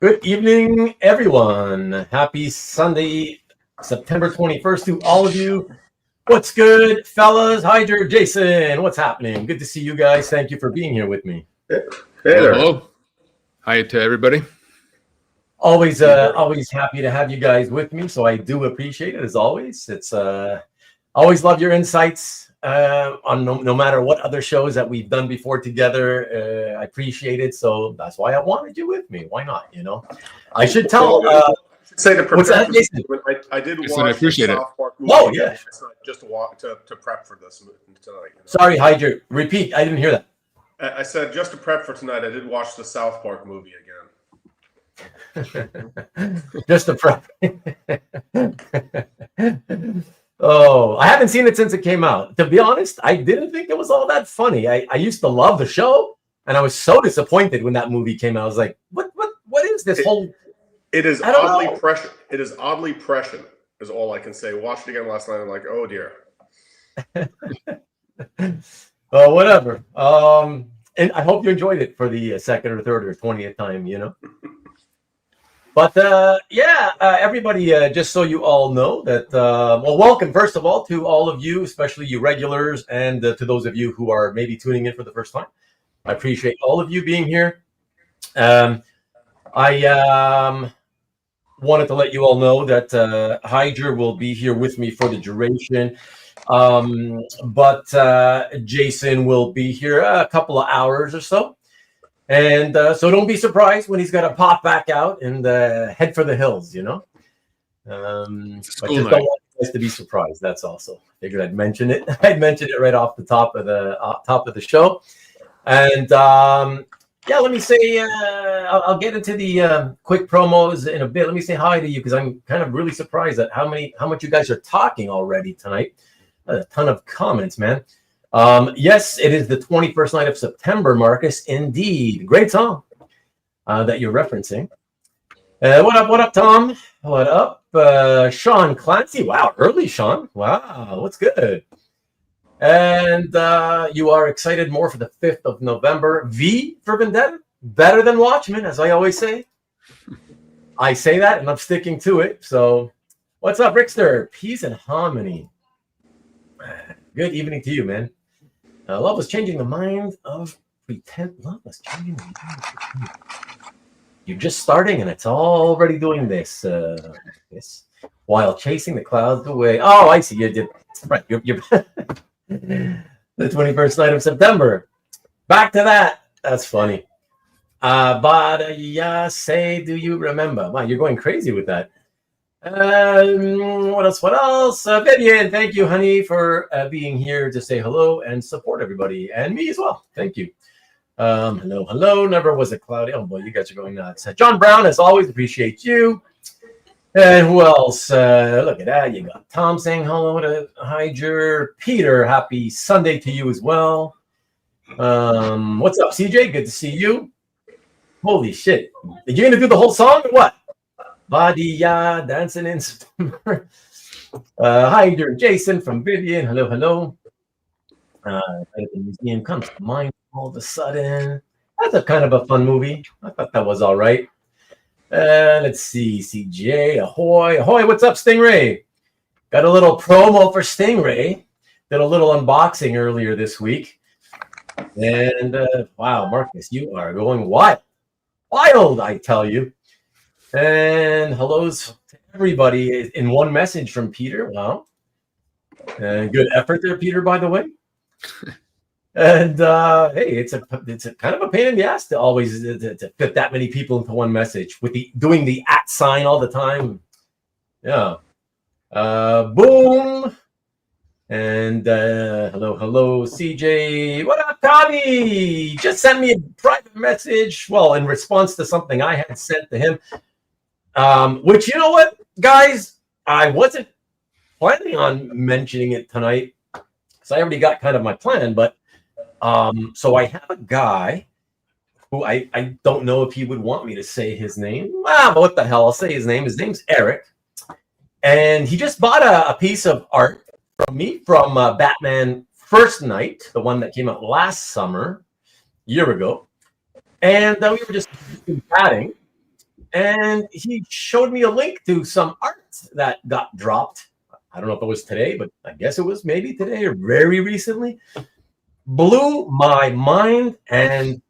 Good evening, everyone. Happy Sunday, September 21st to all of you. What's good, fellas? Heidjer, Jason, what's happening? Good to see you guys. Thank you for being here with me. Hey there. Hello. Hi to everybody. Always happy to have you guys with me. So I do appreciate it as always. It's always love your insights on no matter what other shows that we've done before together. I appreciate it. So that's why I wanted you with me. Why not? You know, I should tell. Say to what's that, Jason? I did Listen, watch I appreciate the it. South Park movie. Oh, yeah. Just to prep for this tonight. You know? Sorry, Heidjer. Repeat. I didn't hear that. I said just to prep for tonight. I did watch the South Park movie again. Just a prep. Oh, I haven't seen it since it came out. To be honest, I didn't think it was all that funny. I used to love the show, and I was so disappointed when that movie came out. I was like, what is this whole? It is oddly prescient. It is oddly prescient, is all I can say. Watched it again last night. I'm like, oh dear. Well, whatever. And I hope you enjoyed it for the second or third or 20th time, you know. But everybody, just so you all know that, well, welcome, first of all, to all of you, especially you regulars, and to those of you who are maybe tuning in for the first time. I appreciate all of you being here. I wanted to let you all know that Heidjer will be here with me for the duration. But Jason will be here a couple of hours or so. And so don't be surprised when he's got to pop back out and head for the hills, you know. But just don't want you guys to be surprised. That's also figured I'd mention it. I'd mention it right off the top of the show. And let me say I'll get into the quick promos in a bit. Let me say hi to you because I'm kind of really surprised at how much you guys are talking already tonight. A ton of comments, man. Yes, it is the 21st night of September, Marcus. Indeed. Great song that you're referencing. What up, Tom? What up? Sean Clancy. Wow, early, Sean. Wow, what's good? And you are excited more for the 5th of November. V for Vendetta? Better than Watchmen, as I always say. I say that, and I'm sticking to it. So, what's up, Rickster? Peace and harmony. Good evening to you, man. Love was changing the mind of pretend. Love was changing the mind of pretend. You're just starting, and it's already doing this. This while chasing the clouds away. Oh, I see. You did right. You're the 21st night of September. Back to that. That's funny. Say, do you remember? Wow, you're going crazy with that. What else? Vivian, thank you, honey, for being here to say hello and support everybody, and me as well. Thank you. Hello. Never was it cloudy. Oh boy, you guys are going nuts. John Brown, as always, appreciate you. And who else? Look at that. You got Tom saying hello to Heidjer. Peter, happy Sunday to you as well. What's up, CJ? Good to see you. Holy shit. Are you going to do the whole song or what? Body dancing in September. Heidjer, Jason from Vivian. Hello. The museum comes to mind all of a sudden. That's a kind of a fun movie. I thought that was all right. Let's see. CJ, ahoy. What's up, Stingray? Got a little promo for Stingray. Did a little unboxing earlier this week. And wow, Marcus, you are going wild. Wild, I tell you. And hellos to everybody in one message from Peter. Wow. Good effort there, Peter, by the way. And hey, it's a kind of a pain in the ass to always to fit that many people into one message with doing the @ sign all the time. Yeah. Boom. And hello, CJ. What up, Tommy? Just sent me a private message. Well, in response to something I had sent to him. Which, you know what, guys, I wasn't planning on mentioning it tonight because I already got kind of my plan, but so I have a guy who I don't know if he would want me to say his name. But what the hell, I'll say his name. His name's Eric, and he just bought a piece of art from me from Batman First Night, the one that came out last summer, a year ago, and we were just chatting. and he showed me a link to some art that got dropped. I don't know if it was today, but I guess it was maybe today or very recently. Blew my mind, and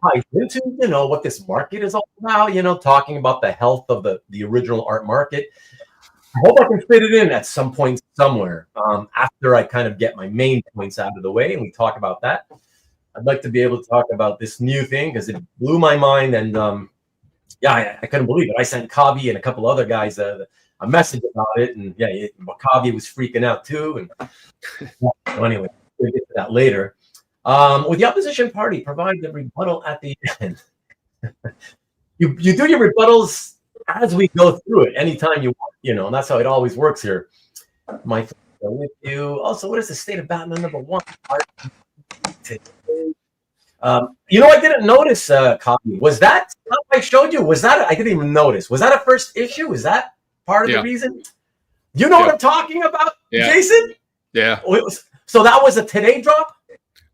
ties into what this market is all about. Talking about the health of the original art market. I hope I can fit it in at some point somewhere after I kind of get my main points out of the way and we talk about that. I'd like to be able to talk about this new thing because it blew my mind, and I couldn't believe it. I sent Kavi and a couple other guys a message about it, and Kavi was freaking out too. And anyway, we'll get to that later. With the opposition party, provide the rebuttal at the end. You do your rebuttals as we go through it, anytime you want, and that's how it always works here. My thoughts are with you. Also, what is the state of Batman #1? I didn't notice, copy. Was that stuff I showed you? I didn't even notice. Was that a first issue? Is that part of the reason? You know what I'm talking about, Jason? Yeah. So that was a today drop?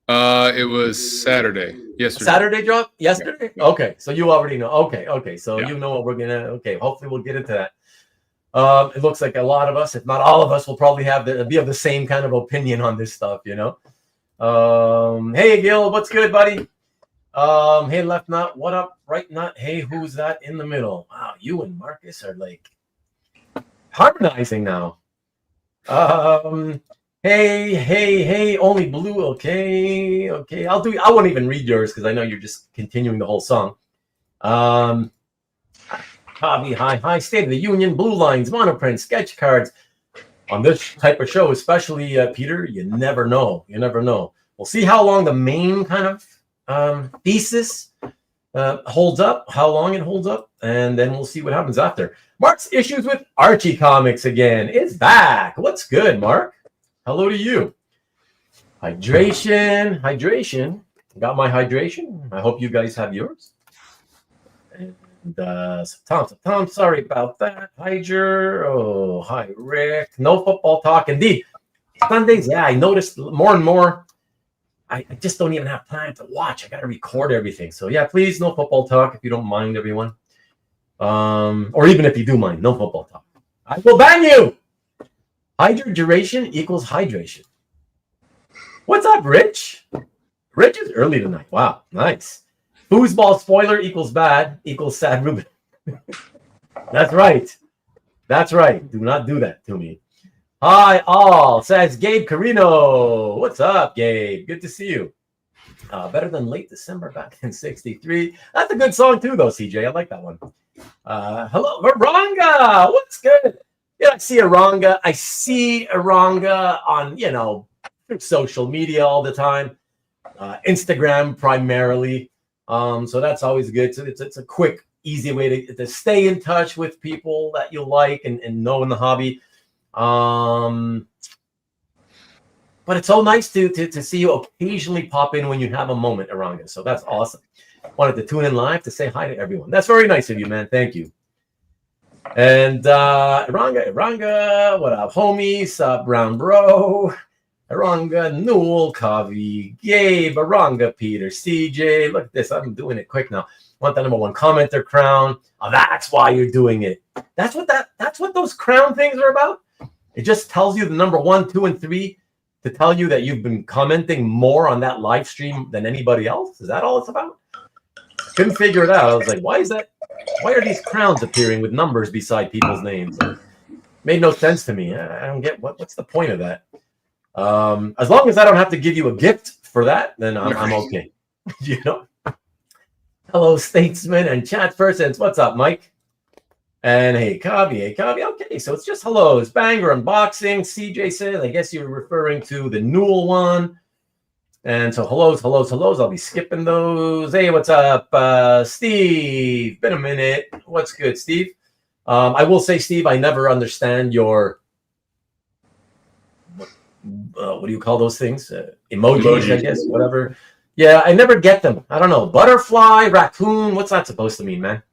It was Saturday. Yesterday. Saturday drop? Yesterday? Yeah. Okay. So you already know. Okay. So you know what we're going to, hopefully we'll get into that. It looks like a lot of us, if not all of us, will probably be of the same kind of opinion on this stuff, Hey, Gil, what's good, buddy? Hey, left nut, what up? Right nut, hey, who's that in the middle? Wow, you and Marcus are like harmonizing now. Hey, only blue. Okay. I won't even read yours because I know you're just continuing the whole song. Hobby, hi, State of the Union, blue lines, monoprint, sketch cards. On this type of show, especially, Peter, you never know. We'll see how long the main kind of thesis holds up, how long it holds up, and then we'll see what happens after. Mark's Issues with Archie Comics again. It's back. What's good, Mark? Hello to you. Hydration. Got my hydration. I hope you guys have yours. And Tom, sorry about that. Heidjer. Oh, hi, Rick. No football talk. Indeed. Sundays, I noticed more and more. I just don't even have time to watch. I got to record everything. So, please, no football talk if you don't mind, everyone. Or even if you do mind, no football talk. I will ban you. Heidjer duration equals hydration. What's up, Rich? Rich is early tonight. Wow, nice. Foosball spoiler equals bad equals sad Ruben. That's right. Do not do that to me. Hi, all, says Gabe Carino. What's up, Gabe? Good to see you. Better than late December back in '63. That's a good song too, though, CJ. I like that one. Hello, Varanga. What's good? I see Aranga on, through social media all the time. Instagram primarily. So that's always good. So it's a quick, easy way to stay in touch with people that you like and know in the hobby. But it's so nice to see you occasionally pop in when you have a moment, Aranga. So that's awesome. Wanted to tune in live to say hi to everyone. That's very nice of you, man. Thank you. And Aranga, what up, homies? Brown bro. Aranga, Newell, Kavi, Gabe, Aranga, Peter, CJ. Look at this. I'm doing it quick now. Want the #1 commenter crown. Oh, that's why you're doing it. That's what those crown things are about. It just tells you the #1, 2, and 3 to tell you that you've been commenting more on that live stream than anybody else. Is that all it's about? Couldn't figure it out. I was like, why is that? Why are these crowns appearing with numbers beside people's names? Made no sense to me. I don't get what's the point of that. As long as I don't have to give you a gift for that, then I'm okay. Hello, statesman and chat persons. What's up, Mike? And hey, Kavi. Okay, so it's just hellos. Banger unboxing. CJ says, I guess you're referring to the Newell one. And so hellos. I'll be skipping those. Hey, what's up, Steve? Been a minute. What's good, Steve? I will say, Steve, I never understand your what do you call those things? Emojis, I guess, whatever. Yeah, I never get them. I don't know. Butterfly, raccoon. What's that supposed to mean, man?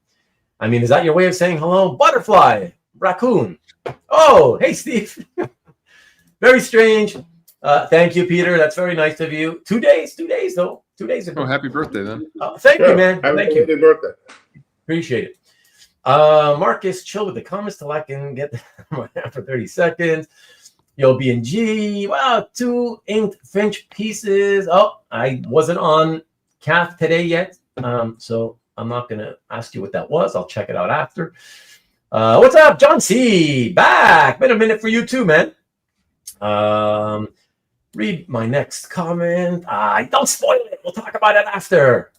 I mean, is that your way of saying hello? Butterfly, raccoon. Oh, hey, Steve. Very strange. Thank you, Peter. That's very nice of you. 2 days though. 2 days ago. Oh, happy birthday then. Thank you, man. Happy Thank you. birthday. Appreciate it. Marcus, chill with the comments till I can get for 30 seconds. Yo, B&G. Wow, 2 inked Finch pieces. Oh, I wasn't on calf today yet, so I'm not going to ask you what that was. I'll check it out after. What's up, John C? Back. Been a minute for you too, man. Read my next comment. Don't spoil it. We'll talk about it after.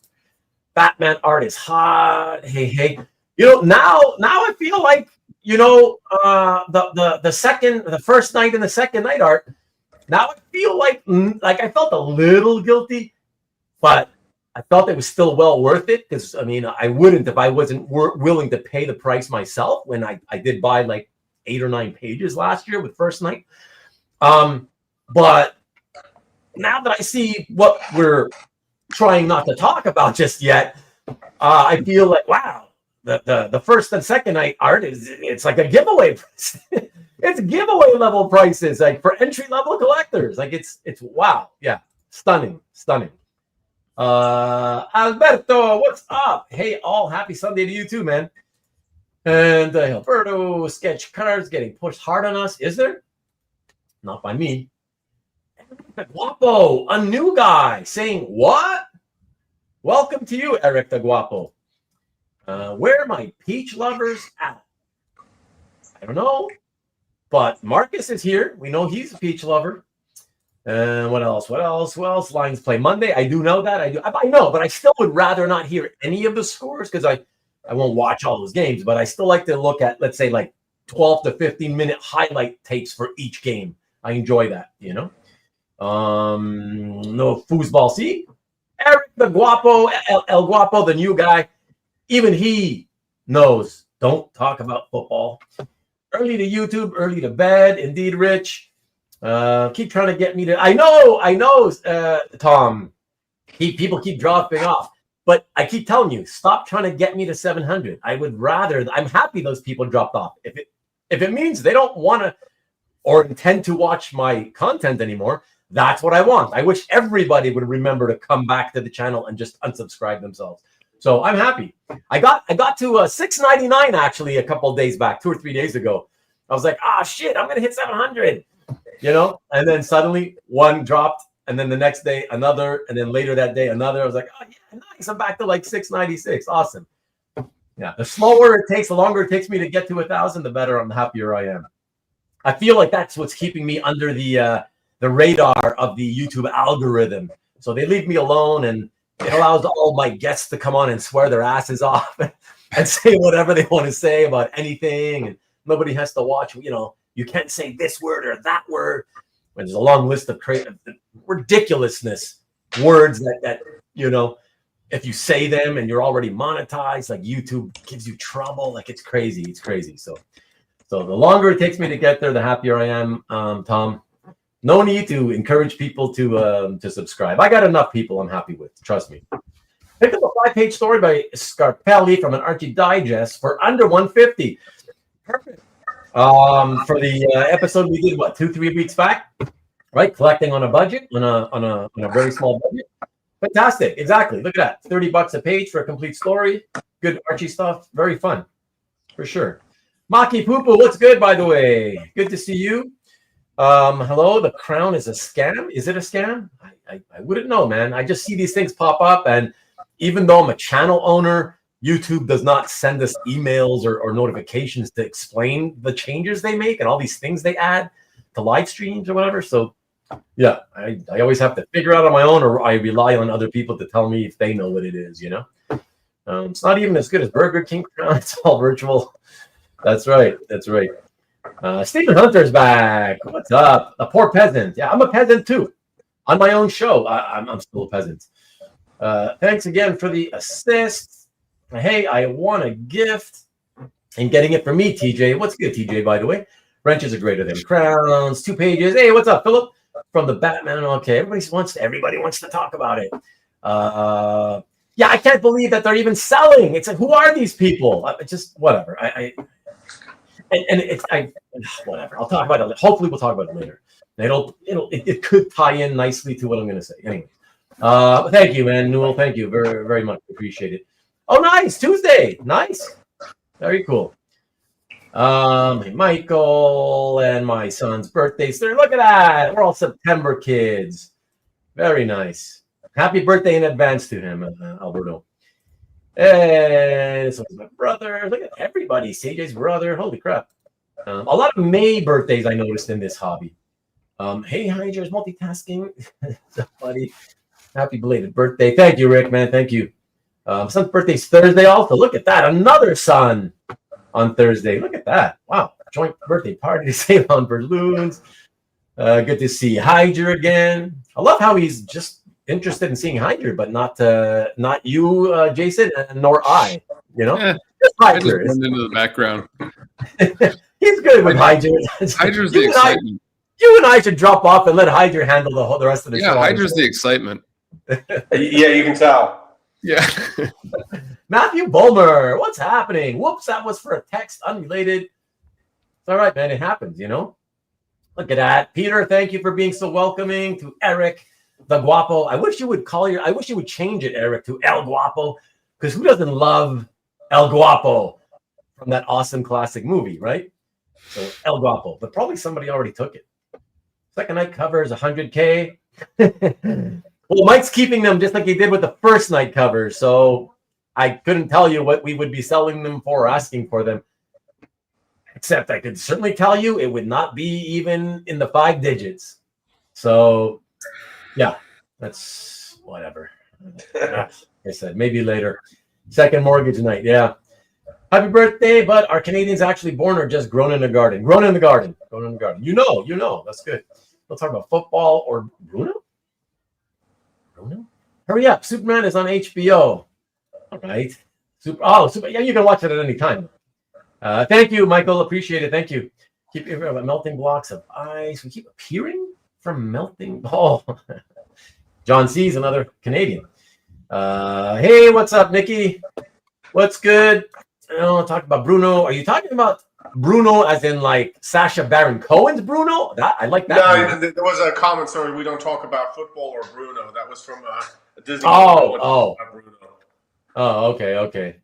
Batman art is hot. Hey. Now I feel like, the first night and the second night art. Now I feel like I felt a little guilty, but I felt it was still well worth it because I wouldn't if I wasn't willing to pay the price myself when I did buy like 8 or 9 pages last year with first night. But now that I see what we're trying not to talk about just yet, I feel like, wow, the first and second night art it's like a giveaway price. It's giveaway level prices, like for entry level collectors. Like it's wow, yeah, stunning. Alberto, what's up? Hey, all, happy Sunday to you too, man. And Alberto, sketch cards getting pushed hard on us. Is there? Not by me. Guapo, a new guy saying what? Welcome to you, Eric the Guapo. Where are my peach lovers at? I don't know, but Marcus is here. We know he's a peach lover. What else? Lions play Monday. I do know that. I know, but I still would rather not hear any of the scores because I won't watch all those games. But I still like to look at, let's say, like 12 to 15-minute highlight tapes for each game. I enjoy that, No foosball. See, Eric the Guapo, El Guapo, the new guy. Even he knows. Don't talk about football. Early to YouTube, early to bed. Indeed, Rich. Keep trying to get me to. I know, Tom. People keep dropping off, but I keep telling you, stop trying to get me to 700. I would rather. I'm happy those people dropped off. If it means they don't want to or intend to watch my content anymore, that's what I want. I wish everybody would remember to come back to the channel and just unsubscribe themselves. So I'm happy. I got to $6.99 actually a couple of days back, 2 or 3 days ago. I was like, shit, I'm gonna hit 700. And then suddenly one dropped, and then the next day another, and then later that day another. I was like, oh yeah, nice. I'm back to like 696. Awesome. Yeah, the slower it takes, the longer it takes me to get to 1,000, the better the happier I am. I feel like that's what's keeping me under the radar of the YouTube algorithm. So they leave me alone, and it allows all my guests to come on and swear their asses off and say whatever they want to say about anything, and nobody has to watch. You can't say this word or that word. When there's a long list of ridiculousness words that if you say them and you're already monetized, like YouTube gives you trouble. Like it's crazy. So the longer it takes me to get there, the happier I am. Tom, no need to encourage people to subscribe. I got enough people I'm happy with. Trust me. Pick up a 5-page story by Scarpelli from an Archie Digest for under $150. Perfect. For the episode we did 2-3 weeks back, right? Collecting on a budget, on a very small budget. Fantastic. Exactly. Look at that. $30 a page for a complete story. Good Archie stuff. Very fun. For sure. Maki Poopo, what's good, by the way? Good to see you. Hello, the crown is a scam. Is it a scam? I wouldn't know, man. I just see these things pop up, and even though I'm a channel owner, YouTube does not send us emails or notifications to explain the changes they make and all these things they add to live streams or whatever. So yeah, I always have to figure out on my own, or I rely on other people to tell me if they know what it is, It's not even as good as Burger King crown. It's all virtual. That's right. Stephen Hunter's back. What's up? A poor peasant. Yeah, I'm a peasant too. On my own show, I'm still a peasant. Thanks again for the assist. Hey, I want a gift. And getting it for me, TJ. What's good, TJ, by the way? Wrenches are greater than crowns. 2 pages. Hey, what's up, Philip? From the Batman. Okay, everybody wants to talk about it. Yeah, I can't believe that they're even selling. It's like, who are these people? Just whatever. Whatever. I'll talk about it. Hopefully, we'll talk about it later. It could tie in nicely to what I'm going to say. Anyway, Thank you, man. Newell, thank you very, very much. Appreciate it. Oh, nice. Tuesday. Nice. Very cool. Michael and my son's birthdays. Look at that. We're all September kids. Very nice. Happy birthday in advance to him, Alberto. And so is my brother. Look at everybody. CJ's brother. Holy crap. A lot of May birthdays I noticed in this hobby. Hey, Heidjer's multitasking. So funny. Happy belated birthday. Thank you, Rick, man. Thank you. Son's birthday's Thursday also. Look at that. Another son on Thursday. Look at that. Wow. Joint birthday party to save on balloons. Good to see Heidjer again. I love how he's just interested in seeing Heidjer, but not you, Jason, nor I. You know? Just I just Heidjer. blend into the background. He's good with Heidjer. Heidjer's the excitement. You and I should drop off and let Heidjer handle the rest of the show. Yeah, Heidjer's the excitement. Yeah, you can tell. Yeah. Matthew Bulmer, what's happening? Whoops, that was for a text unrelated. It's all right, man. It happens, you know? Look at that. Peter, thank you for being so welcoming. To Eric, the Guapo. I wish you would change it, Eric, to El Guapo, because who doesn't love El Guapo from that awesome classic movie, right? So El Guapo, but probably somebody already took it. Second night cover is 100K. Well, Mike's keeping them just like he did with the first night cover, so I couldn't tell you what we would be selling them for or asking for them. Except I could certainly tell you it would not be even in the 5 digits. So, yeah, that's whatever. Like I said, maybe later. Second mortgage night, yeah. Happy birthday, but are Canadians actually born or just grown in the garden? Grown in the garden. Grown in the garden. You know. That's good. We'll talk about football or Bruno? Hurry up. Superman is on HBO. All right. Super. Yeah, you can watch it at any time. Thank you, Michael. Appreciate it. Thank you. Keep hearing about melting blocks of ice. We keep appearing from melting. Oh, John C. is another Canadian. Hey, what's up, Nikki? What's good? I want to talk about Bruno. Are you talking about Bruno as in like Sacha Baron Cohen's Bruno? I like that. No, there was a comment. Sorry, we don't talk about football or Bruno. That was from a Disney. Oh, Bruno. Oh, okay.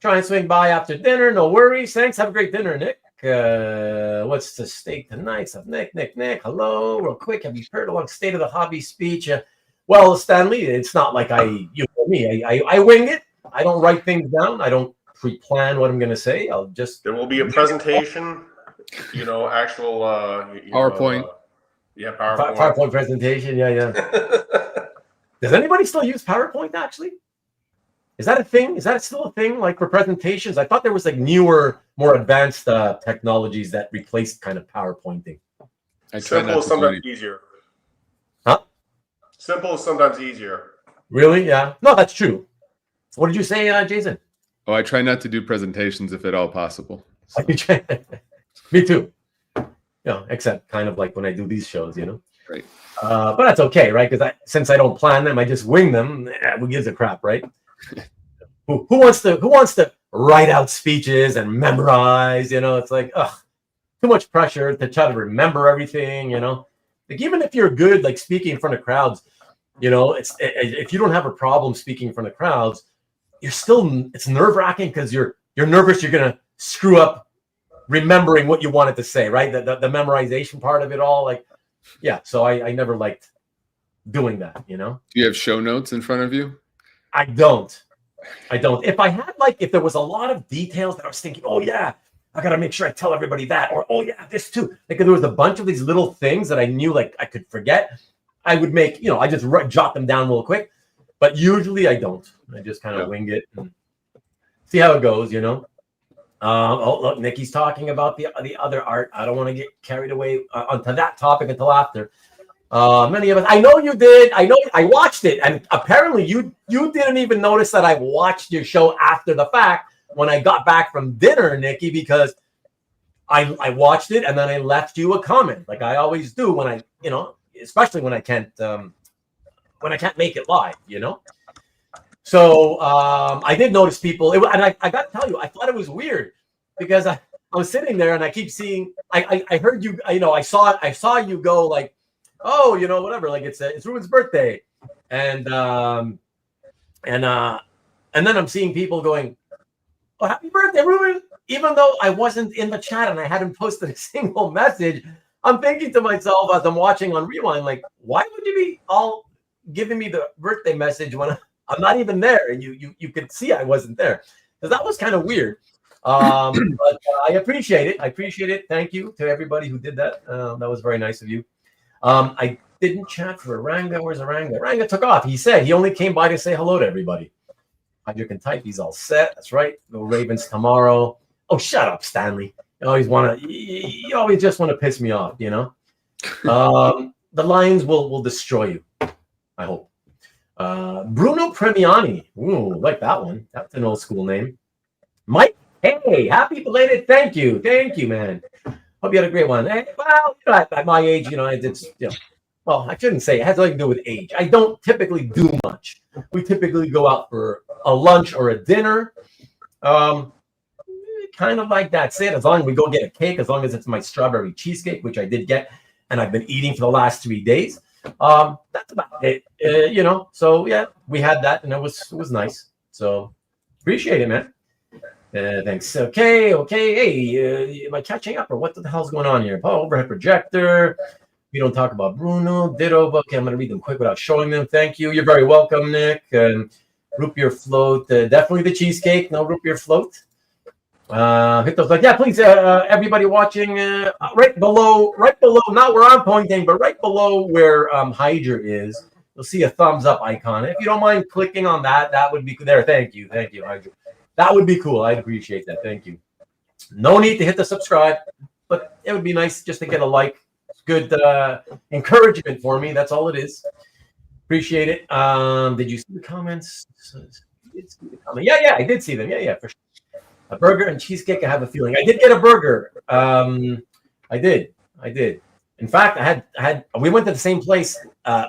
Try and swing by after dinner. No worries. Thanks. Have a great dinner, Nick. What's the steak tonight? So Nick. Hello. Real quick. Have you heard a long state of the hobby speech? Well, Stanley, it's not like I wing it. I don't write things down. I don't pre-plan what I'm going to say. There will be a presentation, actual PowerPoint. PowerPoint. PowerPoint presentation. Yeah. Does anybody still use PowerPoint actually? Is that a thing? Is that still a thing like for presentations? I thought there was like newer, more advanced technologies that replaced kind of PowerPointing. Simple is sometimes easier. Huh? Simple is sometimes easier. Really? Yeah. No, that's true. What did you say, Jason? Oh, I try not to do presentations if at all possible. So. Me too. Except kind of like when I do these shows, Right. But that's okay, right? Because since I don't plan them, I just wing them. Who gives a crap, right? Who wants to write out speeches and memorize? It's like, too much pressure to try to remember everything. Like even if you're good, like speaking in front of crowds, if you don't have a problem speaking in front of crowds, it's nerve-wracking because you're nervous you're gonna screw up remembering what you wanted to say, right? The memorization part of it all, like, yeah. So I never liked doing that. Do you have show notes in front of you? I don't. If I had if there was a lot of details that I was thinking, oh yeah, I gotta make sure I tell everybody that, or oh yeah, this too. Like if there was a bunch of these little things that I knew like I could forget, I would make, I just jot them down real quick. But usually I don't. I just kind of wing it and see how it goes, Oh, look, Nikki's talking about the other art. I don't want to get carried away onto that topic until after. Many of us, I know you did. I know I watched it, and apparently you didn't even notice that I watched your show after the fact when I got back from dinner, Nikki, because I watched it and then I left you a comment, like I always do when I, especially when I can't make it live, So I did notice people, and I got to tell you, I thought it was weird because I was sitting there and I keep seeing. I heard you. I saw you go like, oh, whatever. Like it's Ruben's birthday, and and then I'm seeing people going, "Oh, happy birthday, Ruben!" Even though I wasn't in the chat and I hadn't posted a single message, I'm thinking to myself as I'm watching on Rewind, like, why would you be all giving me the birthday message when I'm not even there? And you could see I wasn't there. Because that was kind of weird. But I appreciate it. I appreciate it. Thank you to everybody who did that. That was very nice of you. I didn't chat for Aranga. Where's Aranga? Aranga took off. He said he only came by to say hello to everybody. You can type. He's all set. That's right. Go Ravens tomorrow. Oh, shut up, Stanley. You always just want to piss me off, you know? The Lions will destroy you, I hope. Bruno Premiani. Ooh, like that one. That's an old school name. Mike, hey, happy belated. Thank you, man. Hope you had a great one. Hey, well, at my age, I did, well, I shouldn't say it has nothing to do with age. I don't typically do much. We typically go out for a lunch or a dinner. Kind of like that's it. As long as we go get a cake, as long as it's my strawberry cheesecake, which I did get, and I've been eating for the last 3 days. That's about it. So yeah, we had that, and it was nice. So appreciate it, man. Thanks. Okay. Hey, am I catching up, or what the hell's going on here? Oh, overhead projector. We don't talk about Bruno. Ditto. Okay, I'm going to read them quick without showing them. Thank you. You're very welcome, Nick. Root beer float. Definitely the cheesecake. No root beer float. Hit those like, yeah, please, everybody watching, right below, not where I'm pointing, but right below where Heidjer is, you'll see a thumbs up icon. If you don't mind clicking on that, that would be there. Thank you, Heidjer. That would be cool. I'd appreciate that. Thank you. No need to hit the subscribe, but it would be nice just to get a like. It's good encouragement for me. That's all it is. Appreciate it. Did you see the comments? Yeah, I did see them. Yeah, for sure. A burger and cheesecake, I have a feeling. I did get a burger. I did. In fact, we went to the same place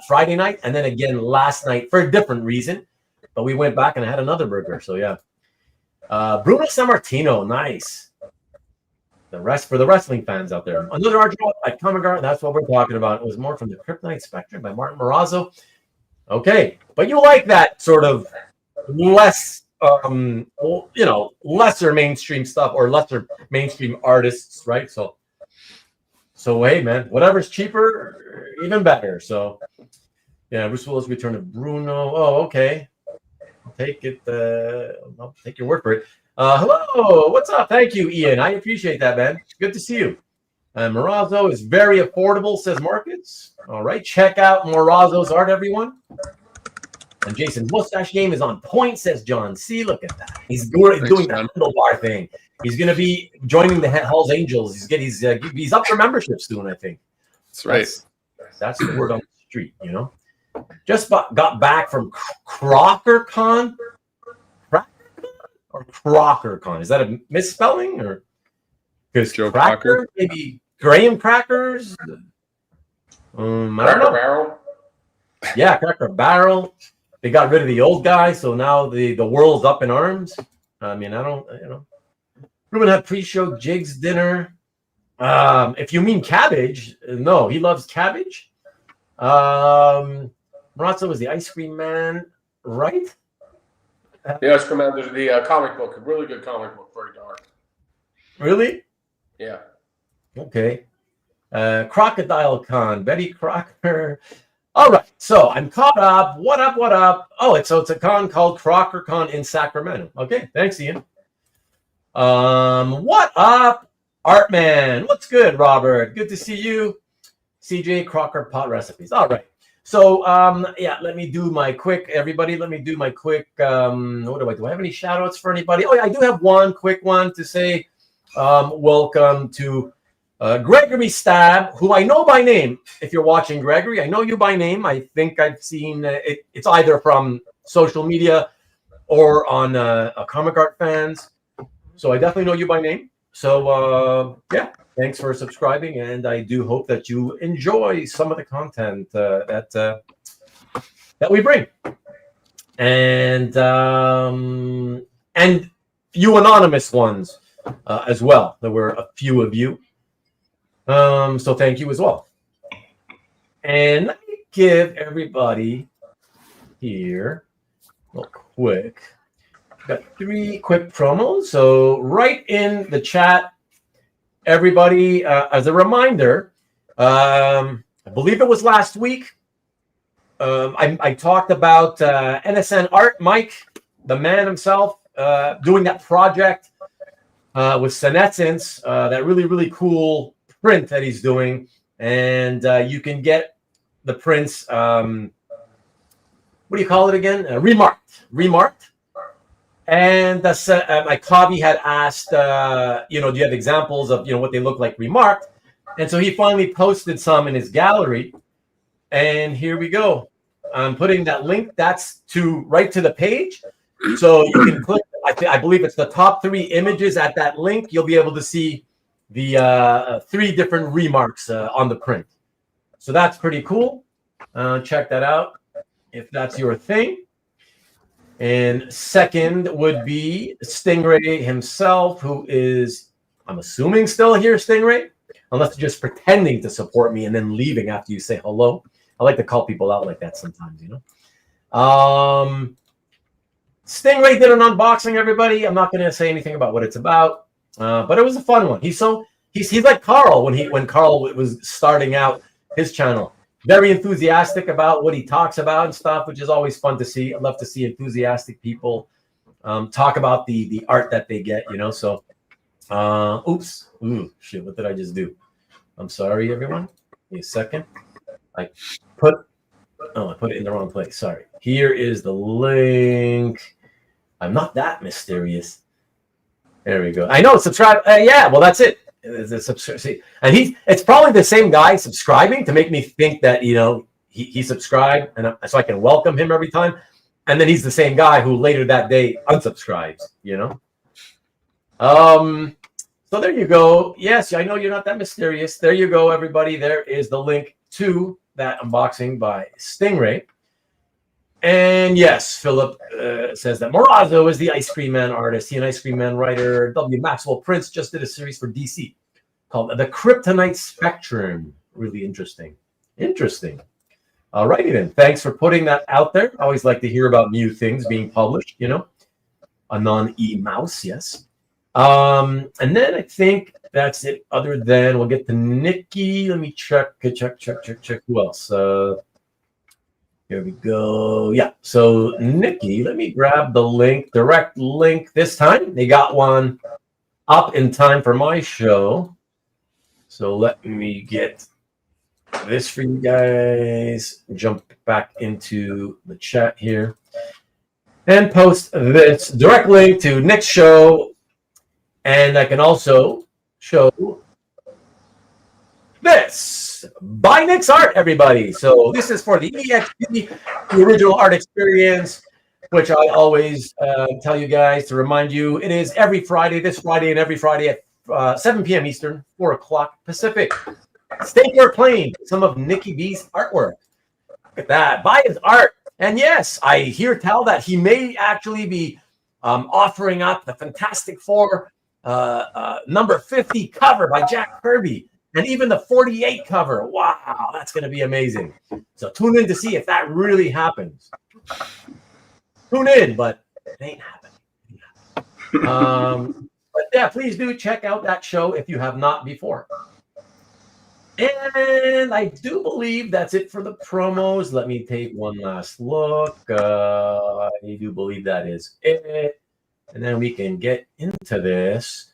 Friday night and then again last night for a different reason. But we went back and I had another burger. So yeah. Bruno Sammartino, nice. For the wrestling fans out there. Another art drop at Comic Art. That's what we're talking about. It was more from the Kryptonite Spectrum by Martin Morazzo. Okay. But you like that sort of less lesser mainstream stuff or lesser mainstream artists, right? So hey, man, whatever's cheaper, even better. So yeah, Bruce Willis return to Bruno. Oh, okay. I'll take it. I'll take your word for it. Hello, what's up? Thank you, Ian. I appreciate that, man. Good to see you. Morazzo is very affordable, says Marcus. All right, check out Morazzo's art, everyone. And Jason's mustache game is on point, says John C. Look at that. He's doing the handlebar thing. He's going to be joining the Hell's Angels. He's up for membership soon, I think. That's right. That's the word on the street, Just got back from CrockerCon. Or CrockerCon. Is that a misspelling? Or because Joe Cracker? Maybe Graham Crackers? I don't know. Cracker Barrel. Yeah, Cracker Barrel. They got rid of the old guy, so now the world's up in arms. I mean, I don't, Ruben had pre-show jigs dinner. If you mean cabbage, no, he loves cabbage. Morazzo was the ice cream man, right? The ice cream man, there's the comic book, a really good comic book, very dark. Really? Yeah. Okay. Crocodile Con, Betty Crocker. All right, so I'm caught up. What up? Oh, it's a con called CrockerCon in Sacramento. Okay, thanks, Ian. What up, Artman? What's good, Robert? Good to see you. CJ Crocker Pot Recipes. All right. So, yeah, let me do my quick, everybody. Let me do my quick. What do I have any shout outs for anybody? Oh, yeah, I do have one quick one to say welcome to Gregory Stab, who I know by name. If you're watching, Gregory, I know you by name. I think I've seen it. It's either from social media or on a Comic Art Fans. So I definitely know you by name. So yeah, thanks for subscribing, and I do hope that you enjoy some of the content that we bring, and you anonymous ones as well. There were a few of you. So thank you as well. And let me give everybody here real quick. Got 3 quick promos. So right in the chat, everybody, as a reminder, I believe it was last week, I talked about NSN Art, Mike, the man himself, doing that project with Senescence, that really, really cool print that he's doing. And you can get the prints, what do you call it again? Remarked. And my Kavi had asked, do you have examples of, what they look like remarked? And so he finally posted some in his gallery. And here we go. I'm putting that link. That's right to the page. So you can click. I believe it's the top 3 images at that link. You'll be able to see the 3 different remarks on the print. So that's pretty cool. Check that out if that's your thing. And second would be Stingray himself, who is, I'm assuming, still here, Stingray, unless you're just pretending to support me and then leaving after you say hello. I like to call people out like that sometimes, Stingray did an unboxing, everybody. I'm not going to say anything about what it's about, but it was a fun one. He's like Carl when Carl was starting out his channel. Very enthusiastic about what he talks about and stuff, which is always fun to see. I love to see enthusiastic people talk about the art that they get, So, oops, ooh, shit, what did I just do? I'm sorry, everyone. Give me a second. I put it in the wrong place. Sorry. Here is the link. I'm not that mysterious. There we go. I know. Subscribe. Yeah. Well, that's it. See, and it's probably the same guy subscribing to make me think that he subscribed, and so I can welcome him every time. And then he's the same guy who later that day unsubscribes. So there you go. Yes, I know you're not that mysterious. There you go, everybody. There is the link to that unboxing by Stingray. And yes, Philip says that Morazzo is the Ice Cream Man artist. He an Ice Cream Man writer. W. Maxwell Prince just did a series for DC called The Kryptonite Spectrum. Really interesting. All righty then. Thanks for putting that out there. I always like to hear about new things being published, A non-e-mouse, yes. And then I think that's it. Other than we'll get to Nikki. Let me check. Who else? Here we go. Yeah. So Nikki, let me grab the link, direct link this time. They got one up in time for my show. So let me get this for you guys. Jump back into the chat here and post this direct link to Nick's show. And I can also show this by Nick's Art, everybody. So this is for the EXP, the original art experience, which I always tell you guys to remind you. It is every Friday, this Friday and every Friday at 7 p.m. Eastern, 4 o'clock Pacific. Stay here playing some of Nicky B's artwork. Look at that. Buy his art. And yes, I hear tell that he may actually be offering up the Fantastic Four number 50 cover by Jack Kirby. And even the 48 cover. Wow, that's going to be amazing. So tune in to see if that really happens. Tune in, but it ain't happening. But yeah, please do check out that show if you have not before. And I do believe that's it for the promos. Let me take one last look. I do believe that is it. And then we can get into this.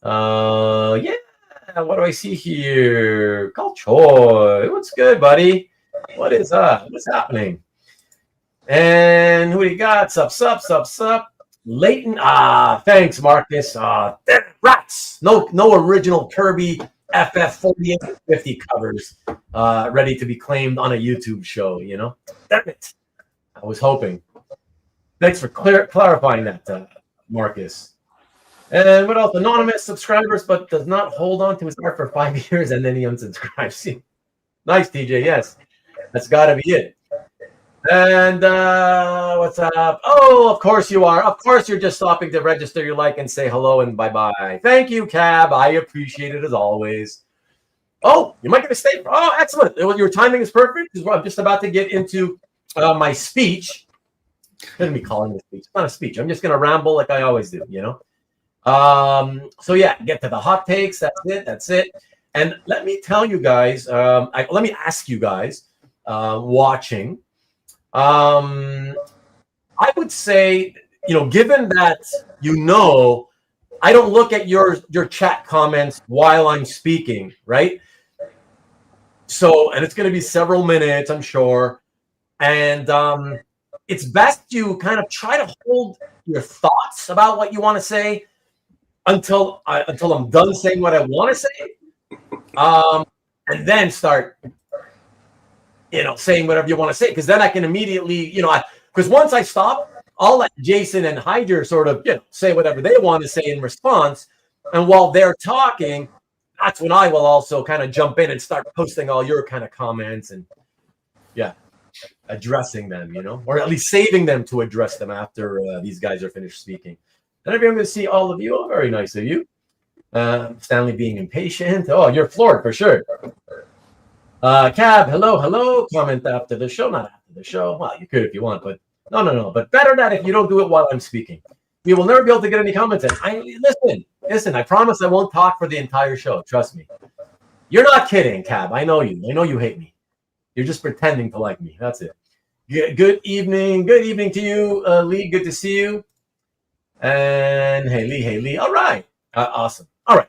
Yeah. What do I see here? Kalchoy. What's good, buddy? What is up? What's happening? And who do you got? Sup. Leighton. Thanks, Marcus. Rats. No original Kirby FF 4850 covers ready to be claimed on a YouTube show, Damn it. I was hoping. Thanks for clarifying that, Marcus. And what else? Anonymous subscribers, but does not hold on to his art for 5 years, and then he unsubscribes. Nice, TJ. Yes, that's got to be it. And what's up? Oh, of course you are. Of course you're just stopping to register your like and say hello and bye-bye. Thank you, Cab. I appreciate it as always. Oh, you might get a statement. Oh, excellent. Your timing is perfect because I'm just about to get into my speech Gonna be calling this speech. It's not a speech. I'm just gonna ramble like I always do, you know. So yeah, get to the hot takes. That's it. That's it. And let me tell you guys. Let me ask you guys watching. I would say, given that I don't look at your chat comments while I'm speaking, right? So, and it's going to be several minutes, I'm sure. And it's best you kind of try to hold your thoughts about what you want to say until I'm done saying what I want to say, and then start, saying whatever you want to say. Because then I can immediately, because once I stop, I'll let Jason and Heidjer sort of, say whatever they want to say in response. And while they're talking, that's when I will also kind of jump in and start posting all your kind of comments and, addressing them, or at least saving them to address them after these guys are finished speaking. And I'm going to see all of you. Oh, very nice of you. Stanley being impatient. Oh, you're floored for sure. Cab, hello. Comment after the show, not after the show. Well, you could if you want, but no. But better that if you don't do it while I'm speaking. We will never be able to get any comments in. Listen, I promise I won't talk for the entire show. Trust me. You're not kidding, Cab. I know you. I know you hate me. You're just pretending to like me. That's it. Good evening. Good evening to you, Lee. Good to see you. And hey, Lee. All right. Awesome. All right.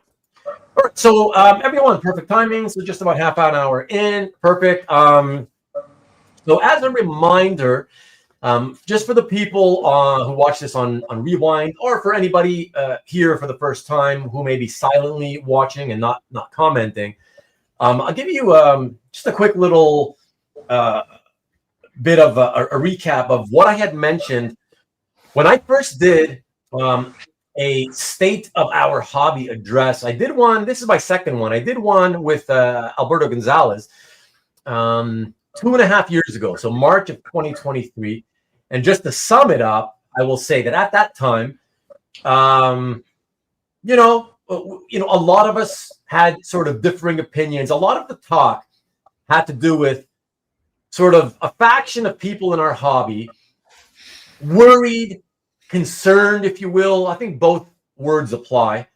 So everyone, perfect timing. So just about half an hour in. Perfect. So as a reminder, just for the people who watch this on Rewind, or for anybody here for the first time who may be silently watching and not commenting, I'll give you just a quick little bit of a recap of what I had mentioned when I first did a state of our hobby address. I did one. This is my second one. I did one with Alberto Gonzalez 2.5 years ago, so March of 2023. And just to sum it up, I will say that at that time, a lot of us had sort of differing opinions. A lot of the talk had to do with sort of a faction of people in our hobby, worried, concerned, if you will. I think both words apply,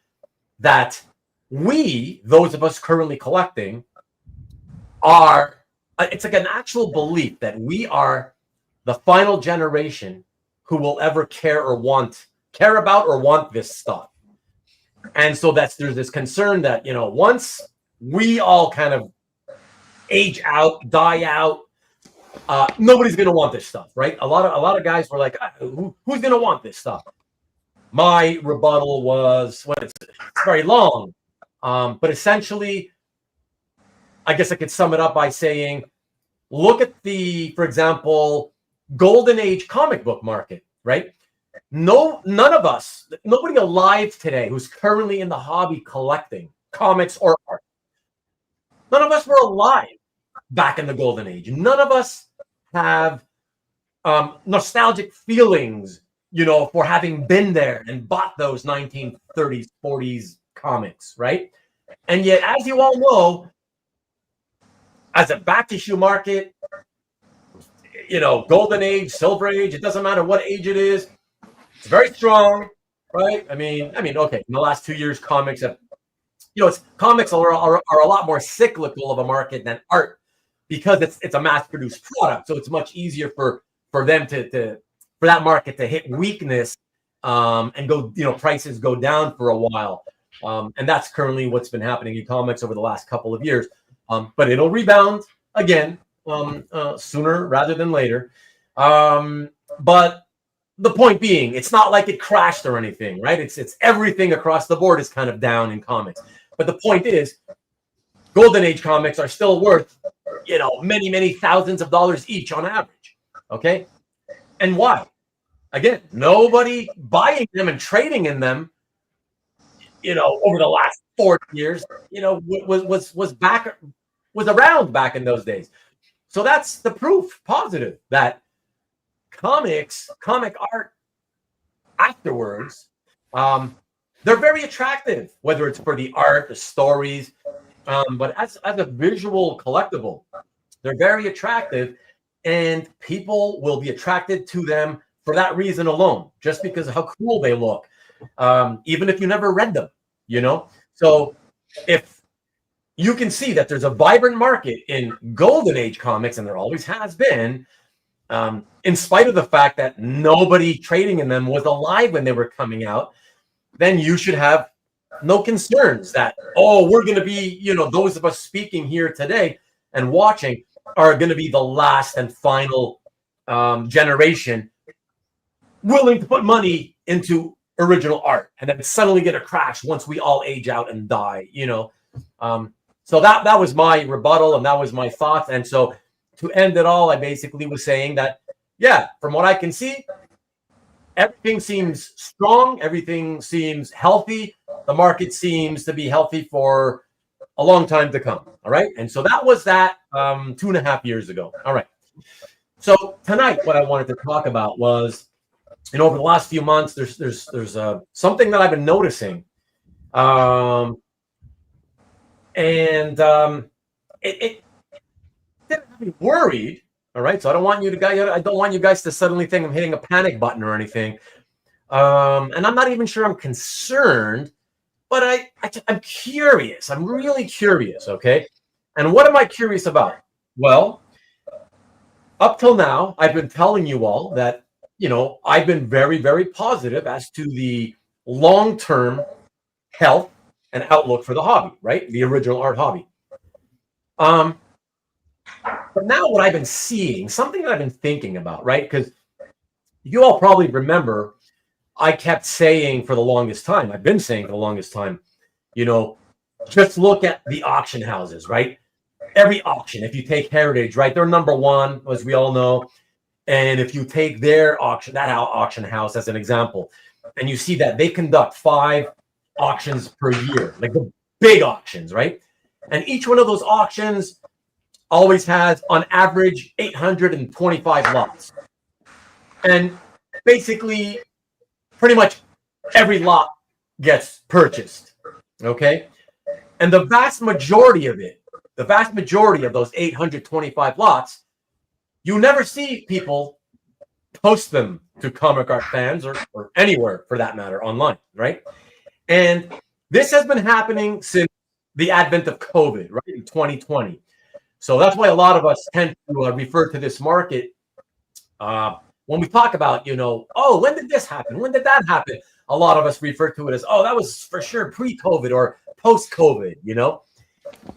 that we, those of us currently collecting, it's like an actual belief that we are the final generation who will ever care about or want this stuff. And so there's this concern that, once we all kind of age out, die out, nobody's going to want this stuff, right? A lot of guys were like, who's going to want this stuff? My rebuttal was, well, it's very long. But essentially, I guess I could sum it up by saying, look at for example, golden age comic book market, right? None of us, nobody alive today who's currently in the hobby collecting comics or art, none of us were alive back in the golden age. None of us have nostalgic feelings, for having been there and bought those 1930s, 40s comics, right? And yet, as you all know, as a back issue market, golden age, silver age, it doesn't matter what age it is, it's very strong, right? I mean, okay, in the last 2 years, comics have, comics are a lot more cyclical of a market than art, because it's a mass-produced product, so it's much easier for them for that market to hit weakness and go, prices go down for a while, and that's currently what's been happening in comics over the last couple of years. But it'll rebound again sooner rather than later. But the point being, it's not like it crashed or anything, right? It's everything across the board is kind of down in comics. But the point is, golden age comics are still worth, many, many thousands of dollars each on average. Okay. And why? Again, nobody buying them and trading in them, over the last 40 years, was around back in those days. So that's the proof positive that comic art afterwards, they're very attractive, whether it's for the art, the stories, but as a visual collectible, they're very attractive, and people will be attracted to them for that reason alone, just because of how cool they look, even if you never read them, you know? So if you can see that there's a vibrant market in Golden Age comics, and there always has been, in spite of the fact that nobody trading in them was alive when they were coming out, then you should have no concerns that, oh, we're going to be, you know, those of us speaking here today and watching are going to be the last and final generation willing to put money into original art, and then it's suddenly going to crash once we all age out and die, you know. So that was my rebuttal, and that was my thoughts. And so to end it all, I basically was saying that, yeah, from what I can see, everything seems strong, everything seems healthy. The market seems to be healthy for a long time to come. All right. And so that was that 2.5 years ago. All right. So tonight, what I wanted to talk about was, you know, over the last few months, there's something that I've been noticing. It didn't have me worried. All right. So I don't want you guys to suddenly think I'm hitting a panic button or anything. And I'm not even sure I'm concerned, but I'm curious. I'm really curious. Okay. And what am I curious about? Well, up till now, I've been telling you all that, you know, I've been very, very positive as to the long-term health and outlook for the hobby, right? The original art hobby. But now what I've been seeing, something that I've been thinking about, right? Because you all probably remember, I kept saying for the longest time, I've been saying for the longest time, you know, just look at the auction houses, right? Every auction, if you take Heritage, right, they're number one, as we all know. And if you take their auction, that auction house as an example, and you see that they conduct 5 auctions per year, like the big auctions, right? And each one of those auctions always has, on average, 825 lots. And basically, pretty much every lot gets purchased, okay? And the vast majority of those 825 lots, you never see people post them to comic art fans or anywhere for that matter online, right? And this has been happening since the advent of COVID, right, in 2020. So that's why a lot of us tend to refer to this market when we talk about, you know, oh, when did this happen? When did that happen? A lot of us refer to it as, oh, that was for sure pre-COVID or post-COVID, you know?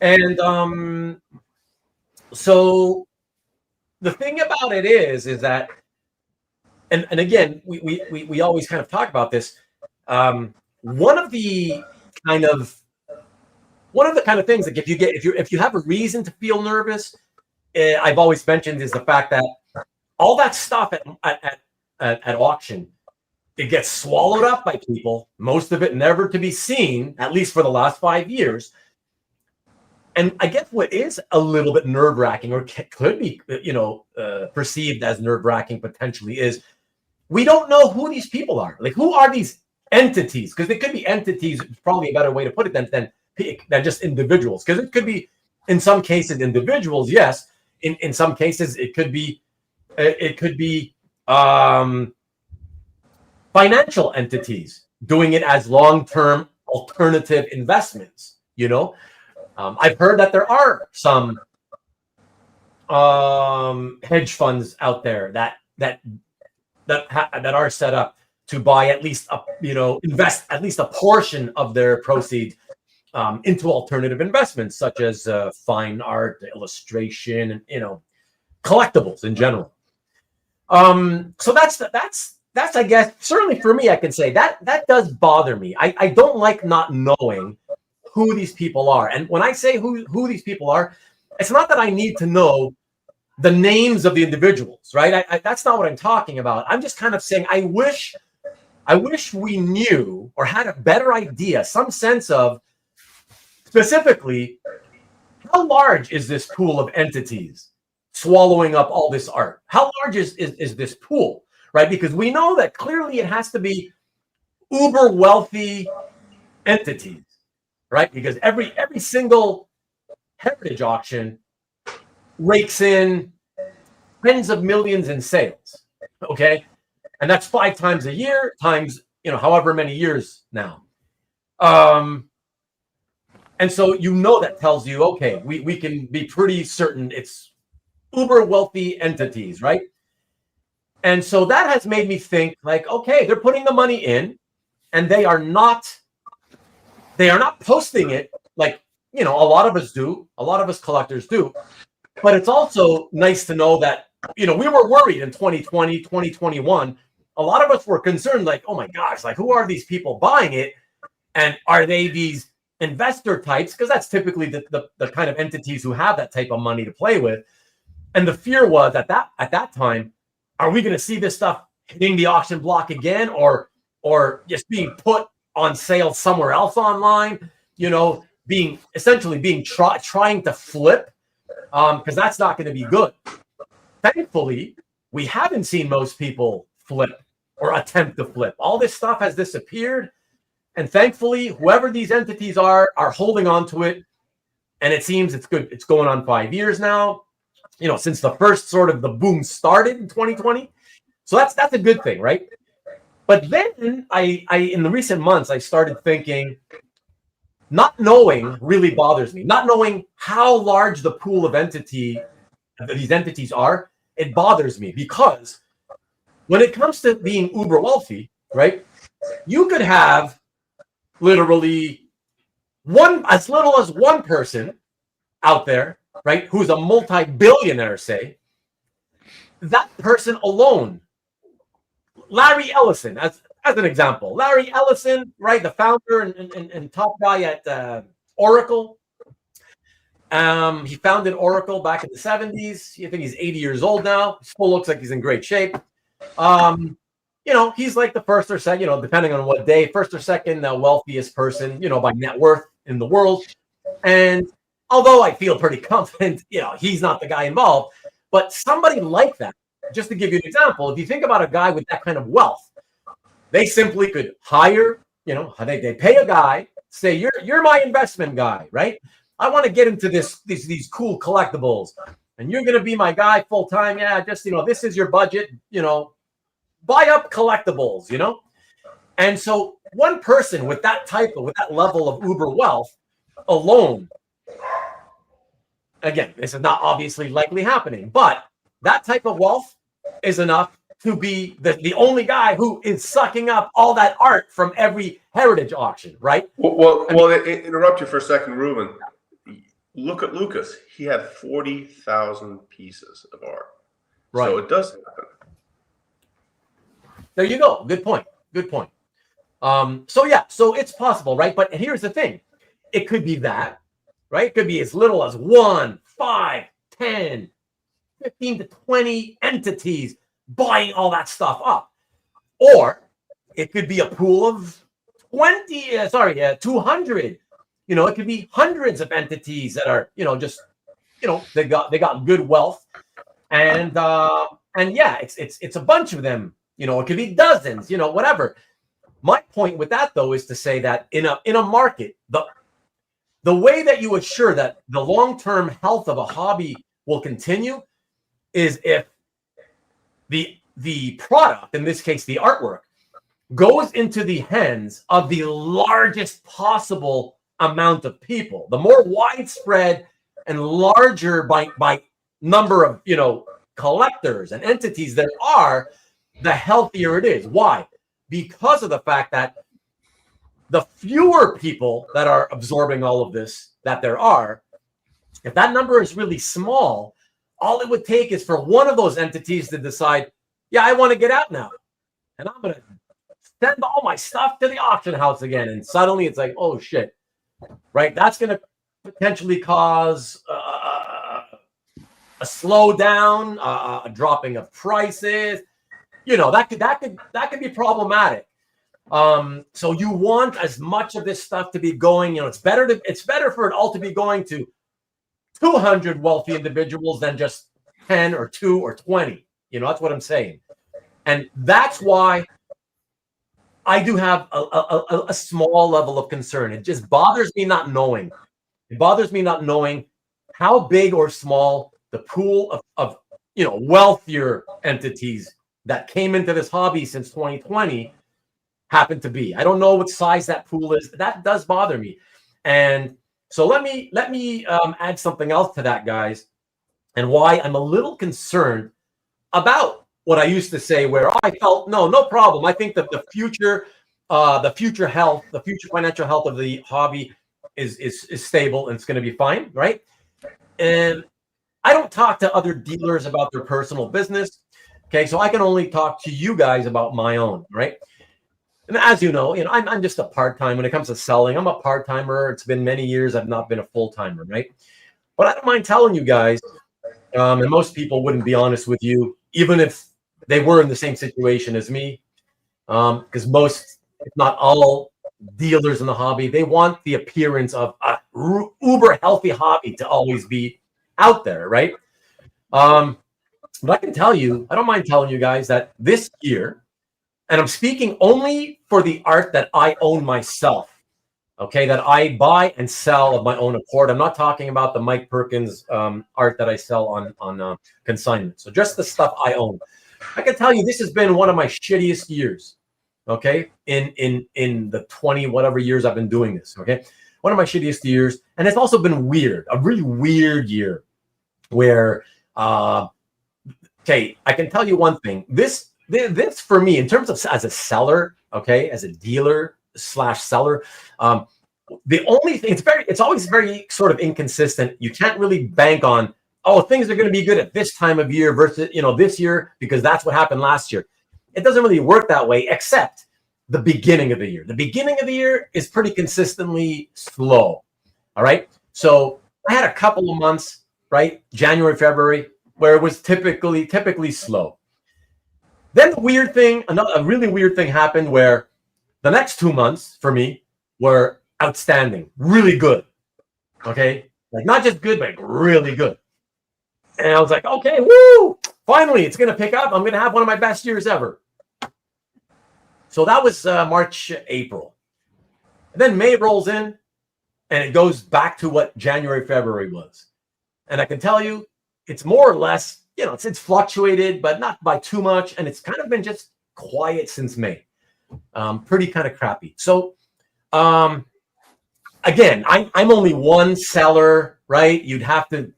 And so the thing about it is that, and again, we always kind of talk about this. One of the kind of things, like if you have a reason to feel nervous, I've always mentioned, is the fact that all that stuff at auction, it gets swallowed up by people, most of it never to be seen, at least for the last 5 years. And I guess what is a little bit nerve-wracking, or could be, you know, perceived as nerve-wracking potentially, is we don't know who these people are. Like, who are these entities? Because they could be entities, probably a better way to put it than just individuals. Because it could be, in some cases, individuals, yes. In some cases, it could be financial entities doing it as long-term alternative investments, you know. I've heard that there are some hedge funds out there that are set up to buy at least invest at least a portion of their proceeds into alternative investments, such as fine art, illustration, and, you know, collectibles in general. So that's I guess, certainly for me, I can say that does bother me. I don't like not knowing who these people are. And when I say who these people are, it's not that I need to know the names of the individuals, right? That's not what I'm talking about. I'm just kind of saying I wish we knew or had a better idea, some sense of specifically how large is this pool of entities swallowing up all this art? How large is this pool, right? Because we know that clearly it has to be uber wealthy entities, right? Because every single heritage auction rakes in tens of millions in sales, okay? And that's 5 times a year times, however many years now. And so that tells you, okay, we can be pretty certain it's uber wealthy entities, right? And so that has made me think, like, okay, they're putting the money in, and they are not posting it like, a lot of us do, a lot of us collectors do. But it's also nice to know that, we were worried in 2020, 2021. A lot of us were concerned, like, oh my gosh, like, who are these people buying it? And are they these investor types? Because that's typically the kind of entities who have that type of money to play with. And the fear was at that time, are we going to see this stuff hitting the auction block again, or just being put on sale somewhere else online? Trying to flip, because that's not going to be good. Thankfully, we haven't seen most people flip or attempt to flip. All this stuff has disappeared, and thankfully, whoever these entities are holding on to it. And it seems it's good. It's going on 5 years now. Since the first sort of the boom started in 2020. So that's a good thing, right? But then I in the recent months, I started thinking, not knowing really bothers me. Not knowing how large the pool of these entities are, it bothers me, because when it comes to being uber wealthy, right? You could have literally as little as one person out there, right, who's a multi-billionaire, say. That person alone, Larry Ellison, as an example. Larry Ellison, right, the founder and top guy at Oracle. He founded Oracle back in the 70s. I think he's 80 years old now. He still looks like he's in great shape. He's like the first or second, depending on what day, first or second wealthiest person, by net worth in the world. And although I feel pretty confident, he's not the guy involved, but somebody like that, just to give you an example, if you think about a guy with that kind of wealth, they simply could hire, they pay a guy, say, you're my investment guy, right? I want to get into these cool collectibles, and you're going to be my guy full time. Yeah, just, this is your budget, buy up collectibles, And so one person with that level of uber wealth alone, again, this is not obviously likely happening, but that type of wealth is enough to be the only guy who is sucking up all that art from every heritage auction, right? Well, interrupt you for a second, Ruben. Look at Lucas. He had 40,000 pieces of art. Right. So it does happen. There you go. Good point. So it's possible, right? But here's the thing. It could be that, right? It could be as little as 1, 5, 10, 15 to 20 entities buying all that stuff up. Or it could be a pool of 200. It could be hundreds of entities that are, they got good wealth. And yeah, it's a bunch of them. It could be dozens, whatever. My point with that, though, is to say that in a market, the way that you assure that the long-term health of a hobby will continue is if the product, in this case, the artwork, goes into the hands of the largest possible amount of people. The more widespread and larger by number of, collectors and entities there are, the healthier it is. Why? Because of the fact that the fewer people that are absorbing all of this that there are, if that number is really small, all it would take is for one of those entities to decide, yeah, I want to get out now, and I'm going to send all my stuff to the auction house again. And suddenly it's like, oh shit, right? That's going to potentially cause a slowdown, a dropping of prices. That could be problematic. So you want as much of this stuff to be going. It's better for it all to be going to 200 wealthy individuals than just 10 or 2 or 20. That's what I'm saying. And that's why I do have a small level of concern. It just bothers me not knowing. It bothers me not knowing how big or small the pool of wealthier entities that came into this hobby since 2020 happen to be. I don't know what size that pool is. That does bother me. And so let me add something else to that, guys, and why I'm a little concerned about what I used to say, where I felt no problem. I think that the future health, the future financial health of the hobby is stable and it's going to be fine, right? And I don't talk to other dealers about their personal business. Okay, so I can only talk to you guys about my own, right? And as you know, I'm just a part-time when it comes to selling. I'm a part-timer. It's been many years. I've not been a full-timer, right? But I don't mind telling you guys, and most people wouldn't be honest with you, even if they were in the same situation as me, because most, if not all, dealers in the hobby, they want the appearance of a uber healthy hobby to always be out there, right? But I can tell you, I don't mind telling you guys that this year, and I'm speaking only for the art that I own myself, okay, that I buy and sell of my own accord. I'm not talking about the Mike Perkins art that I sell on consignment. So just the stuff I own. I can tell you this has been one of my shittiest years, okay, in the 20 whatever years I've been doing this, okay? One of my shittiest years. And it's also been weird, a really weird year where, okay, I can tell you one thing. This for me, in terms of as a seller, okay, as a dealer / seller, the only thing, it's always very sort of inconsistent. You can't really bank on, oh, things are going to be good at this time of year versus, this year, because that's what happened last year. It doesn't really work that way, except the beginning of the year. The beginning of the year is pretty consistently slow. All right. So I had a couple of months, right? January, February, where it was typically slow. Then a really weird thing happened where the next 2 months for me were outstanding, really good. Okay. Like not just good, but really good. And I was like, okay, woo, finally, it's going to pick up. I'm going to have one of my best years ever. So that was March, April. And then May rolls in and it goes back to what January, February was. And I can tell you, it's more or less, it's fluctuated, but not by too much. And it's kind of been just quiet since May. Pretty kind of crappy. So, again, I'm only one seller, right? You'd have to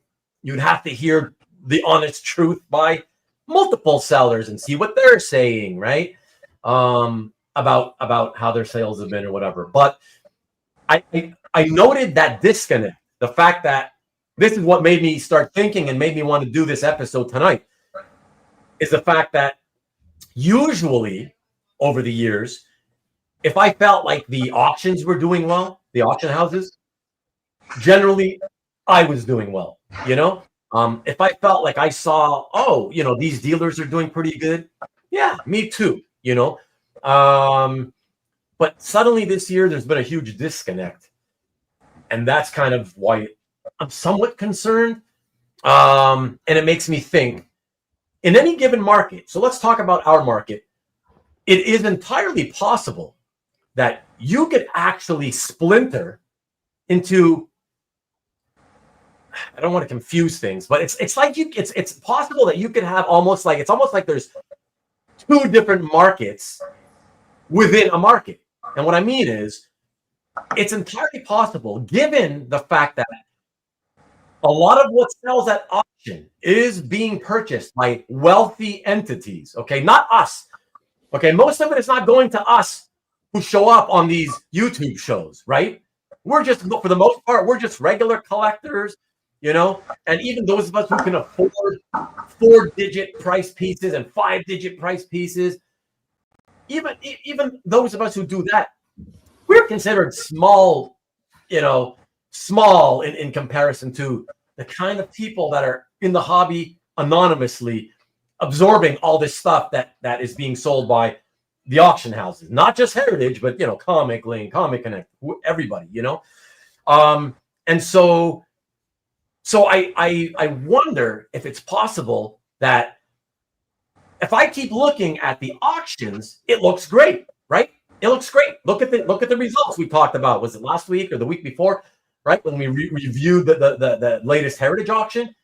hear the honest truth by multiple sellers and see what they're saying, right? About how their sales have been or whatever. But I noted that disconnect, the fact that this is what made me start thinking and made me want to do this episode tonight, is the fact that usually over the years, if I felt like the auctions were doing well, the auction houses, generally I was doing well, if I felt like I saw, these dealers are doing pretty good. Yeah, me too, but suddenly this year, there's been a huge disconnect. And that's kind of why I'm somewhat concerned. And it makes me think, in any given market, so let's talk about our market. It is entirely possible that you could actually splinter into, I don't want to confuse things, but it's like it's possible that you could have almost like there's two different markets within a market. And what I mean is, it's entirely possible, given the fact that a lot of what sells at auction is being purchased by wealthy entities, okay? Not us, okay? Most of it is not going to us who show up on these YouTube shows, right? We're just, for the most part, we're just regular collectors, and even those of us who can afford 4-digit price pieces and 5-digit price pieces, even those of us who do that, we're considered small, small in comparison to the kind of people that are in the hobby anonymously absorbing all this stuff that is being sold by the auction houses, not just Heritage, but, Comic Link, Comic Connect, everybody, and so I wonder if it's possible that if I keep looking at the auctions, it looks great, right? It looks great. Look at the results we talked about. Was it last week or the week before, right? When we reviewed the latest Heritage auction.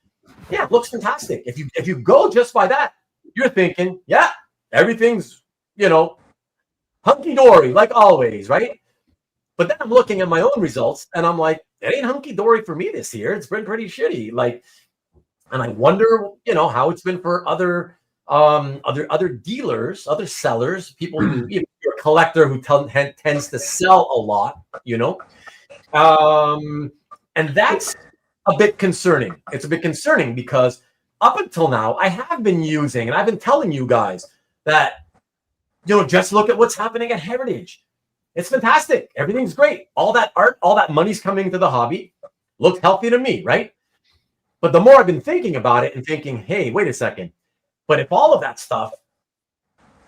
Yeah, it looks fantastic. If you go just by that, you're thinking, yeah, everything's, hunky-dory, like always, right? But then I'm looking at my own results, and I'm like, it ain't hunky-dory for me this year. It's been pretty shitty. Like, and I wonder, how it's been for other dealers, other sellers, people who, you're a collector who tends to sell a lot, and that's a bit concerning. It's a bit concerning because up until now, I have been using, and I've been telling you guys that, just look at what's happening at Heritage. It's fantastic. Everything's great. All that art, all that money's coming to the hobby. Looks healthy to me, right? But the more I've been thinking about it and thinking, hey, wait a second. But if all of that stuff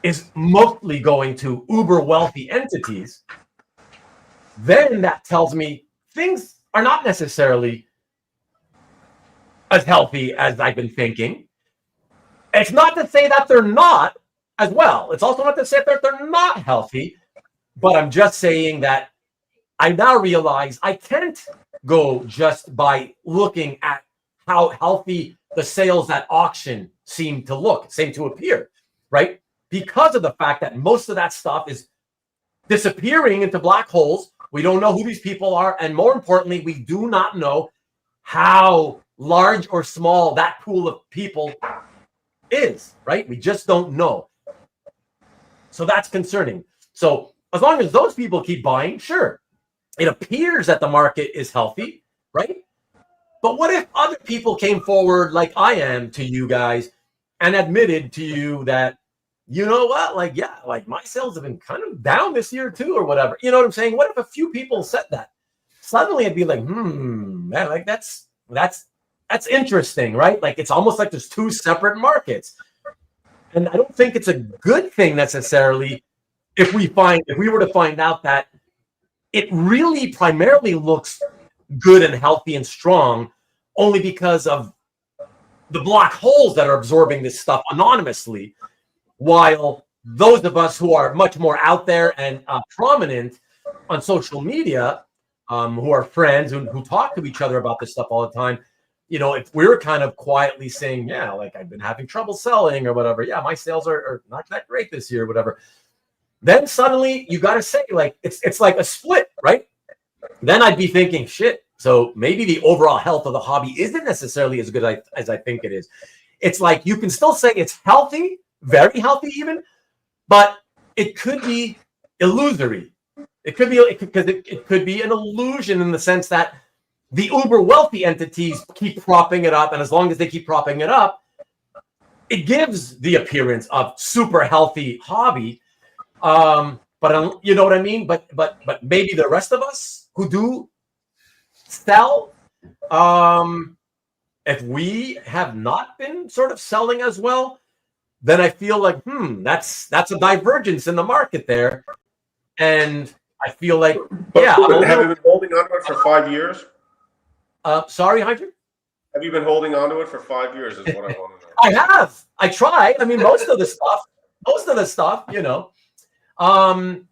is mostly going to uber wealthy entities, then that tells me things are not necessarily as healthy as I've been thinking. It's not to say that they're not as well. It's also not to say that they're not healthy, but I'm just saying that I now realize I can't go just by looking at how healthy the sales at auction seem to appear, right? Because of the fact that most of that stuff is disappearing into black holes. We don't know who these people are. And more importantly, we do not know how large or small that pool of people is, right? We just don't know. So that's concerning. So as long as those people keep buying, sure, it appears that the market is healthy, right? But what if other people came forward like I am to you guys and admitted to you that, you know what, like my sales have been kind of down this year too, or whatever. You know what I'm saying? What if a few people said that? Suddenly I'd be like, man, like that's interesting, right? Like it's almost like there's two separate markets. And I don't think it's a good thing necessarily if we were to find out that it really primarily looks good and healthy and strong only because of the black holes that are absorbing this stuff anonymously, while those of us who are much more out there and prominent on social media, who are friends who talk to each other about this stuff all the time, if we're kind of quietly saying, yeah, like I've been having trouble selling or whatever, yeah, my sales are not that great this year, whatever, then suddenly you got to say, like, it's like a split, right? Then I'd be thinking, shit, so maybe the overall health of the hobby isn't necessarily as good as I think it is. It's like you can still say it's healthy, very healthy even, but it could be illusory. It could be an illusion in the sense that the uber wealthy entities keep propping it up, and as long as they keep propping it up, it gives the appearance of super healthy hobby. But you know what I mean? But maybe the rest of us who do sell, if we have not been sort of selling as well, then I feel like that's a divergence in the market there, and I feel like have you been holding on to it for 5 years? Sorry, Heidjer? Have you been holding on to it for 5 years? Is what I want to know. I have. I tried. I mean, most of the stuff,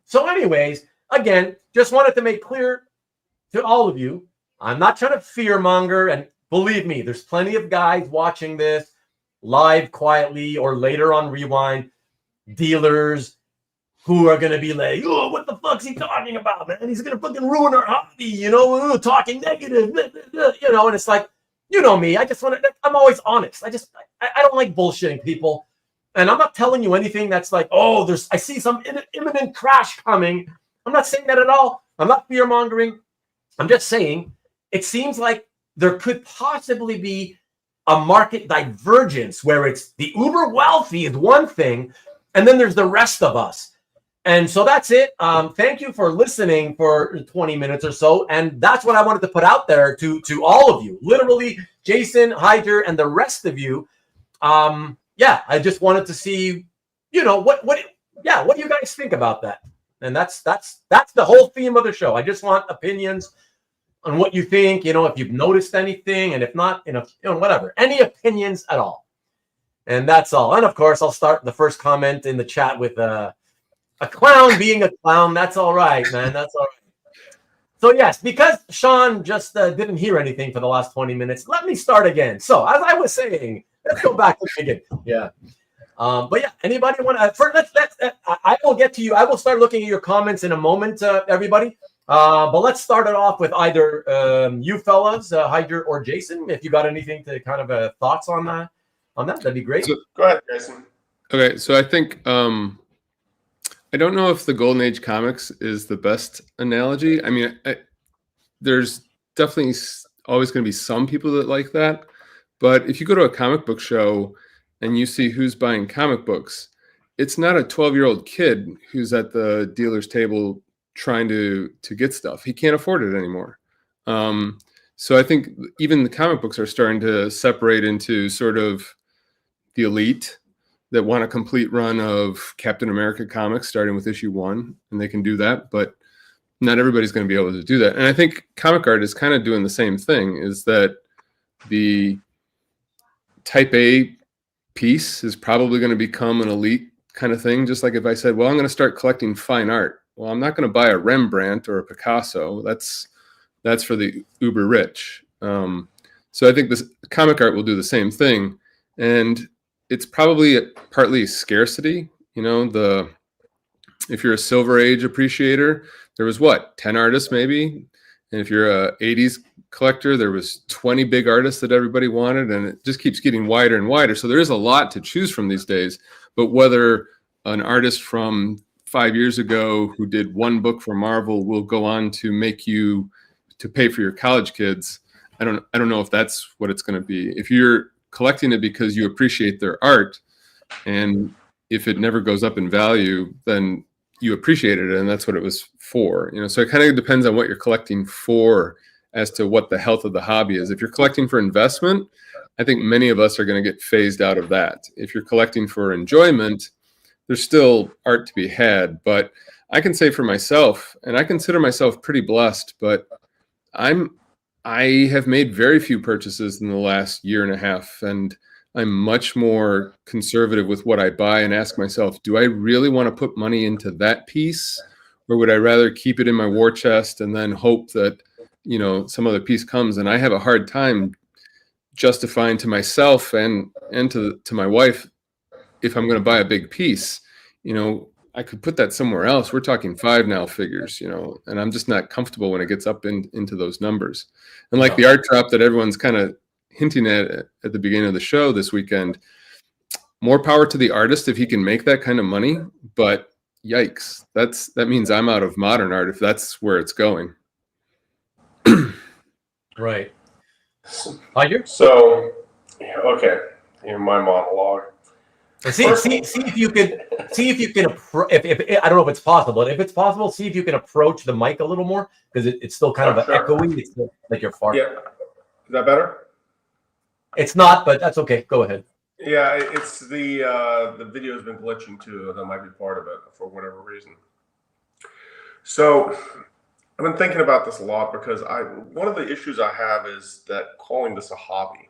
So anyways, again, just wanted to make clear to all of you, I'm not trying to fear monger, and believe me, there's plenty of guys watching this live quietly or later on Rewind, dealers who are going to be like, oh, what the fuck's he talking about, man? He's going to fucking ruin our hobby, talking negative, and it's like, me, I'm always honest. I don't like bullshitting people. And I'm not telling you anything that's like, I see some imminent crash coming. I'm not saying that at all. I'm not fear mongering. I'm just saying it seems like there could possibly be a market divergence where it's the uber wealthy is one thing, and then there's the rest of us. And so that's it. Thank you for listening for 20 minutes or so. And that's what I wanted to put out there to all of you, literally Jason, Heidjer, and the rest of you. I just wanted to see, what do you guys think about that? And that's the whole theme of the show. I just want opinions on what you think, if you've noticed anything, and if not, whatever, any opinions at all. And that's all. And of course, I'll start the first comment in the chat with a clown being a clown. That's all right, man. That's all right. So yes, because Sean just didn't hear anything for the last 20 minutes, let me start again. So as I was saying, let's go back to the beginning. Yeah. But yeah, anybody want to? Let's. I will get to you. I will start looking at your comments in a moment, everybody. But let's start it off with either you fellas, Heidjer or Jason. If you got anything to kind of thoughts on that, that'd be great. So, Go ahead, Jason. okay, so I think I don't know if the Golden Age comics is the best analogy. I mean, there's definitely always going to be some people that like that. But if you go to a comic book show and you see who's buying comic books, it's not a 12-year-old kid who's at the dealer's table trying to get stuff. He can't afford it anymore. So I think even the comic books are starting to separate into sort of the elite that want a complete run of Captain America comics starting with issue 1, and they can do that, but not everybody's going to be able to do that. And I think comic art is kind of doing the same thing, is that the type A piece is probably going to become an elite kind of thing. Just like if I said, well, I'm going to start collecting fine art. Well, I'm not going to buy a Rembrandt or a Picasso. That's for the uber rich. So I think this comic art will do the same thing. And it's probably partly scarcity. You know, if you're a Silver Age appreciator, there was 10 artists maybe. And if you're a 80s collector, there was 20 big artists that everybody wanted, and it just keeps getting wider and wider. So there is a lot to choose from these days. But whether an artist from 5 years ago who did one book for Marvel will go on to make you to pay for your college kids, I don't know if that's what it's going to be. If you're collecting it because you appreciate their art, and if it never goes up in value, then you appreciate it, and that's what it was for. You know, so it kind of depends on what you're collecting for as to what the health of the hobby is. If you're collecting for investment, I think many of us are going to get phased out of that. If you're collecting for enjoyment, there's still art to be had. But I can say for myself, and I consider myself pretty blessed, but I have made very few purchases in the last year and a half, and I'm much more conservative with what I buy and ask myself, do I really want to put money into that piece, or would I rather keep it in my war chest and then hope that, you know, some other piece comes? And I have a hard time justifying to myself and to my wife, if I'm going to buy a big piece, you know, I could put that somewhere else. We're talking 5 now figures, you know, and I'm just not comfortable when it gets up into those numbers. And like the art drop that everyone's kind of hinting at the beginning of the show this weekend, more power to the artist if he can make that kind of money. But yikes, that means I'm out of modern art if that's where it's going. Right. Heidjer? So, okay, in my monologue. See if you can if I don't know if it's possible, but if it's possible, see if you can approach the mic a little more, because it's still kind of echoey. It's like you're far. Yeah, is that better? It's not, but that's okay. Go ahead. Yeah, it's the video has been glitching too. That might be part of it for whatever reason. So I've been thinking about this a lot, because one of the issues I have is that calling this a hobby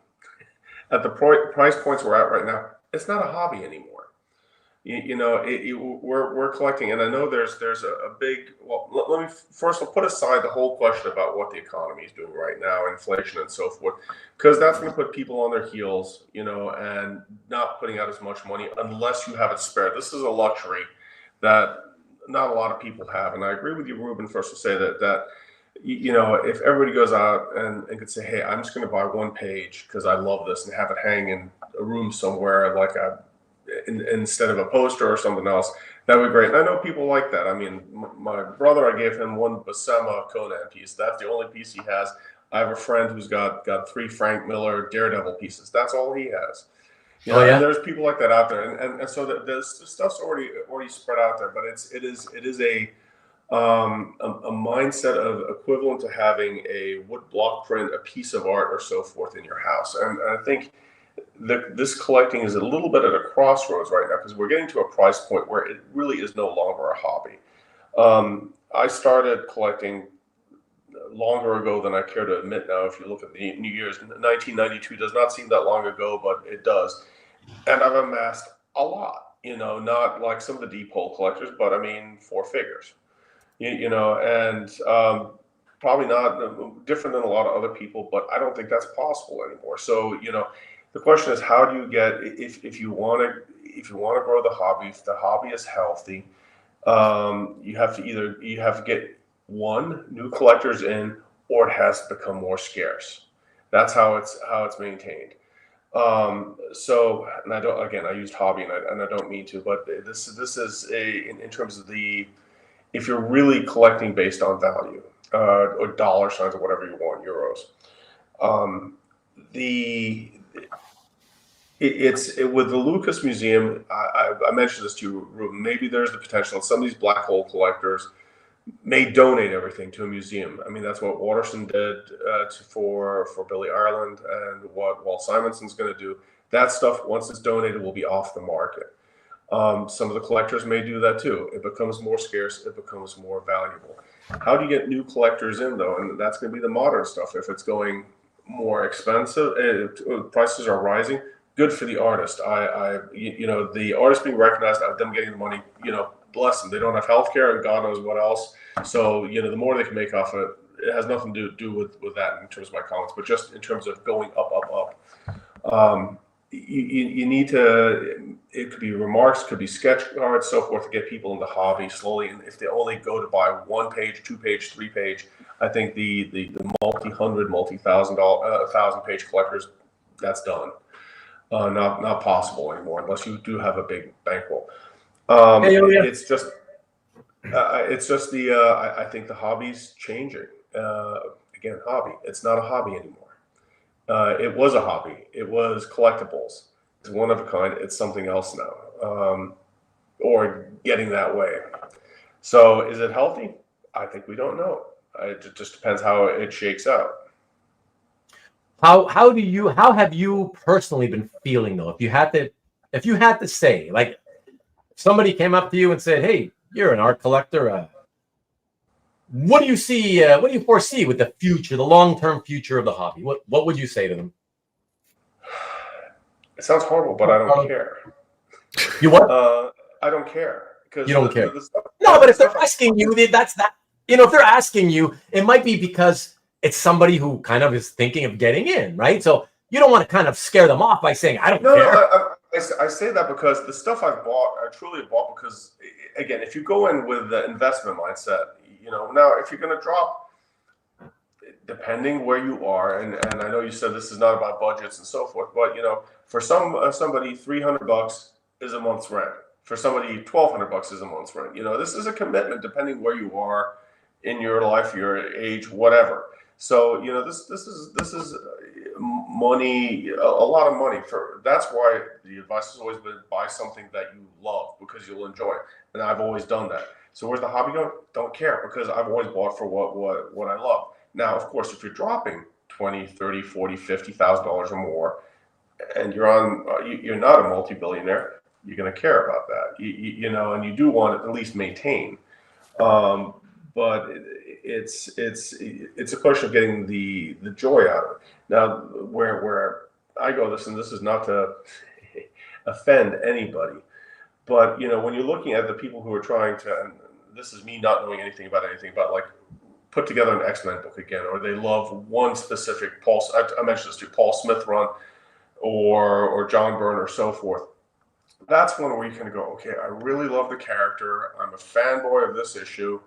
at the price points we're at right now, it's not a hobby anymore. You know, we're collecting, and I know there's a big. Well, let me first put aside the whole question about what the economy is doing right now, inflation and so forth, because that's going to put people on their heels, you know, and not putting out as much money unless you have it spare. This is a luxury that not a lot of people have, and I agree with you, Ruben, first to say that you know, if everybody goes out and could say, hey, I'm just going to buy one page because I love this, and have it hang in a room somewhere, like instead of a poster or something else, that would be great. And I know people like that. I mean, my brother, I gave him one Buscema Conan piece. That's the only piece he has. I have a friend who's got 3 Frank Miller Daredevil pieces. That's all he has. You know, and there's people like that out there, and so this stuff's already spread out there. But it is a mindset of equivalent to having a wood block print, a piece of art, or so forth in your house. And I think this collecting is a little bit at a crossroads right now, because we're getting to a price point where it really is no longer a hobby. I started collecting longer ago than I care to admit now. If you look at the New Year's, 1992 does not seem that long ago, but it does. And I've amassed a lot, you know, not like some of the deep hole collectors, but I mean 4 figures. You know, and probably not different than a lot of other people, but I don't think that's possible anymore. So, you know, The question is, how do you get, if you want to grow the hobby, if the hobby is healthy, you have to get one, new collectors in, or it has to become more scarce. That's how it's maintained. So, and I used hobby, and I don't mean to, but this is in terms of if you're really collecting based on value, or dollar signs or whatever you want, euros. With the Lucas Museum, I mentioned this to you, Ruben, maybe there's the potential that some of these black hole collectors may donate everything to a museum. I mean, that's what Waterson did for Billy Ireland, and what Walt Simonson's going to do. That stuff, once it's donated, will be off the market. Some of the collectors may do that too. It becomes more scarce, it becomes more valuable. How do you get new collectors in, though? And that's going to be the modern stuff. If it's going more expensive, prices are rising, good for the artist. The artist being recognized, them getting the money, bless them. They don't have healthcare and God knows what else. So, the more they can make off it, it has nothing to do with that in terms of my comments, but just in terms of going up. You need to, it could be remarks, could be sketch cards, so forth, to get people in the hobby slowly. And if they only go to buy 1 page, 2 page, 3 page, I think the multi-hundred, $1,000-page collectors, that's done. Not possible anymore unless you do have a big bankroll. It's just I think the hobby's changing. Again, hobby. It's not a hobby anymore. It was a hobby. It was collectibles. It's one of a kind. It's something else now, or getting that way. So is it healthy? I think we don't know. It just depends how it shakes out. How have you personally been feeling, though? If you had to say, like, somebody came up to you and said, "Hey, you're an art collector. What do you see? What do you foresee with the future, the long-term future of the hobby?" What would you say to them? It sounds horrible, but I don't care. You what? I don't care. You don't care. No, but if they're asking you, that's that. If they're asking you, it might be because it's somebody who kind of is thinking of getting in, right? So you don't want to kind of scare them off by saying, "I don't care." I say that because the stuff I've bought, I truly bought because, again, if you go in with the investment mindset, now if you're going to drop, depending where you are, and I know you said this is not about budgets and so forth, but for somebody, $300 is a month's rent. For somebody, $1,200 is a month's rent. This is a commitment depending where you are in your life, your age, whatever. So this is money, a lot of money. That's why the advice has always been, buy something that you love because you'll enjoy it, and I've always done that. So where's the hobby going? Don't care, because I've always bought for what I love. Now, of course, if you're dropping $20,000, $30,000, $40,000, $50,000 or more, and you're not a multi-billionaire, you're going to care about that. And you do want to at least maintain. But it's a question of getting the joy out of it. Now, where I go, this is not to offend anybody, but when you're looking at the people who are trying to, and this is me not knowing anything about like put together an X-Men book again, or they love one specific I mentioned this to you, Paul Smith run, or John Byrne, or so forth. That's one where you kind of go, okay, I really love the character. I'm a fanboy of this issue,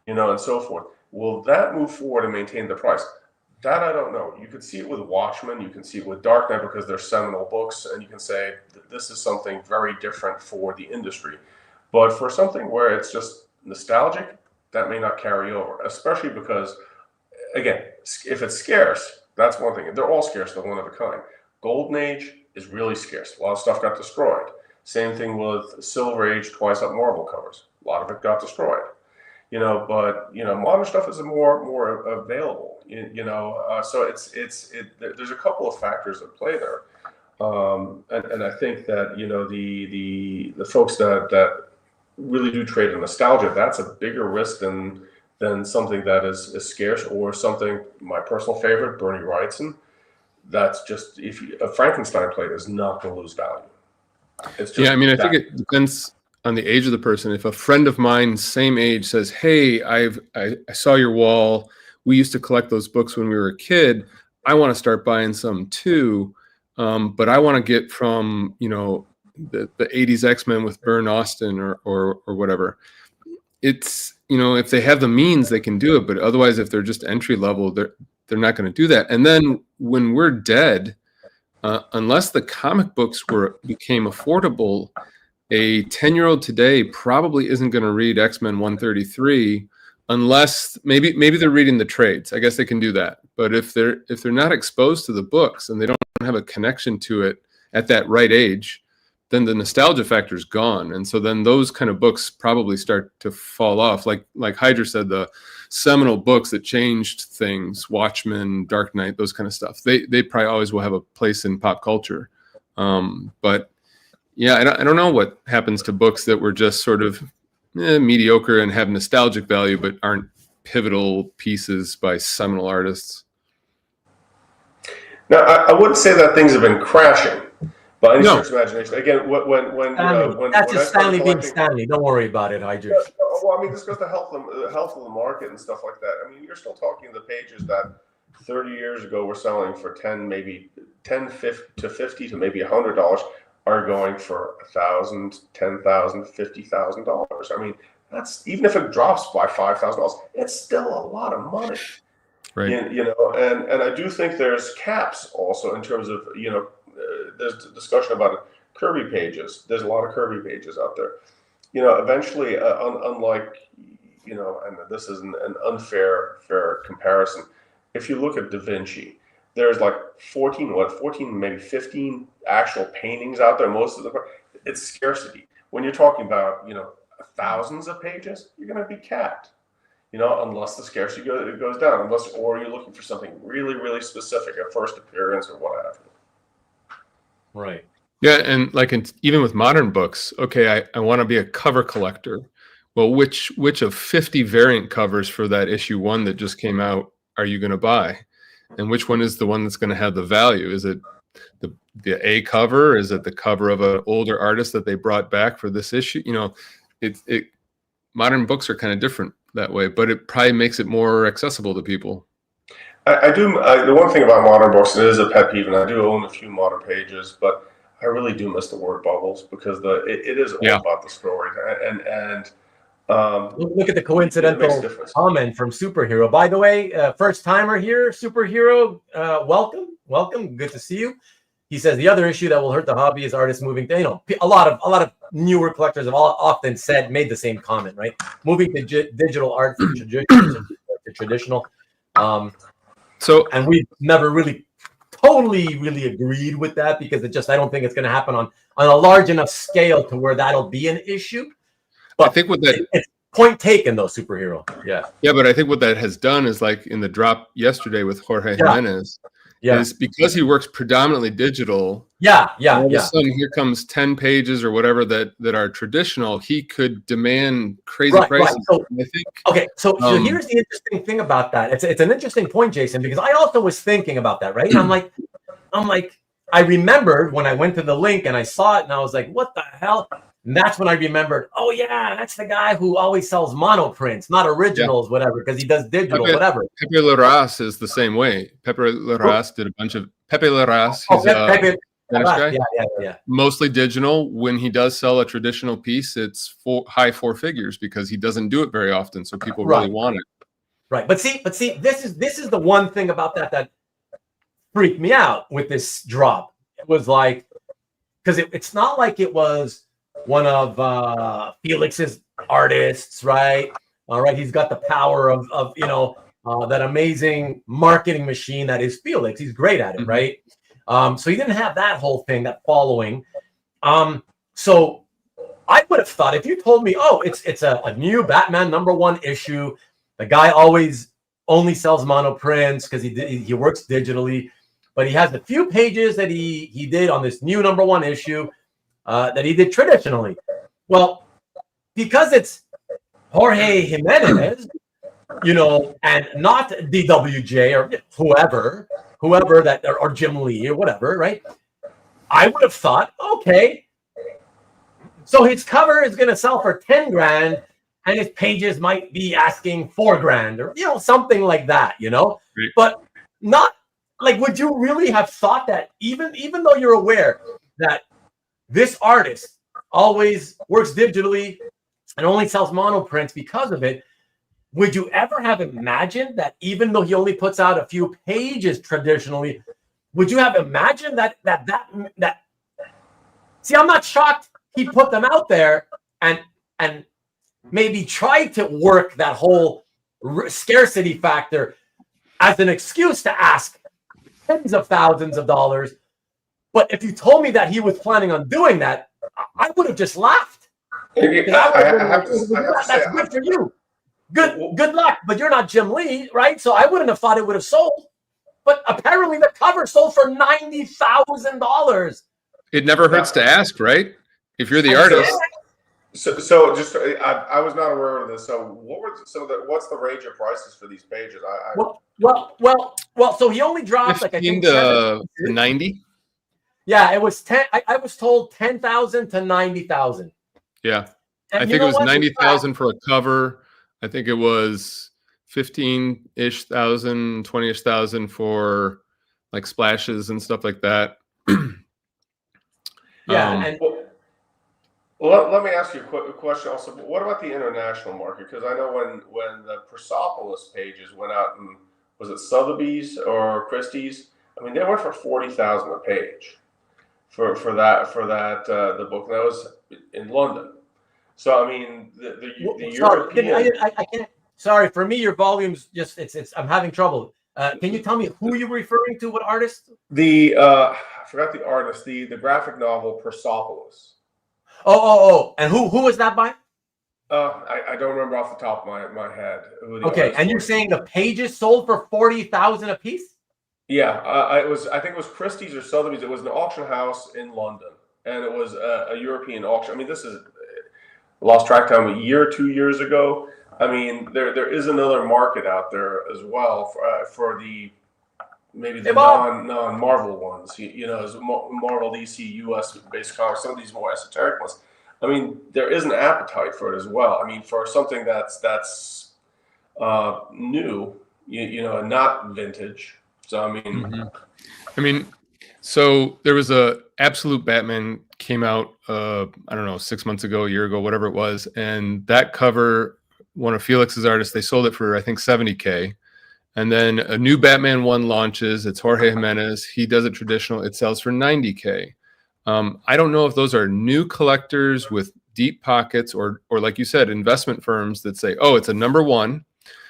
and so forth. Will that move forward and maintain the price? That I don't know. You could see it with Watchmen. You can see it with Dark Knight because they're seminal books, and you can say this is something very different for the industry. But for something where it's just nostalgic, that may not carry over, especially because, again, if it's scarce, that's one thing. They're all scarce, they're one of a kind. Golden Age is really scarce. A lot of stuff got destroyed. Same thing with Silver Age, Twice Up Marvel covers. A lot of it got destroyed. But modern stuff is more available. So there's a couple of factors at play there, and I think that the folks that really do trade in nostalgia, that's a bigger risk than something that is scarce, or something. My personal favorite, Bernie Wrightson. That's just, a Frankenstein plate is not going to lose value. It's just, I think it depends on the age of the person. If a friend of mine, same age, says, "Hey, I saw your wall. We used to collect those books when we were a kid. I want to start buying some too." but I want to get from, you know, the 80s X-Men with Byrne Austin or whatever. It's, you know, if they have the means, they can do it. But otherwise, if they're just entry level, they're not going to do that. And then when we're dead, unless the comic books became affordable, a 10-year-old today probably isn't going to read X-Men 133 unless maybe they're reading the trades. I guess they can do that. But if they're not exposed to the books and they don't have a connection to it at that right age, then the nostalgia factor is gone. And so then those kind of books probably start to fall off. Like Heidjer said, the seminal books that changed things, Watchmen, Dark Knight, those kind of stuff, they probably always will have a place in pop culture. But yeah, I don't know what happens to books that were just sort of mediocre and have nostalgic value, but aren't pivotal pieces by seminal artists. Now, I wouldn't say that things have been crashing. By any stretch of imagination. Again, when that's just Stanley being Stanley. Don't worry about it, Heidjer. Well, I mean, this goes to health of the market and stuff like that. I mean, you're still talking the pages that 30 years ago were selling for $10 to $50 to maybe $100 are going for $1,000, $10,000, $50,000. I mean, that's, even if it drops by $5,000, it's still a lot of money. Right. You know, and I do think there's caps also in terms of, you know, there's discussion about Kirby pages. There's a lot of Kirby pages out there. You know, eventually, unlike, you know, and this is an unfair comparison. If you look at Da Vinci, there's like 14, maybe 15 actual paintings out there. Most of them, it's scarcity. When you're talking about, you know, thousands of pages, you're going to be capped. You know, unless the scarcity goes down, or you're looking for something really, really specific, a first appearance or what have you. Right. Yeah, and like even with modern books, okay, I want to be a cover collector. Well, which of 50 variant covers for that issue 1 that just came out are you going to buy? And which one is the one that's going to have the value? Is it the A cover? Is it the cover of an older artist that they brought back for this issue? You know, modern books are kind of different that way, but it probably makes it more accessible to people. I do. The one thing about modern books, it is a pet peeve, and I do own a few modern pages, but I really do miss the word bubbles because it is all about the story. And look at the coincidental comment from Superhero. By the way, first timer here, Superhero. Welcome. Good to see you. He says the other issue that will hurt the hobby is artists moving to, you know, a lot of newer collectors have often made the same comment, right? Moving to digital art from traditional. And we've never really totally agreed with that because I don't think it's going to happen on a large enough scale to where that'll be an issue. But I think it's point taken though, Superhero. Yeah, but I think what that has done is, like in the drop yesterday with Jorge Jimenez, is because he works predominantly digital. All of a sudden, here comes 10 pages or whatever that are traditional. He could demand crazy prices. So, I think. So here's the interesting thing about that. It's an interesting point, Jason, because I also was thinking about that, right? And I'm like, I remembered when I went to the link and I saw it, and I was like, what the hell? And that's when I remembered, oh yeah, that's the guy who always sells monoprints, not originals, whatever, because he does digital, whatever. Pepe Larraz is the same way. Pepe Larraz did a bunch of Pepe Larraz. He's a Spanish guy. Yeah. Mostly digital. When he does sell a traditional piece, it's high 4 figures because he doesn't do it very often, so people really want it. Right, but see, this is the one thing about that freaked me out with this drop. It was like, because it's not like it was one of Felix's artists, right? All right, he's got the power of you know, that amazing marketing machine that is Felix. He's great at it, right? So he didn't have that whole thing, that following. So I would have thought if you told me, oh, it's a new Batman #1 issue, the guy always only sells monoprints because he works digitally, but he has a few pages that he did on this new #1 issue that he did traditionally. Well, because it's Jorge Jimenez, you know, and not DWJ or whoever that, or Jim Lee or whatever, right? I would have thought, okay, so his cover is going to sell for 10 grand and his pages might be asking 4 grand or, you know, something like that, you know, but not like, would you really have thought that even though you're aware that this artist always works digitally and only sells monoprints because of it, would you ever have imagined that even though he only puts out a few pages traditionally, would you have imagined that see, I'm not shocked he put them out there and maybe tried to work that whole scarcity factor as an excuse to ask tens of thousands of dollars. But if you told me that he was planning on doing that, I would have just laughed. I have to say, That's good for you. Good luck. But you're not Jim Lee, right? So I wouldn't have thought it would have sold. But apparently the cover sold for $90,000. It never hurts to ask, right? If you're the artist. So just I was not aware of this. So what's the range of prices for these pages? Well. So he only dropped 15 to 90. Yeah, it was 10. I was told 10,000 to 90,000. Yeah, and I think it was 90,000 for a cover. I think it was 15-ish thousand, 20-ish thousand for like splashes and stuff like that. Yeah, Well, let me ask you a question also. What about the international market? Because I know when the Persepolis pages went out, and was it Sotheby's or Christie's? I mean, they went for 40,000 a page for that the book. That was in London. So I mean, the European. I can't. Sorry, for me, your volume's just it's. I'm having trouble. Can you tell me who you're referring to? What artist? I forgot the artist. The graphic novel Persepolis. Oh, and who was that by? I don't remember off the top of my head. Okay, and you're saying the pages sold for 40,000 a piece? Yeah, I think it was Christie's or Sotheby's. It was an auction house in London, and it was a European auction. I mean, this is lost track time, a year, 2 years ago. I mean, there is another market out there as well for the maybe the non-Marvel ones, you know, as Marvel, DC, US based comics, some of these more esoteric ones. I mean, there is an appetite for it as well. I mean, for something that's new, you know, and not vintage. So I mean, so there was a Absolute Batman came out, I don't know, 6 months ago, a year ago, whatever it was, and that cover, one of Felix's artists, they sold it for I think $70K. And then a new Batman one launches. It's Jorge Jimenez. He does it traditional. It sells for $90K. I don't know if those are new collectors with deep pockets or like you said, investment firms that say, oh, it's a number one,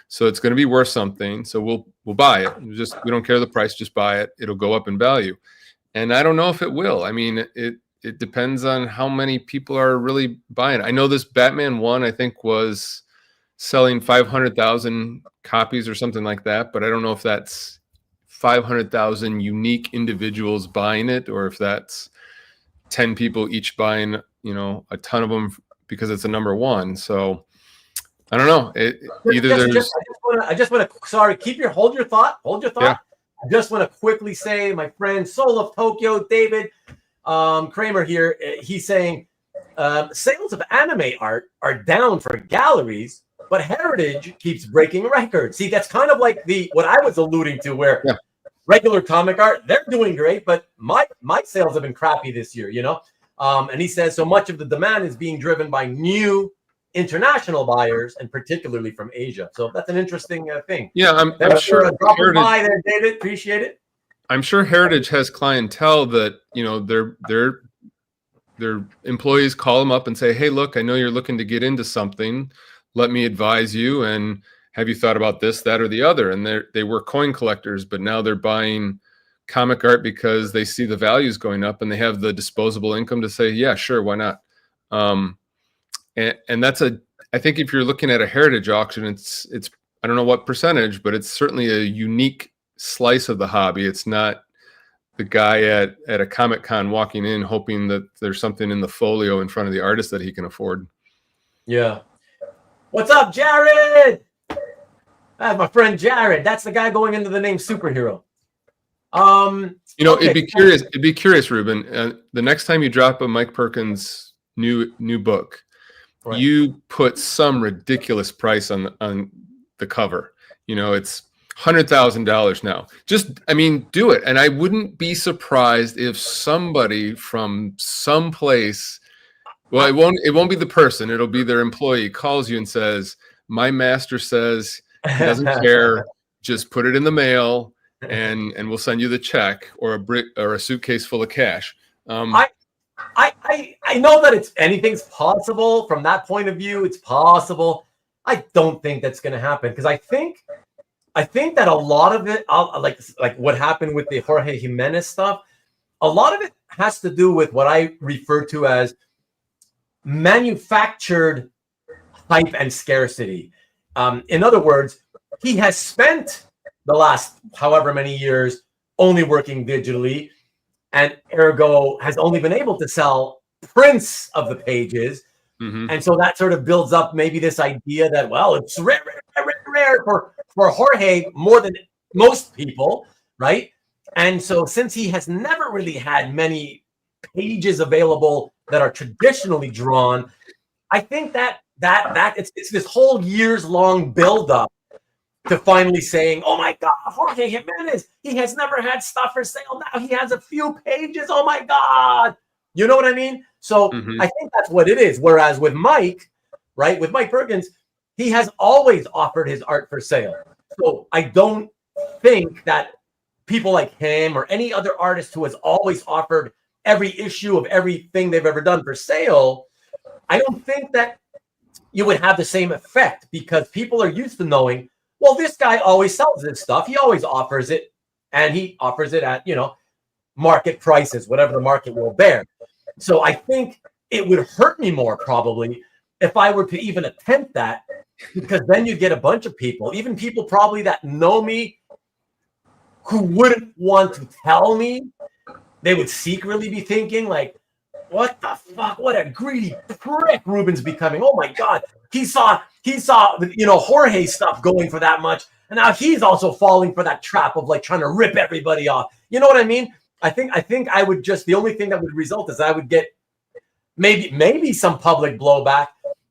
so it's going to be worth something. So we'll buy it. We don't care the price, just buy it. It'll go up in value. And I don't know if it will. I mean, it depends on how many people are really buying it. I know this Batman one, I think, was selling 500,000 copies or something like that, but I don't know if that's 500,000 unique individuals buying it, or if that's 10 people each buying, you know, a ton of them because it's a number one. So I don't know. I just want to. Sorry, hold your thought. Yeah. I just want to quickly say, my friend Soul of Tokyo, David Kramer here. He's saying sales of anime art are down for galleries, but Heritage keeps breaking records. See, that's kind of like what I was alluding to, where regular comic art, they're doing great, but my sales have been crappy this year, you know? And he says so much of the demand is being driven by new international buyers, and particularly from Asia. So that's an interesting thing. Yeah, I'm sure. Dropping by there, David. Appreciate it. I'm sure Heritage has clientele that, you know, their employees call them up and say, hey, look, I know you're looking to get into something. Let me advise you. And have you thought about this, that, or the other? And they were coin collectors, but now they're buying comic art because they see the values going up and they have the disposable income to say, yeah, sure, why not? And that's I think if you're looking at a Heritage auction, it's I don't know what percentage, but it's certainly a unique slice of the hobby. It's not the guy at a Comic Con walking in hoping that there's something in the folio in front of the artist that he can afford. Yeah. What's up, Jared? That's my friend Jared. That's the guy going into the name superhero. You know, it'd be curious, Ruben. The next time you drop a Mike Perkins new book, right, you put some ridiculous price on the cover. You know, $100,000 now. Just, I mean, do it. And I wouldn't be surprised if somebody from someplace, well, it won't be the person, it'll be their employee, calls you and says, my master says he doesn't care. Just put it in the mail and we'll send you the check or a suitcase full of cash. I know that anything's possible from that point of view. It's possible. I don't think that's going to happen because I think that a lot of it, like what happened with the Jorge Jimenez stuff, a lot of it has to do with what I refer to as manufactured hype and scarcity. In other words, he has spent the last however many years only working digitally, and ergo has only been able to sell prints of the pages. Mm-hmm. And so that sort of builds up maybe this idea that, well, it's rare for Jorge more than most people, right? And so since he has never really had many pages available that are traditionally drawn, I think that it's this whole years long buildup to finally saying, oh my God, Jorge Jimenez, he has never had stuff for sale. Now he has a few pages. Oh my God. You know what I mean? So I think that's what it is. Whereas with Mike, right, with Mike Perkins, he has always offered his art for sale. So I don't think that people like him or any other artist who has always offered every issue of everything they've ever done for sale, I don't think that you would have the same effect because people are used to knowing, well, this guy always sells this stuff. He always offers it, and he offers it at, market prices, whatever the market will bear. So I think it would hurt me more probably if I were to even attempt that, because then you get a bunch of people, even people probably that know me, who wouldn't want to tell me. They would secretly be thinking like, what the fuck? What a greedy prick Ruben's becoming. Oh my God. He saw, Jorge stuff going for that much. And now he's also falling for that trap of like trying to rip everybody off. You know what I mean? I think I would just, the only thing that would result is I would get maybe some public blowback.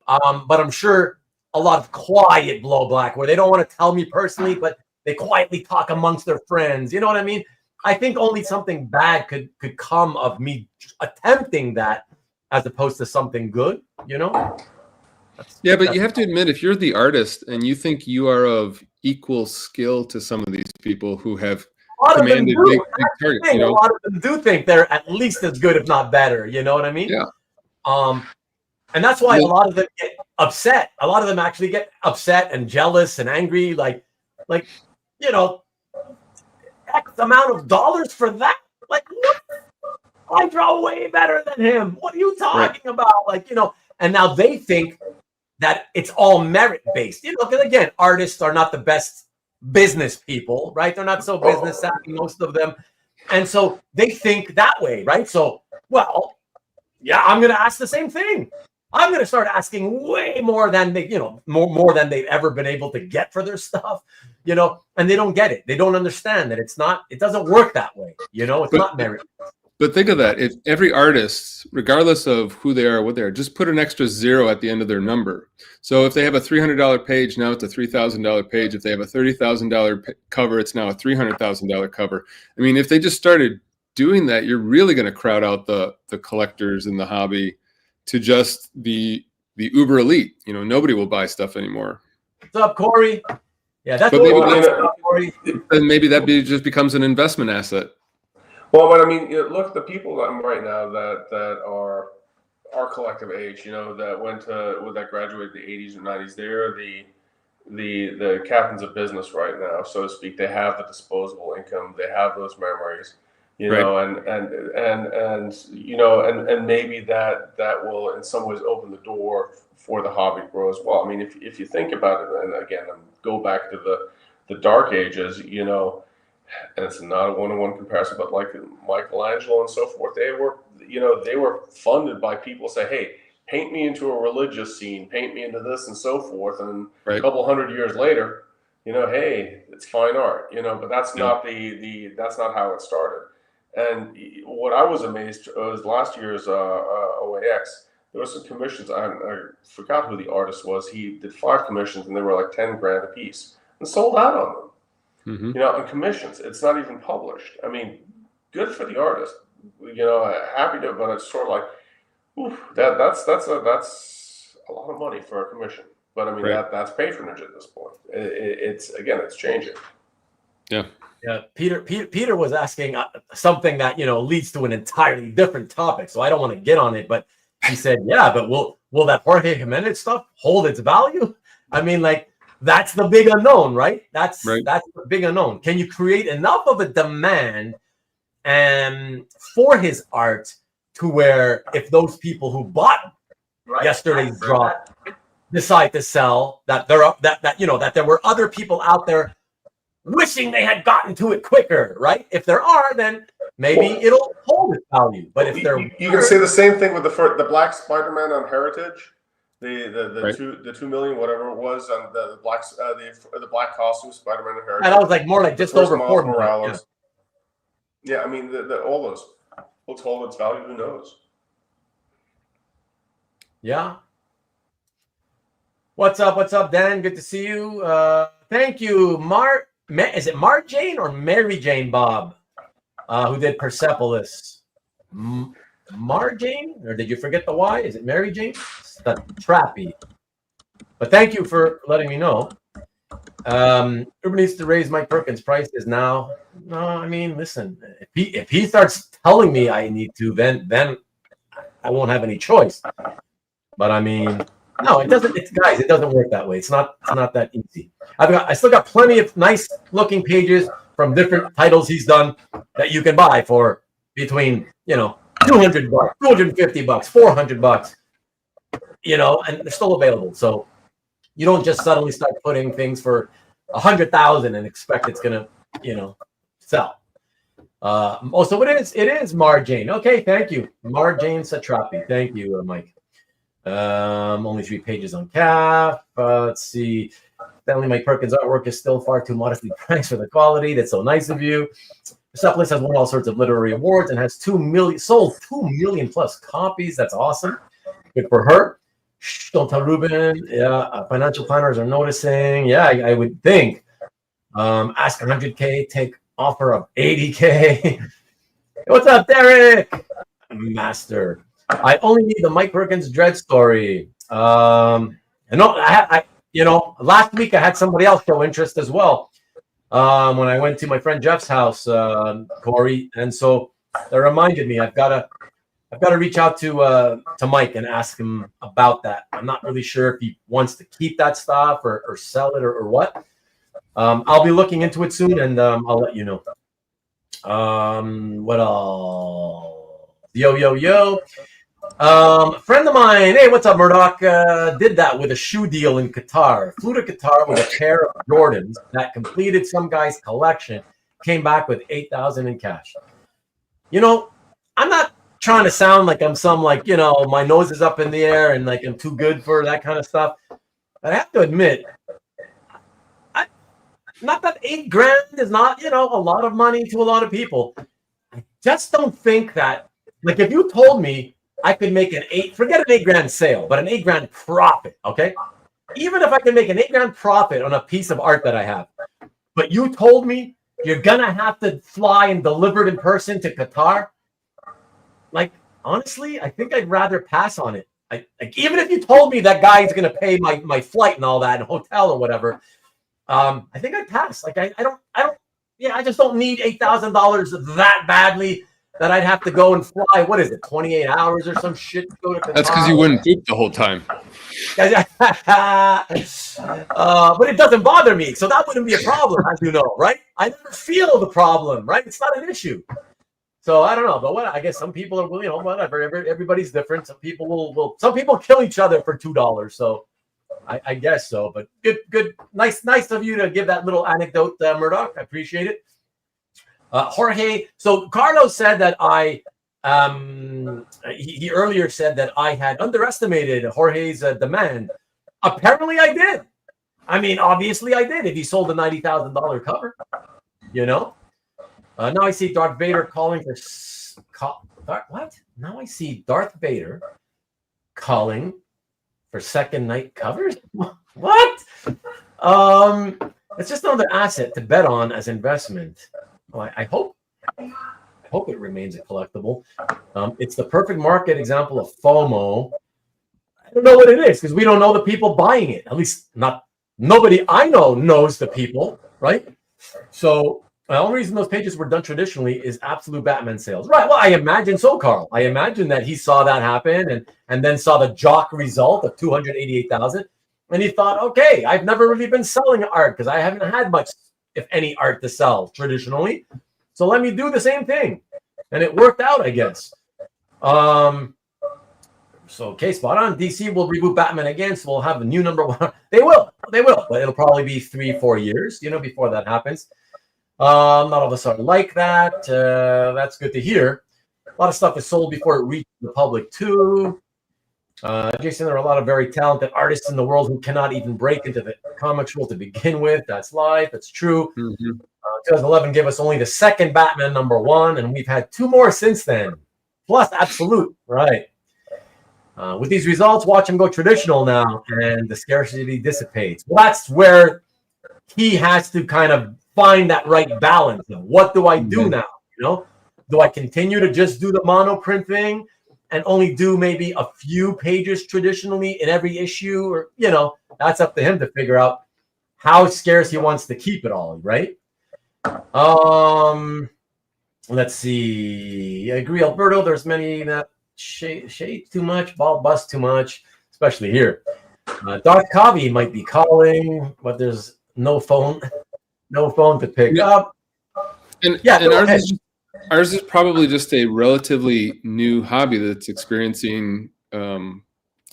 But I'm sure a lot of quiet blowback where they don't want to tell me personally, but they quietly talk amongst their friends. You know what I mean? I think only something bad could come of me attempting that as opposed to something good, Yeah, but you have to admit, if you're the artist and you think you are of equal skill to some of these people who have commanded big targets, a lot of them do think they're at least as good, if not better. You know what I mean? Yeah. And that's why a lot of them get upset. A lot of them actually get upset and jealous and angry, like X amount of dollars for that. Like, what? I draw way better than him. What are you talking about? And now they think that it's all merit based. Because again, artists are not the best business people, right? They're not so business savvy, most of them. And so they think that way, right? So, well, yeah, I'm going to ask the same thing. I'm going to start asking way more than they, more than they've ever been able to get for their stuff, and they don't get it. They don't understand that it doesn't work that way. It's not merit. But think of that. If every artist, regardless of who they are, what they are, just put an extra zero at the end of their number. So if they have a $300 page, now it's a $3,000 page. If they have a $30,000 cover, it's now a $300,000 cover. I mean, if they just started doing that, you're really going to crowd out the collectors in the hobby to just the uber elite. Nobody will buy stuff anymore. What's up, Corey? Yeah, that's Corey. And maybe that just becomes an investment asset. Well, but I mean, look, the people right now that are our collective age, that graduated in the 80s and 90s, they're the captains of business right now, so to speak. They have the disposable income, they have those memories, and maybe that will in some ways open the door for the hobby to grow as well. I mean, if you think about it, and again, go back to the dark ages, and it's not a one-on-one comparison, but like Michelangelo and so forth, they were funded by people say, hey, paint me into a religious scene, paint me into this and so forth. And a couple hundred years later, hey, it's fine art, but that's not that's not how it started. And what I was amazed was last year's OAX, there were some commissions. I forgot who the artist was. He did 5 commissions and they were like 10 grand a piece and sold out on them. Mm-hmm. And commissions. It's not even published. I mean, good for the artist. Happy to, but it's sort of like, oof, that's a lot of money for a commission. But I mean, Right. that's patronage at this point. It's changing. Yeah. Yeah, Peter was asking something that leads to an entirely different topic, so I don't want to get on it. But he said, "Yeah, but will that Jorge Jimenez stuff hold its value?" I mean, like that's the big unknown, right? That's Right. the big unknown. Can you create enough of a demand for his art to where if those people who bought yesterday's drop decide to sell, that there were other people out there wishing they had gotten to it quicker, right? If there are, then maybe it'll hold its value. But if there, you can say the same thing with the Black Spider-Man on Heritage, the Right. 2 million whatever it was on the black costume Spider-Man on Heritage. and I was like more like just over Miles 4 million. Morales. Yeah, I mean all those. What's hold its value? Who knows? Yeah. What's up, Dan? Good to see you. Thank you, is it Jane or Mary Jane Bob, who did Persepolis? Jane, or did you forget the Y? Is it Mary Jane? That's trappy. But thank you for letting me know. Urban needs to raise Mike Perkins' prices now. No, I mean, listen, if he starts telling me I need to, then I won't have any choice. But I mean, no, it doesn't. Guys, it doesn't work that way. It's not that easy. I still got plenty of nice looking pages from different titles he's done that you can buy for between $200, $250, $400, and they're still available. So you don't just suddenly start putting things for 100,000 and expect it's gonna sell. So it is Marjane. Okay, thank you, Marjane Satrapi. Thank you, Mike. Only 3 pages on CAF. Let's see. Stanley Mike Perkins' artwork is still far too modestly priced for the quality. That's so nice of you. Persepolis has won all sorts of literary awards and has sold 2 million plus copies. That's awesome. Good for her. Shh, don't tell Ruben. Yeah, financial planners are noticing. Yeah, I would think. Ask 100K, take offer of 80K. What's up, Derek? Master. I only need the Mike Perkins Dread story. Last week I had somebody else show interest as well. When I went to my friend Jeff's house, Corey, and so that reminded me I've got to reach out to Mike and ask him about that. I'm not really sure if he wants to keep that stuff or sell it or what. I'll be looking into it soon, and I'll let you know. What else? Yo. Friend of mine, hey, what's up, Murdoch? Did that with a shoe deal in Qatar. Flew to Qatar with a pair of Jordans that completed some guy's collection. Came back with 8,000 in cash. I'm not trying to sound like I'm some my nose is up in the air and like I'm too good for that kind of stuff. But I have to admit, not that $8,000 is not a lot of money to a lot of people. I just don't think that if you told me I could make forget an $8,000 sale, but an $8,000 profit, okay? Even if I can make an $8,000 profit on a piece of art that I have, but you told me you're gonna have to fly and deliver it in person to Qatar, honestly, I think I'd rather pass on it. Even if you told me that guy is gonna pay my flight and all that and hotel or whatever, I think I'd pass. I just don't need $8,000 that badly that I'd have to go and fly. What is it, 28 hours or some shit to go to Qatar? That's because you wouldn't poop the whole time. But it doesn't bother me, so that wouldn't be a problem, as you know, right? I never feel the problem, right? It's not an issue. So I don't know, but I guess some people are, whatever. Everybody's different. Some people will. Some people kill each other for $2. So I guess so. But good, nice of you to give that little anecdote, Murdoch. I appreciate it. Jorge, so Carlos said that he earlier said that I had underestimated Jorge's demand. Apparently I did. I mean, obviously I did if he sold a $90,000 cover, Now I see Darth Vader calling for what? Now I see Darth Vader calling for second night covers? What? It's just another asset to bet on as investment. Well, I hope it remains a collectible. It's the perfect market example of FOMO. I don't know what it is because we don't know the people buying it. At least nobody I know knows the people, right? So the only reason those pages were done traditionally is absolute Batman sales. Right. Well, I imagine so, Carl. I imagine that he saw that happen and then saw the jock result of 288,000. And he thought, okay, I've never really been selling art because I haven't had much, if any, art to sell traditionally. So let me do the same thing. And it worked out, I guess. So, okay, spot on. DC will reboot Batman again, so we'll have the new number one. They will. But it'll probably be 3-4 years, before that happens. Not all of us are like that. That's good to hear. A lot of stuff is sold before it reaches the public, too. Jason, there are a lot of very talented artists in the world who cannot even break into the comics world to begin with. That's life. That's true. 2011 gave us only the second Batman number one, and we've had 2 more since then. Plus Absolute, right. With these results, watch him go traditional now, and the scarcity dissipates. Well, that's where he has to kind of find that right balance of what do I do now? Do I continue to just do the monoprint thing and only do maybe a few pages traditionally in every issue? Or, that's up to him to figure out how scarce he wants to keep it all, right? Let's see. I agree, Alberto. There's many that shade too much, ball bust too much, especially here. Darth Kavi might be calling, but there's no phone to pick up. And ours is probably just a relatively new hobby that's experiencing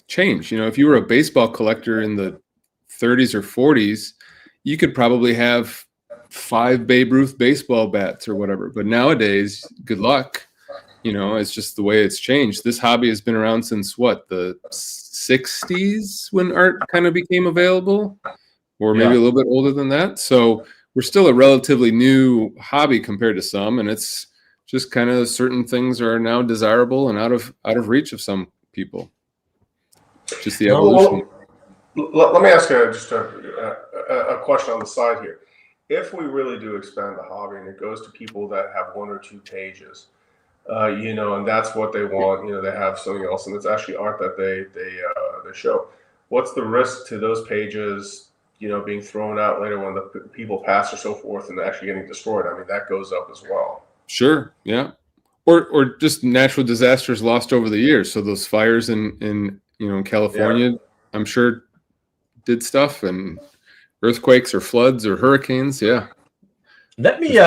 change. If you were a baseball collector in the 30s or 40s, you could probably have 5 Babe Ruth baseball bats or whatever. But nowadays, good luck. It's just the way it's changed. This hobby has been around since the 60s when art kind of became available, or maybe a little bit older than that. So we're still a relatively new hobby compared to some, and it's just kind of certain things are now desirable and out of reach of some people. Just the evolution. Let me ask you just a question on the side here. If we really do expand the hobby and it goes to people that have 1 or 2 pages, and that's what they want, they have something else, and it's actually art that they show. What's the risk to those pages, being thrown out later when the people pass or so forth and actually getting destroyed? I mean, that goes up as well. Sure, yeah. Or just natural disasters lost over the years. So those fires in California, I'm sure did stuff, and earthquakes or floods or hurricanes, yeah. Let me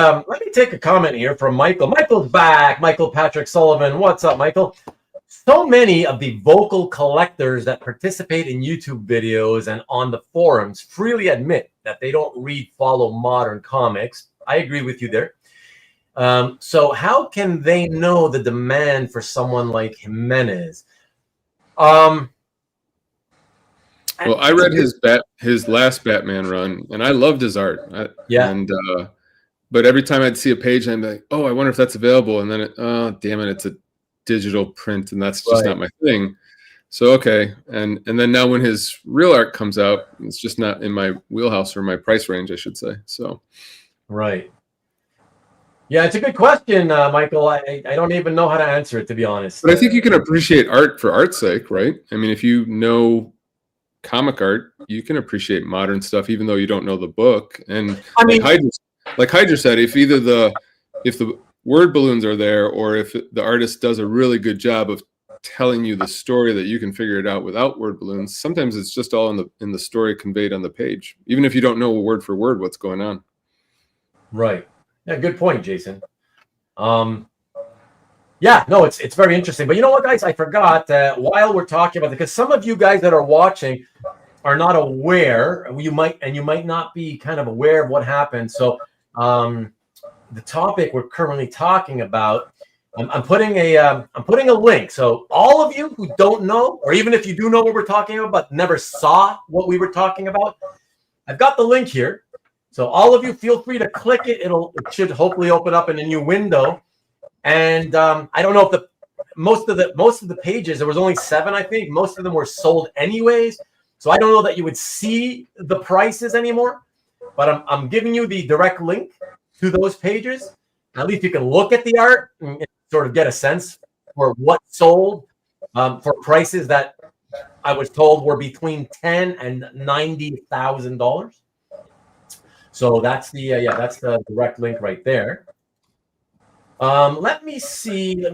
take a comment here from Michael. Michael's back. Michael Patrick Sullivan. What's up, Michael? So many of the vocal collectors that participate in YouTube videos and on the forums freely admit that they don't follow modern comics. I agree with you there. So how can they know the demand for someone like Jimenez? Well, I read his last Batman run, and I loved his art. But every time I'd see a page, I'd be like, "Oh, I wonder if that's available." And then, damn it, it's a digital print, and that's just not my thing. So okay, and then now when his real art comes out, it's just not in my wheelhouse or my price range, I should say. So, right. Yeah, it's a good question, Michael. I don't even know how to answer it, to be honest. But I think you can appreciate art for art's sake, right? I mean, if you know comic art, you can appreciate modern stuff, even though you don't know the book. And I mean, like Heidjer said, if the word balloons are there, or if the artist does a really good job of telling you the story that you can figure it out without word balloons, sometimes it's just all in the story conveyed on the page, even if you don't know word for word what's going on. Right. Yeah, good point, Jason. Yeah, no, it's very interesting. But you know what, guys? I forgot while we're talking about it, because some of you guys that are watching are not aware. You might not be kind of aware of what happened. So the topic we're currently talking about, I'm putting a link. So all of you who don't know, or even if you do know what we're talking about but never saw what we were talking about, I've got the link here. So all of you, feel free to click it. It should hopefully open up in a new window. And I don't know if most of the pages, there was only 7, I think. Most of them were sold anyways. So I don't know that you would see the prices anymore. but I'm giving you the direct link to those pages. At least you can look at the art and sort of get a sense for what sold for prices that I was told were between $10,000 and $90,000. So that's that's the direct link right there. Let me see.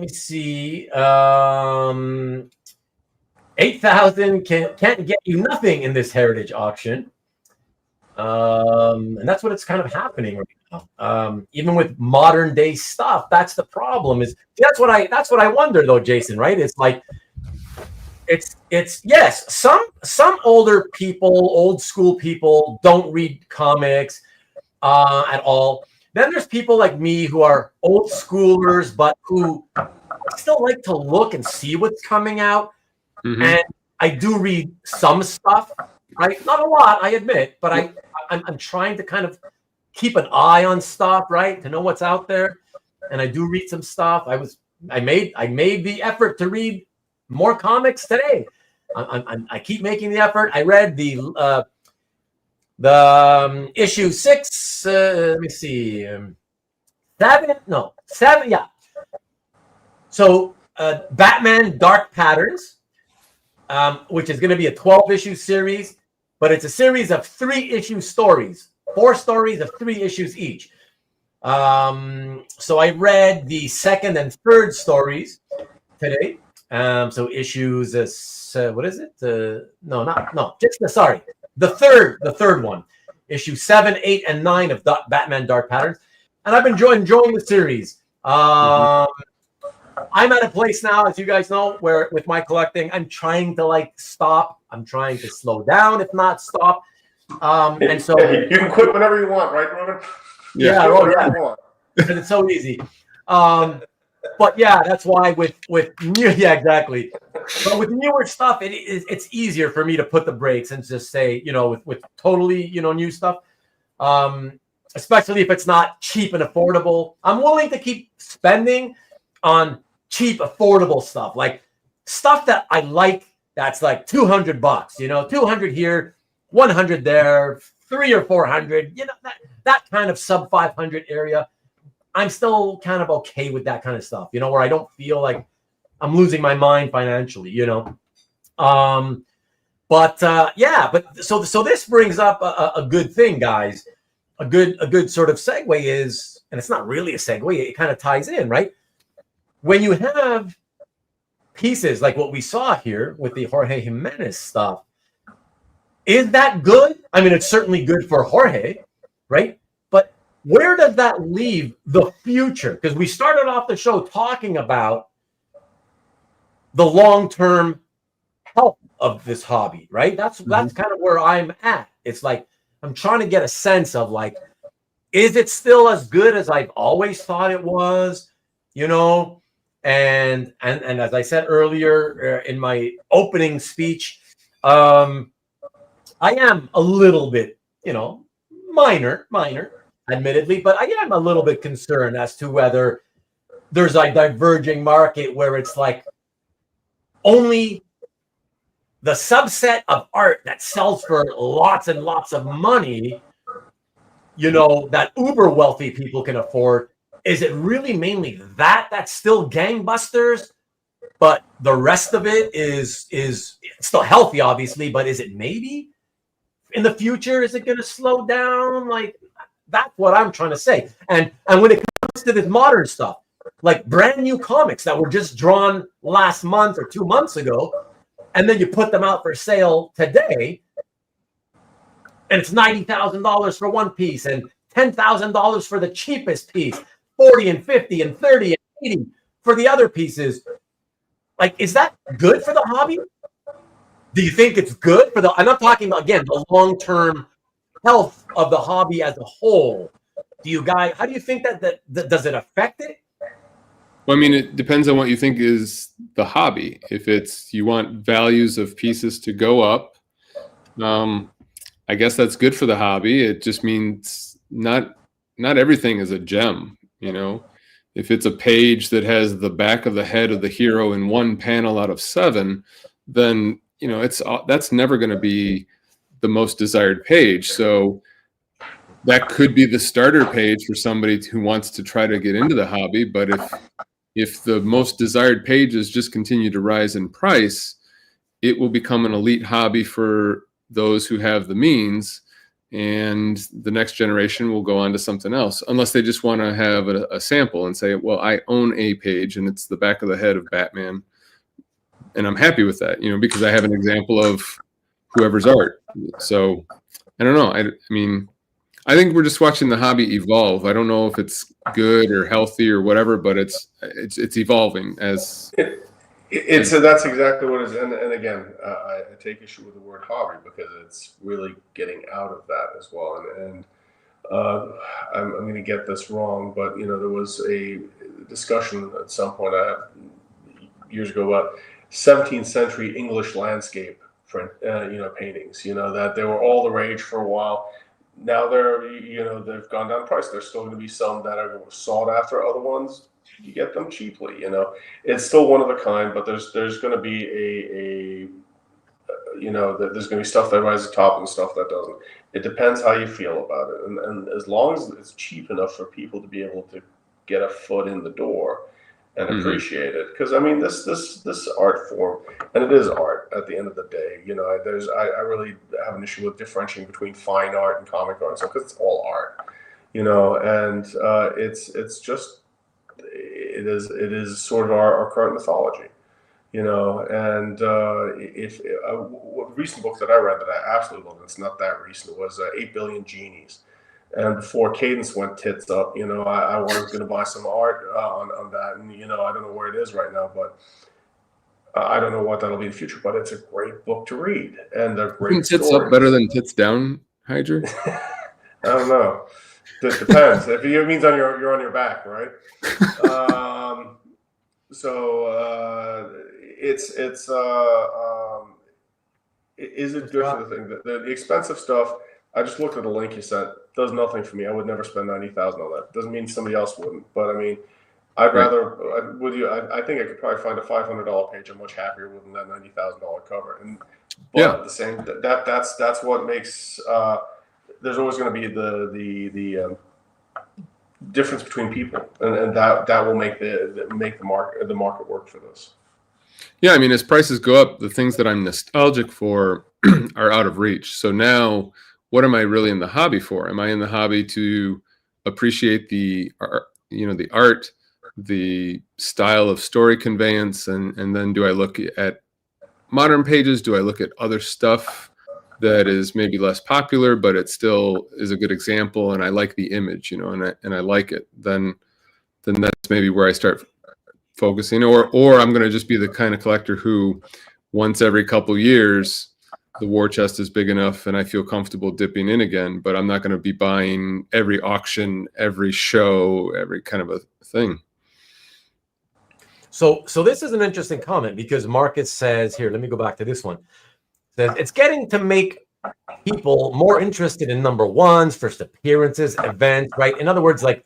8,000 can't get you nothing in this heritage auction. And that's what it's kind of happening right now. Even with modern day stuff, that's the problem. That's what I wonder though, Jason, right? It's like it's yes, some older people, old school people don't read comics at all. Then there's people like me who are old schoolers, but who still like to look and see what's coming out. Mm-hmm. And I do read some stuff, right? Not a lot, I admit, but I'm trying to kind of keep an eye on stuff, right? To know what's out there. And I do read some stuff. I made the effort to read more comics today. I keep making the effort. I read the issue 6. Let me see, 7. Yeah. So Batman Dark Patterns, which is going to be a 12-issue series, but it's a series of 3-issue stories, 4 stories of 3 issues each. So I read the 2nd and 3rd stories today. So issues, what is it? The third one, issue 7, 8, and 9 of Batman Dark Patterns, and I've been enjoying the series. I'm at a place now, as you guys know, where with my collecting, I'm trying to stop. I'm trying to slow down, if not stop. And so you can quit whenever you want, right, Ruben? Yeah, because it's so easy. But yeah, that's why with new, yeah, exactly. But with newer stuff, it's easier for me to put the brakes and just say, with totally, new stuff, especially if it's not cheap and affordable. I'm willing to keep spending on cheap, affordable stuff, like stuff that I like. That's like $200, 200 here, 100 there, 300 or 400, that kind of sub 500 area. I'm still kind of okay with that kind of stuff, where I don't feel like I'm losing my mind financially, But so this brings up a good thing, guys. A good sort of segue is, and it's not really a segue, it kind of ties in, right? When you have pieces like what we saw here with the Jorge Jimenez stuff, is that good? I mean, it's certainly good for Jorge, right? But where does that leave the future? Because we started off the show talking about the long-term health of this hobby, right? That's kind of where I'm at. It's like I'm trying to get a sense of is it still as good as I've always thought it was? And as I said earlier in my opening speech, I am a little bit, minor, admittedly, but I am a little bit concerned as to whether there's a diverging market where it's like only the subset of art that sells for lots and lots of money, that uber wealthy people can afford. Is it really mainly that's still gangbusters, but the rest of it is still healthy, obviously, but is it maybe in the future, is it going to slow down? That's what I'm trying to say. And when it comes to this modern stuff, like brand new comics that were just drawn last month or 2 months ago, and then you put them out for sale today, and it's $90,000 for one piece and $10,000 for the cheapest piece, 40 and 50 and 30 and 80 for the other pieces. Is that good for the hobby? Do you think it's good for I'm not talking about, again, the long-term health of the hobby as a whole. How do you think that does it affect it? Well, I mean, it depends on what you think is the hobby. If you want values of pieces to go up, I guess that's good for the hobby. It just means not everything is a gem, If it's a page that has the back of the head of the hero in one panel out of 7, then that's never going to be the most desired page. So that could be the starter page for somebody who wants to try to get into the hobby. But if the most desired pages just continue to rise in price, it will become an elite hobby for those who have the means, and the next generation will go on to something else, unless they just want to have a sample and say, well, I own a page and it's the back of the head of Batman, and I'm happy with that, because I have an example of whoever's art. So I don't know. I mean, I think we're just watching the hobby evolve. I don't know if it's good or healthy or whatever, but it's evolving as. That's exactly what it is. And again, I take issue with the word hobby because it's really getting out of that as well. And I'm going to get this wrong, but there was a discussion at some point years ago about 17th century English landscape paintings. That they were all the rage for a while. Now they've gone down in price. There's still going to be some that are sought after. Other ones, you get them cheaply. It's still one of a kind, but there's going to be there's going to be stuff that rises to the top and stuff that doesn't. It depends how you feel about it, and as long as it's cheap enough for people to be able to get a foot in the door and appreciate it. Because I mean, this art form, and it is art at the end of the day. I really have an issue with differentiating between fine art and comic art, because it's all art. And it's just. It is sort of our current mythology, and if a recent book that I read that I absolutely love, it's not that recent, was 8 Billion Genies. And before Cadence went tits up, I was going to buy some art on that, and I don't know where it is right now, but I don't know what that'll be in the future. But it's a great book to read, and they're great. Tits up better than tits down, Heidjer? I don't know. It depends. If it means you're on your back, right? Is it good for the thing? The expensive stuff, I just looked at the link you sent. Does nothing for me. I would never spend $90,000 on that. Doesn't mean somebody else wouldn't, but I mean, I'd rather with you. I think I could probably find a $500 page I'm much happier with than that $90,000 cover. But at the same, that's what makes. There's always going to be the difference between people, and that will make the market work for this. Yeah, I mean, as prices go up, the things that I'm nostalgic for are out of reach. So now, what am I really in the hobby for? Am I in the hobby to appreciate the art, the style of story conveyance, and then do I look at modern pages? Do I look at other stuff that is maybe less popular, but it still is a good example, and I like the image, and I like it? Then that's maybe where I start focusing, or I'm going to just be the kind of collector who once every couple years the war chest is big enough and I feel comfortable dipping in again, but I'm not going to be buying every auction, every show, every kind of a thing. So this is an interesting comment, because Marcus says here, let me go back to this one. Says it's getting to make people more interested in number ones, first appearances, events, right? In other words, like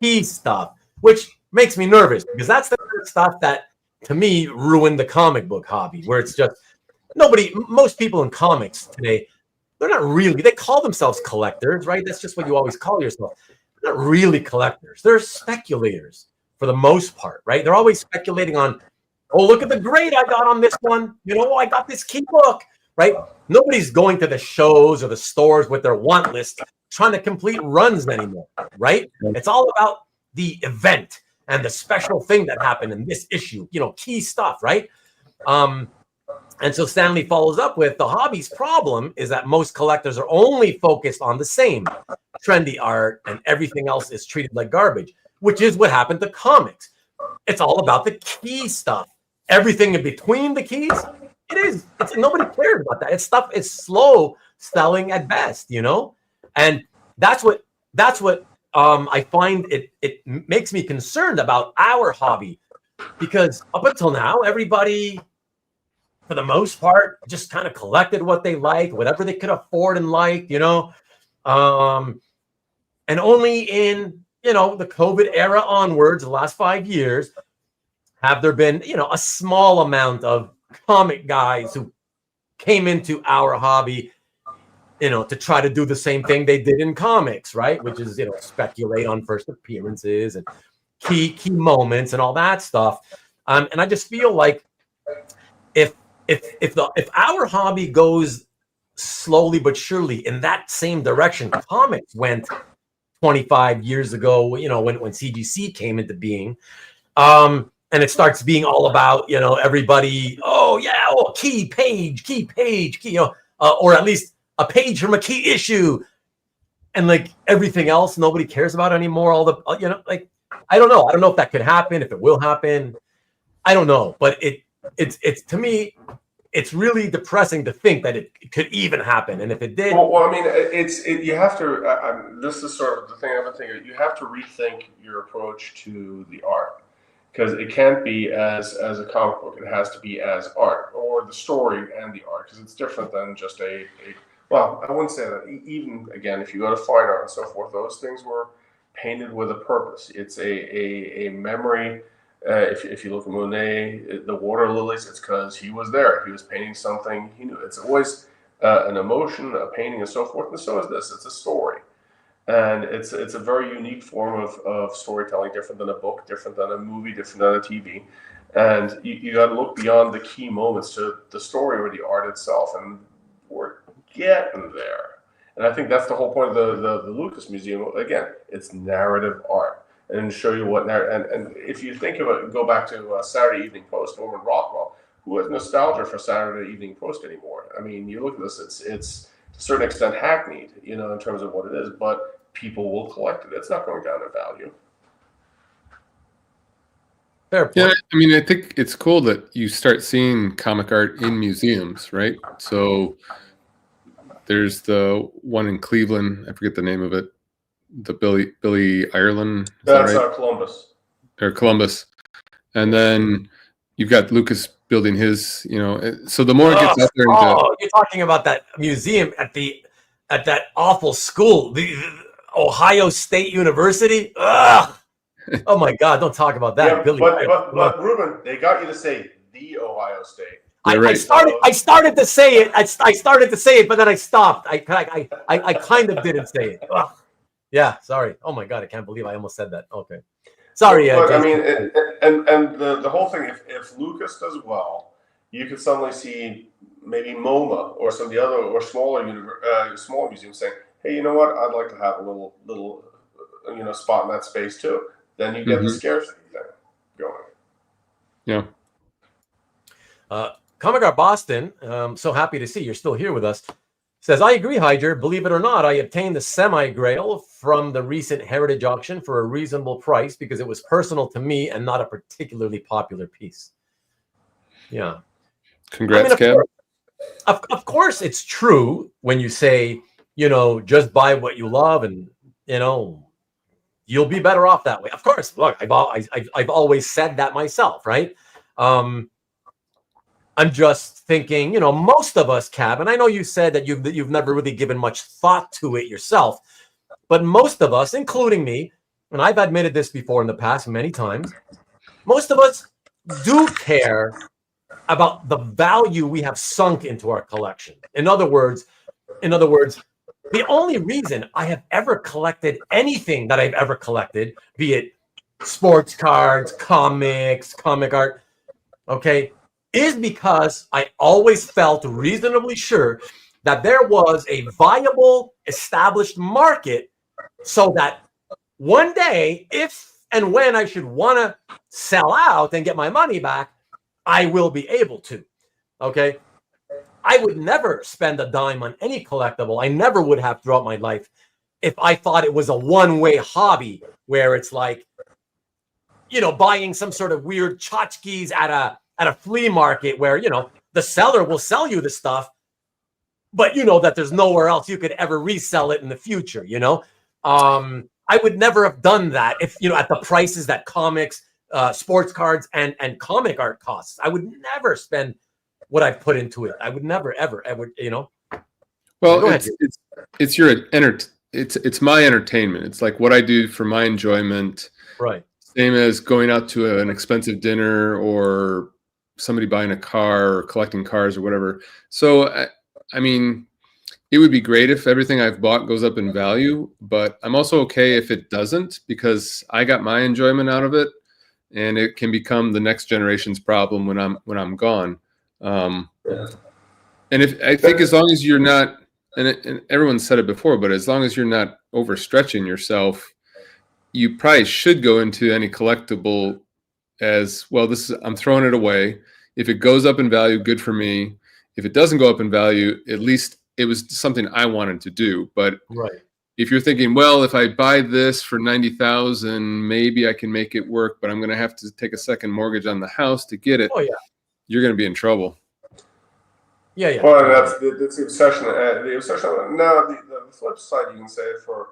key stuff, which makes me nervous, because that's the kind of stuff that, to me, ruined the comic book hobby, where it's just most people in comics today, they call themselves collectors, right? That's just what you always call yourself. They're not really collectors. They're speculators for the most part, right? They're always speculating on, oh, look at the grade I got on this one. I got this key book, right? Nobody's going to the shows or the stores with their want list trying to complete runs anymore, right? It's all about the event and the special thing that happened in this issue, key stuff, right? And so Stanley follows up with, the hobby's problem is that most collectors are only focused on the same trendy art, and everything else is treated like garbage, which is what happened to comics. It's all about the key stuff. Everything in between the keys, nobody cares about that. It's slow selling at best, and that's what I find it makes me concerned about our hobby, because up until now, everybody, for the most part, just kind of collected what they liked, whatever they could afford and liked, and only in the COVID era onwards, the last 5 years, have there been a small amount of comic guys who came into our hobby to try to do the same thing they did in comics, right? Which is, speculate on first appearances and key moments and all that stuff. And I just feel like if our hobby goes slowly but surely in that same direction comics went 25 years ago, when CGC came into being, and it starts being all about, everybody, key page, or at least a page from a key issue, and like everything else nobody cares about anymore. All the, I don't know if that could happen, if it will happen, I don't know, but it's to me, it's really depressing to think that it could even happen. And if it did, well I mean, you have to. This is sort of the thing I've been thinking. You have to rethink your approach to the art, because it can't be as a comic book. It has to be as art, or the story and the art, because it's different than just a. Well, I wouldn't say that. Even again, if you go to fine art and so forth, those things were painted with a purpose. It's a memory. If you look at Monet, the water lilies, it's because he was there. He was painting something he knew. It's always an emotion, a painting, and so forth. And so is this. It's a story, and it's a very unique form of storytelling, different than a book, different than a movie, different than a TV. And you got to look beyond the key moments to the story or the art itself, and we're getting there. And I think that's the whole point of the Lucas Museum. Again, it's narrative art. And show you what and if you think of it, go back to Saturday Evening Post, Norman Rockwell, who has nostalgia for Saturday Evening Post anymore. I mean, you look at this; it's to a certain extent hackneyed, in terms of what it is, but people will collect it. It's not going down in value. Fair point. Yeah, I mean, I think it's cool that you start seeing comic art in museums, right? So there's the one in Cleveland. I forget the name of it. The Billy Ireland. That's right? Columbus. Or Columbus. And then you've got Lucas building his, so the more it gets out there you're talking about that museum at that awful school, the Ohio State University. Ugh. Oh my God, don't talk about that. Yeah, Billy. But Ruben, they got you to say the Ohio State. Right. I started to say it. I started to say it, but then I stopped. I kind of didn't say it. Ugh. Yeah, sorry. Oh my God, I can't believe I almost said that. Okay, sorry. But I mean, and the whole thing. If Lucas does well, you could suddenly see maybe MoMA or some of the other or smaller museums saying, "Hey, you know what? I'd like to have a little spot in that space too." Then you get the scarcity thing going. Yeah. Comic Art Boston. So happy to see you're still here with us. Says, I agree, Heidjer. Believe it or not, I obtained the semi-grail from the recent Heritage auction for a reasonable price because it was personal to me and not a particularly popular piece. Yeah. Congrats, Kev. Of course, it's true when you say, just buy what you love and, you'll be better off that way. Of course, look, I've always said that myself, right? I'm just thinking, most of us, Cab, and I know you said that you've never really given much thought to it yourself, but most of us, including me, and I've admitted this before in the past many times, most of us do care about the value we have sunk into our collection. In other words, the only reason I have ever collected anything that I've ever collected, be it sports cards, comics, comic art, okay, is because I always felt reasonably sure that there was a viable, established market so that one day, if and when I should want to sell out and get my money back, I will be able to, okay? I would never spend a dime on any collectible. I never would have throughout my life if I thought it was a one-way hobby where it's like, buying some sort of weird tchotchkes at a flea market where, the seller will sell you the stuff, but that there's nowhere else you could ever resell it in the future, I would never have done that if, at the prices that comics, sports cards, and comic art costs. I would never spend what I've put into it. I would never, ever, Well, it's my entertainment. It's like what I do for my enjoyment. Right. Same as going out to an expensive dinner or somebody buying a car or collecting cars or whatever. So, I mean, it would be great if everything I've bought goes up in value, but I'm also okay if it doesn't, because I got my enjoyment out of it, and it can become the next generation's problem when I'm gone. And if I think as long as you're not, and everyone said it before, but as long as you're not overstretching yourself, you probably should go into any collectible as well. I'm throwing it away. If it goes up in value, good for me. If it doesn't go up in value, at least it was something I wanted to do. But Right. if you're thinking, well, if I buy this for 90,000, maybe I can make it work, but I'm going to have to take a second mortgage on the house to get it. Oh yeah. You're going to be in trouble. Yeah, yeah. Well, that's the obsession. The obsession. Now, the flip side, you can say for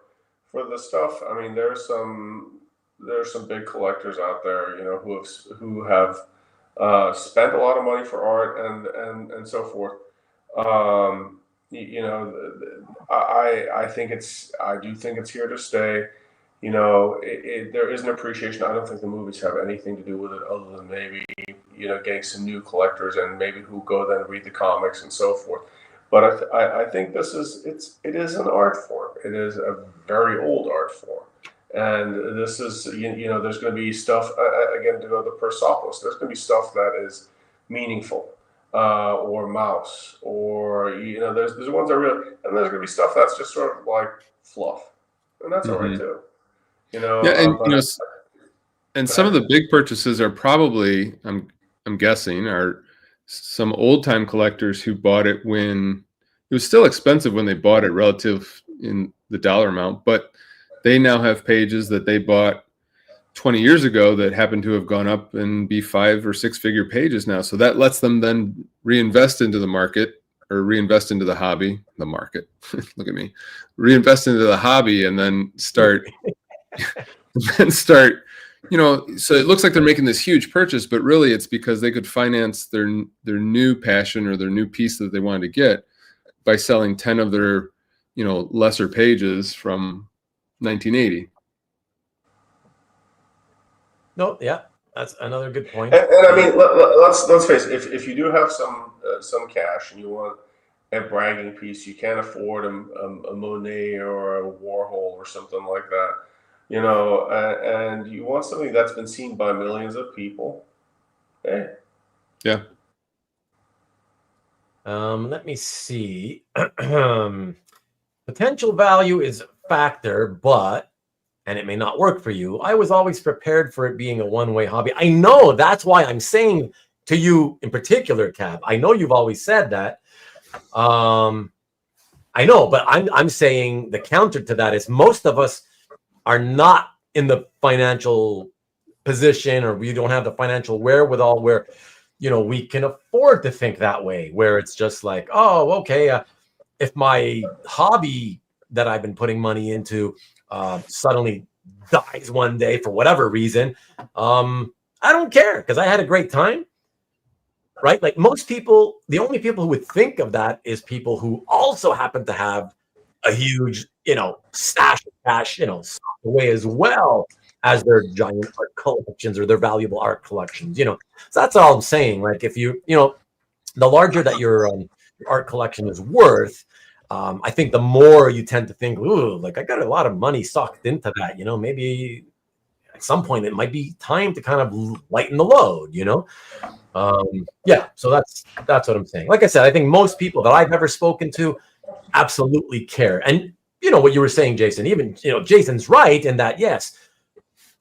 the stuff. I mean, there's some big collectors out there, who have spent a lot of money for art and so forth. I do think it's here to stay. There is an appreciation. I don't think the movies have anything to do with it, other than maybe getting some new collectors and maybe who go then read the comics and so forth. But I think it is an art form. It is a very old art form, and this is there's going to be stuff again, to go to the Persepolis. There's going to be stuff that is meaningful, or Mouse, or there's ones that really, and there's going to be stuff that's just sort of like fluff, and that's all right too. And some of the big purchases are probably, I'm guessing, are some old time collectors who bought it when it was still expensive when they bought it relative in the dollar amount, but they now have pages that they bought 20 years ago that happen to have gone up and be 5 or 6 figure pages now. So that lets them then reinvest into the market, or reinvest into the hobby, the market. Look at me, reinvest into the hobby, and then start, so it looks like they're making this huge purchase, but really it's because they could finance their new passion or their new piece that they wanted to get by selling 10 of their, lesser pages from 1980. No, yeah, that's another good point. And I mean, let's face it. If you do have some cash and you want a bragging piece, you can't afford a Monet or a Warhol or something like that. And you want something that's been seen by millions of people. Hey. Yeah. Let me see. Potential value is a factor, and it may not work for you. I was always prepared for it being a one-way hobby. I know, that's why I'm saying to you in particular, Cab. I know you've always said that. I know, but I'm saying the counter to that is most of us are not in the financial position, or we don't have the financial wherewithal where, we can afford to think that way, where it's just like, oh, okay, if my hobby that I've been putting money into suddenly dies one day for whatever reason, I don't care, because I had a great time, right? Like most people, the only people who would think of that is people who also happen to have a huge, stash of cash, stocked away as well as their giant art collections or their valuable art collections, So that's all I'm saying. Like if you, the larger that your art collection is worth, I think the more you tend to think, ooh, like I got a lot of money socked into that, maybe at some point it might be time to kind of lighten the load, Yeah, so that's what I'm saying. Like I said, I think most people that I've ever spoken to absolutely care. And what you were saying, Jason, even, Jason's right in that, yes,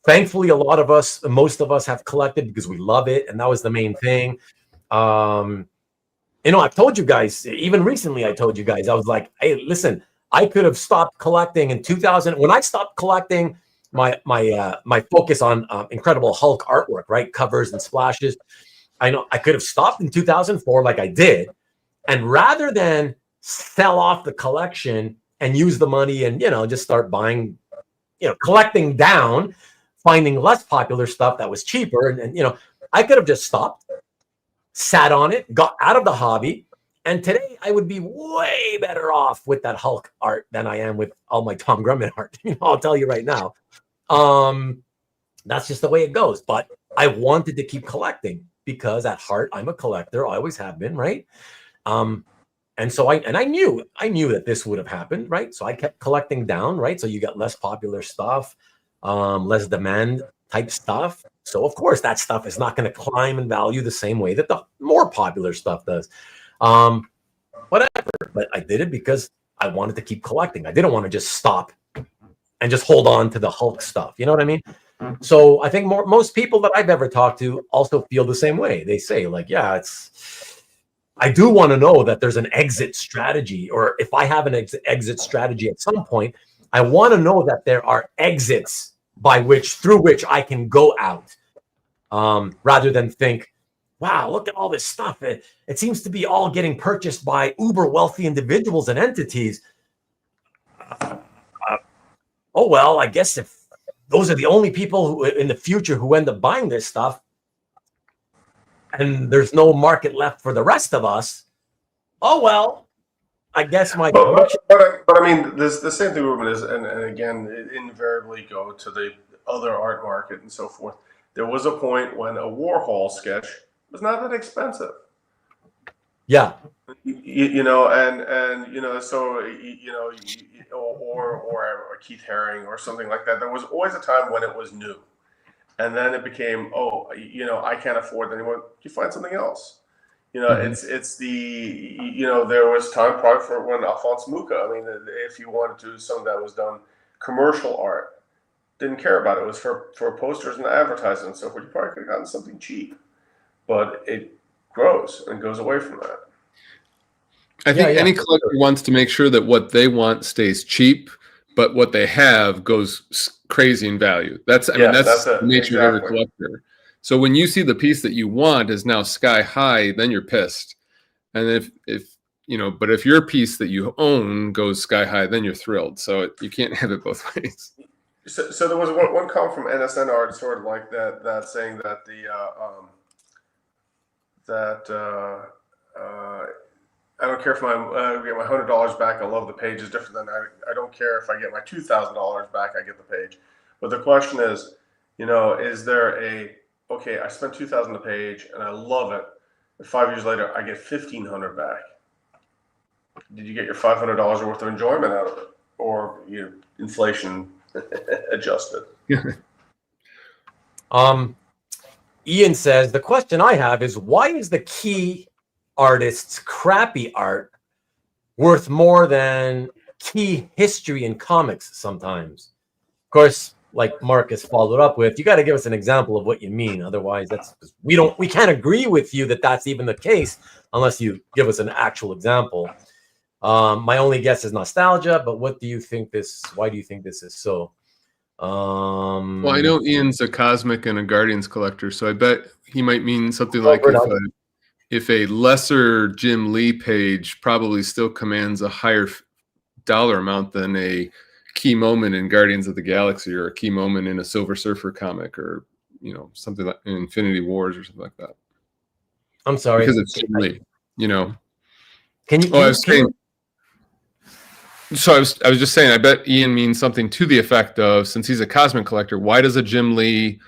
thankfully, most of us have collected because we love it. And that was the main thing. I've told you guys, even recently, I told you guys, I was like, hey, listen, I could have stopped collecting in 2000. When I stopped collecting, my focus on Incredible Hulk artwork, right? Covers and splashes. I know I could have stopped in 2004 like I did. And rather than sell off the collection and use the money and, just start buying, collecting down, finding less popular stuff that was cheaper. And I could have just stopped, sat on it, got out of the hobby. And today I would be way better off with that Hulk art than I am with all my Tom Grumman art. I'll tell you right now. That's just the way it goes. But I wanted to keep collecting because at heart, I'm a collector. I always have been, right? And so I knew that this would have happened, right? So I kept collecting down, right? So you got less popular stuff, less demand type stuff. So of course that stuff is not going to climb in value the same way that the more popular stuff does. Whatever, but I did it because I wanted to keep collecting. I didn't want to just stop and just hold on to the Hulk stuff. You know what I mean? So I think most people that I've ever talked to also feel the same way. They say like, yeah, I do want to know that there's an exit strategy, or if I have an exit strategy at some point, I want to know that there are exits through which I can go out, rather than think, wow, look at all this stuff. It seems to be all getting purchased by uber wealthy individuals and entities. Oh, well, I guess if those are the only people who in the future who end up buying this stuff, and there's no market left for the rest of us, oh, well, I guess my... But I mean, the same thing, Ruben, is, and again, it invariably go to the other art market and so forth. There was a point when a Warhol sketch was not that expensive. Yeah. You know, and you know, so you know, or Keith Haring or something like that. There was always a time when it was new, and then it became, oh, you know, I can't afford it anymore. You find something else. You know, it's the, you know, there was time probably for when Alphonse Mucha. I mean, if you wanted to do something that was done commercial art, didn't care about it. It was for posters and advertising and so forth. You probably could have gotten something cheap, but it grows and goes away from that. I think any collector wants to make sure that what they want stays cheap, but what they have goes crazy in value. That's the nature of every collector. So when you see the piece that you want is now sky high, then you're pissed. And if you know, but if your piece that you own goes sky high, then you're thrilled. So you can't have it both ways. So there was one comment from NSN Art, sort of like that saying that I don't care if I get my $100 back. I love the page is different than I don't care if I get my $2,000 back. I get the page. But the question is, you know, is there okay, I spent $2,000 a page and I love it. And 5 years later, I get $1,500 back. Did you get your $500 worth of enjoyment out of it, or inflation adjusted? Ian says the question I have is, why is the key artist's crappy art worth more than key history in comics sometimes? Of course, like Marcus followed up with, you got to give us an example of what you mean. Otherwise, we can't agree with you that that's even the case unless you give us an actual example. My only guess is nostalgia, but what do you think why do you think this is so? Well, I know Ian's a Cosmic and a Guardians collector, so I bet he might mean something like if a lesser Jim Lee page probably still commands a higher dollar amount than a key moment in Guardians of the Galaxy or a key moment in a Silver Surfer comic, or something like Infinity Wars or something like that. I'm sorry, because it's Jim Lee. Can you? So I was just saying, I bet Ian means something to the effect of, since he's a Cosmic collector, why does a Jim Lee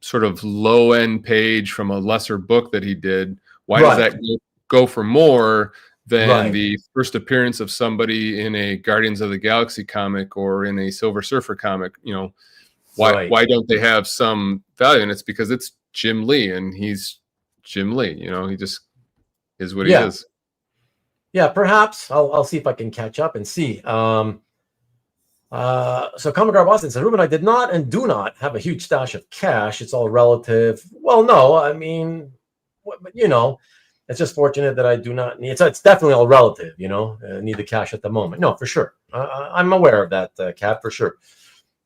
sort of low end page from a lesser book that he did, why does that go for more than the first appearance of somebody in a Guardians of the Galaxy comic or in a Silver Surfer comic? Why don't they have some value? And it's because it's Jim Lee, and he's Jim Lee. He just is what he is. Yeah, perhaps I'll see if I can catch up and see. So Comic Guard Boston said, Ruben, I did not and do not have a huge stash of cash. It's all relative. Well, no, I mean, it's just fortunate that I do not need. It's definitely all relative. Need the cash at the moment. No, for sure. I'm aware of that, Kat, for sure.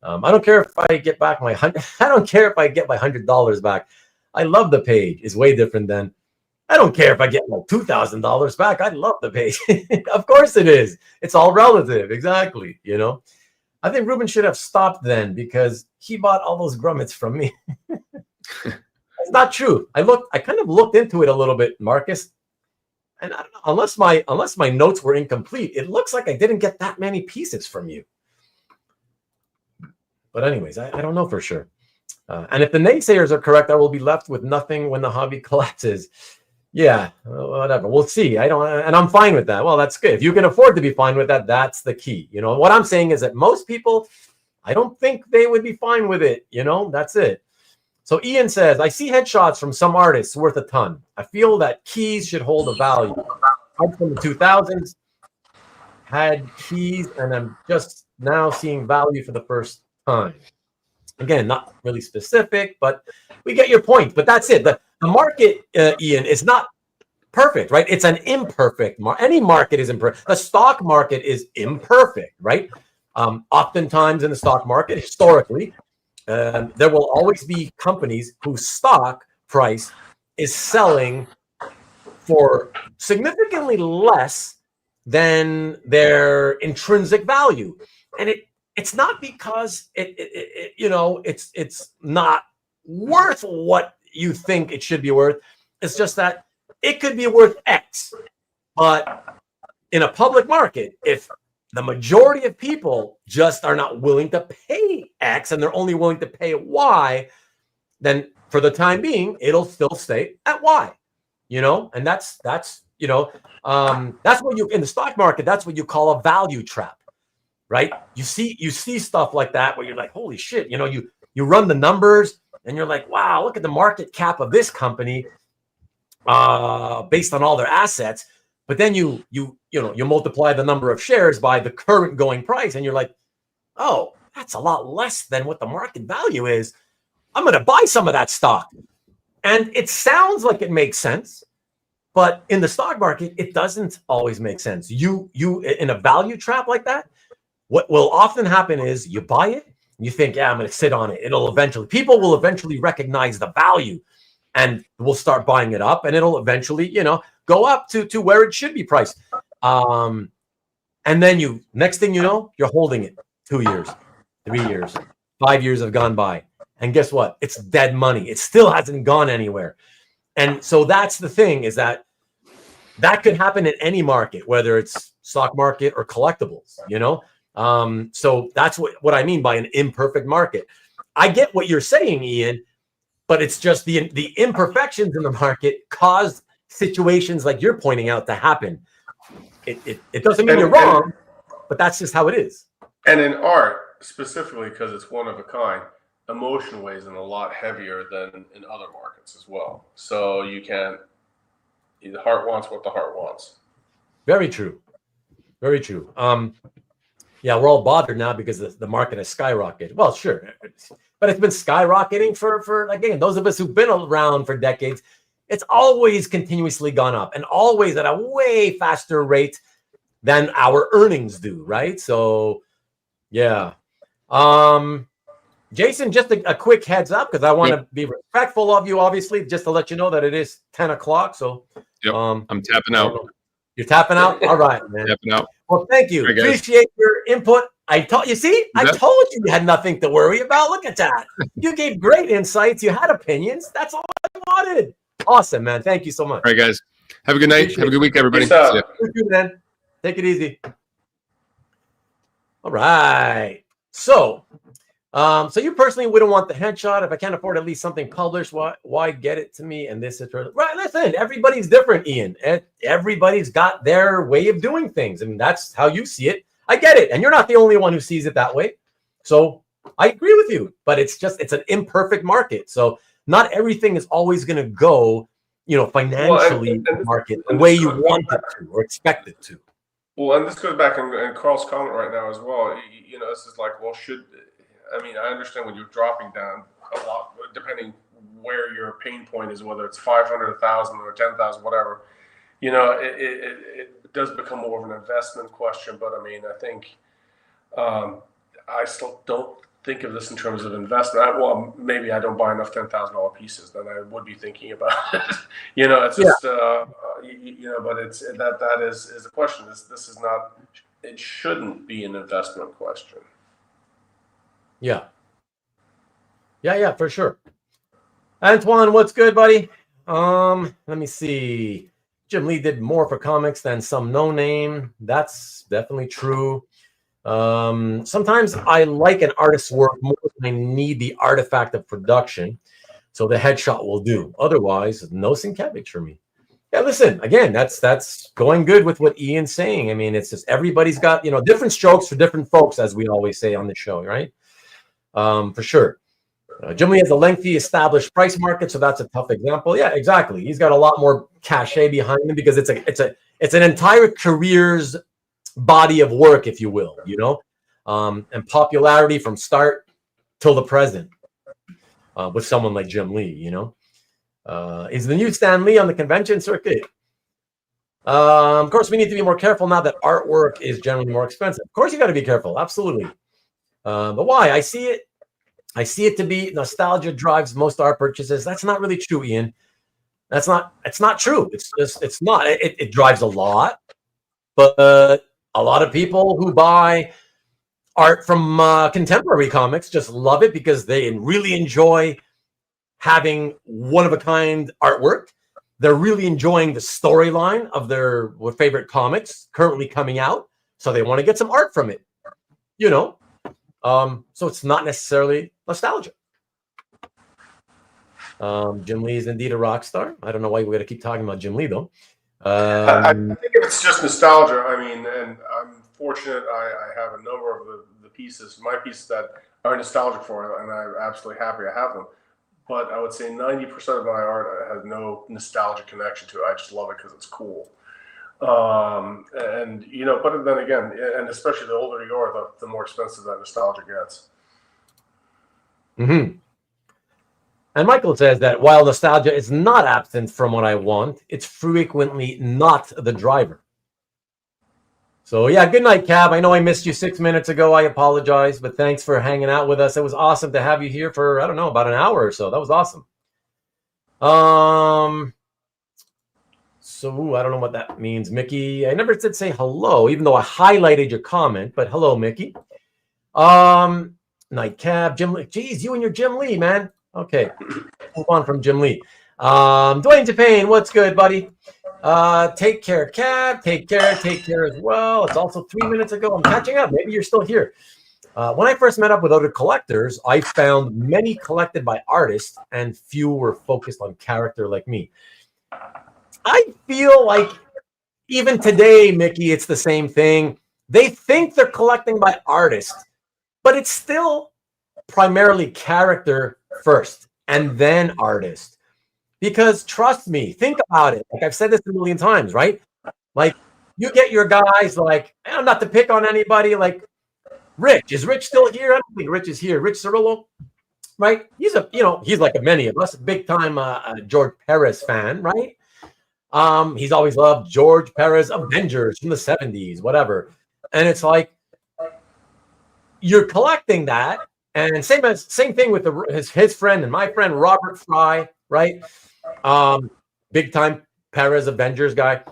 I don't care if I get back my I don't care if I get my $100 back. I love the page. It's way different than. I don't care if I get my $2,000 back. I love the page. Of course it is. It's all relative. Exactly. I think Ruben should have stopped then, because he bought all those grummets from me. It's not true. I kind of looked into it a little bit, Marcus. And I don't know, unless my notes were incomplete, it looks like I didn't get that many pieces from you. But anyways, I don't know for sure. And if the naysayers are correct, I will be left with nothing when the hobby collapses. Yeah, whatever. We'll see. I don't, and I'm fine with that. Well, that's good. If you can afford to be fine with that, that's the key. You know, what I'm saying is that most people, I don't think they would be fine with it. You know, that's it. So Ian says, I see headshots from some artists worth a ton. I feel that keys should hold a value. I'm from the 2000s, had keys, and I'm just now seeing value for the first time. Again, not really specific, but we get your point. But that's it. The market, Ian, is not perfect, right? It's an imperfect market. Any market is imperfect. The stock market is imperfect, right? Oftentimes in the stock market, historically, there will always be companies whose stock price is selling for significantly less than their intrinsic value, and it's not because it's not worth what you think it should be worth. It's just that it could be worth X, but in a public market, if the majority of people just are not willing to pay X and they're only willing to pay Y, then for the time being, it'll still stay at Y, and that's what you, in the stock market, that's what you call a value trap, right? You see stuff like that where you're like, holy shit, you run the numbers and you're like, wow, look at the market cap of this company based on all their assets. But then you multiply the number of shares by the current going price, and you're like, oh, that's a lot less than what the market value is. I'm going to buy some of that stock. And it sounds like it makes sense, but in the stock market, it doesn't always make sense. You in a value trap like that, what will often happen is you buy it, you think, yeah, I'm going to sit on it. People will eventually recognize the value and we'll start buying it up, and it'll eventually, go up to where it should be priced. And then next thing you know, you're holding it 2 years, 3 years, 5 years have gone by. And guess what? It's dead money. It still hasn't gone anywhere. And so that's the thing, is that could happen in any market, whether it's stock market or collectibles, So that's what I mean by an imperfect market. I get what you're saying, Ian, but it's just the imperfections in the market cause situations like you're pointing out to happen. It doesn't mean you're wrong, but that's just how it is. And in art, specifically because it's one of a kind, emotion weighs in a lot heavier than in other markets as well. So the heart wants what the heart wants. Very true. Very true. Yeah, we're all bothered now because the market has skyrocketed. Well, sure, but it's been skyrocketing for again, those of us who've been around for decades. It's always continuously gone up, and always at a way faster rate than our earnings do, right? So, yeah. Jason, just a quick heads up, because I want to be respectful of you, obviously, just to let you know that it is 10 o'clock. So, yep, I'm tapping out. You're tapping out? All right, man. Tapping out. Well, thank you. Appreciate your input. I told you you had nothing to worry about. Look at that. You gave great insights. You had opinions. That's all I wanted. Awesome, man. Thank you so much. All right, guys. Have a good night. Have a good week, everybody. See ya. You, man. Take it easy. All right. So you personally wouldn't want the headshot. If I can't afford at least something published, why get it to me? And this is right. Listen, everybody's different, Ian. Everybody's got their way of doing things, and that's how you see it. I get it, and you're not the only one who sees it that way. So I agree with you, but it's an imperfect market. So not everything is always going to go, financially in the market the way you want it to or expect it to. Well, and this goes back and Carl's comment right now as well. This is like, well, I understand when you're dropping down a lot, depending where your pain point is, whether it's 500, 1,000, or 10,000, whatever. It does become more of an investment question. But I think I still don't think of this in terms of investment. Maybe I don't buy enough $10,000 pieces, then I would be thinking about it. It's just but it's that is the question. This is not. It shouldn't be an investment question. Yeah, for sure. Antoine, what's good, buddy? Let me see. Jim Lee did more for comics than some no-name. That's definitely true. Sometimes I like an artist's work more than I need the artifact of production, so the headshot will do. Otherwise, no Sienkiewicz for me. Yeah, listen, again, that's going good with what Ian's saying. I mean, it's just everybody's got, different strokes for different folks, as we always say on the show, right? For sure. Jim Lee has a lengthy established price market, so that's a tough example. Yeah, exactly. He's got a lot more cachet behind him because it's an entire career's body of work, if you will, and popularity from start till the present with someone like Jim Lee, Is the new Stan Lee on the convention circuit? Of course, we need to be more careful now that artwork is generally more expensive. Of course, you got to be careful. Absolutely. But why? I see it to be nostalgia drives most art purchases. That's not really true, Ian. It's not true. It's not. It drives a lot, but a lot of people who buy art from contemporary comics just love it because they really enjoy having one-of-a-kind artwork. They're really enjoying the storyline of their favorite comics currently coming out, so they want to get some art from it, So it's not necessarily nostalgia. Jim Lee is indeed a rock star. I don't know why we got to keep talking about Jim Lee, though. I think if it's just nostalgia, I mean, and I'm fortunate I have a number of my pieces that are nostalgic for it, and I'm absolutely happy I have them. But I would say 90% of my art has no nostalgic connection to it. I just love it because it's cool. But then again, and especially the older you are, the more expensive that nostalgia gets. Mm-hmm. And Michael says that while nostalgia is not absent from what I want, it's frequently not the driver. So yeah, good night, Cab. I know I missed you 6 minutes ago. I apologize, but thanks for hanging out with us. It was awesome to have you here for, I don't know, about an hour or so. That was awesome. So I don't know what that means, Mickey. I never did say hello, even though I highlighted your comment, but hello, Mickey. Night Cab, Jim Lee. Geez, you and your Jim Lee, man. Okay, move on from Jim Lee. Dwayne Tepane, what's good, buddy? Take care, Cab. Take care as well. It's also 3 minutes ago. I'm catching up. Maybe you're still here. When I first met up with other collectors, I found many collected by artists and few were focused on character like me. I feel like even today, Mickey, it's the same thing. They think they're collecting by artists, but it's still primarily character first and then artist. Because trust me, think about it. Like I've said this a million times, right? Like you get your guys like, not to pick on anybody, like Rich. Is Rich still here? I don't think Rich is here. Rich Cirillo, right? He's like many of us, big time George Perez fan, right? He's always loved George Perez Avengers from the 70s, whatever. And it's like you're collecting that, and same thing with his friend and my friend Robert Fry, right? Big time Perez Avengers guy.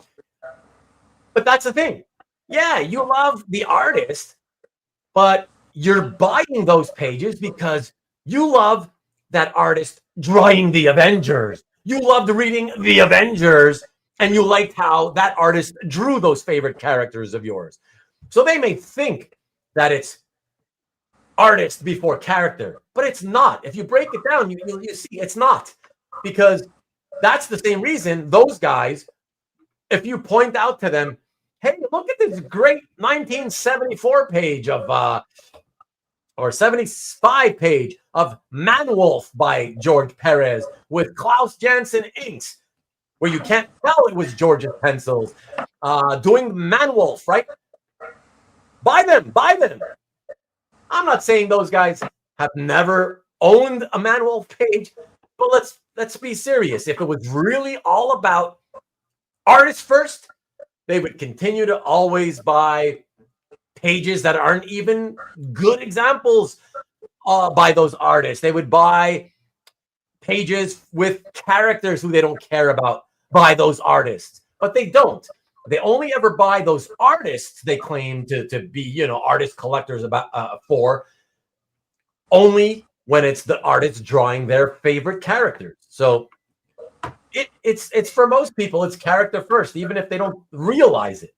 But that's the thing. Yeah, you love the artist, but you're buying those pages because you love that artist drawing the Avengers. You loved reading the Avengers, and you liked how that artist drew those favorite characters of yours. So they may think that it's artist before character, but it's not. If you break it down, you see it's not, because that's the same reason those guys, if you point out to them, hey, look at this great 1974 page of or 75 page of Manwolf by George Perez with Klaus Janson inks, where you can't tell it was George's pencils, doing Manwolf, right? Buy them. I'm not saying those guys have never owned a Manwolf page, but let's be serious. If it was really all about artists first, they would continue to always buy pages that aren't even good examples by those artists. They would buy pages with characters who they don't care about by those artists, but they don't. They only ever buy those artists they claim to be, artist collectors for, only when it's the artists drawing their favorite characters. So it's for most people, it's character first, even if they don't realize it.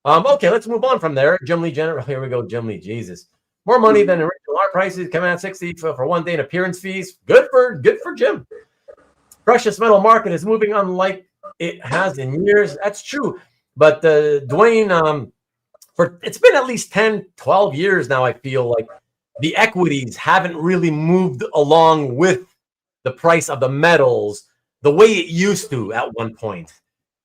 Okay, let's move on from there. Jim Lee General. Here we go, Jim Lee. Jesus. More money than original art prices. Come out 60 for 1 day and appearance fees. Good for Jim. Precious metal market is moving unlike it has in years. That's true. But Dwayne, it's been at least 10, 12 years now, I feel like the equities haven't really moved along with the price of the metals the way it used to at one point.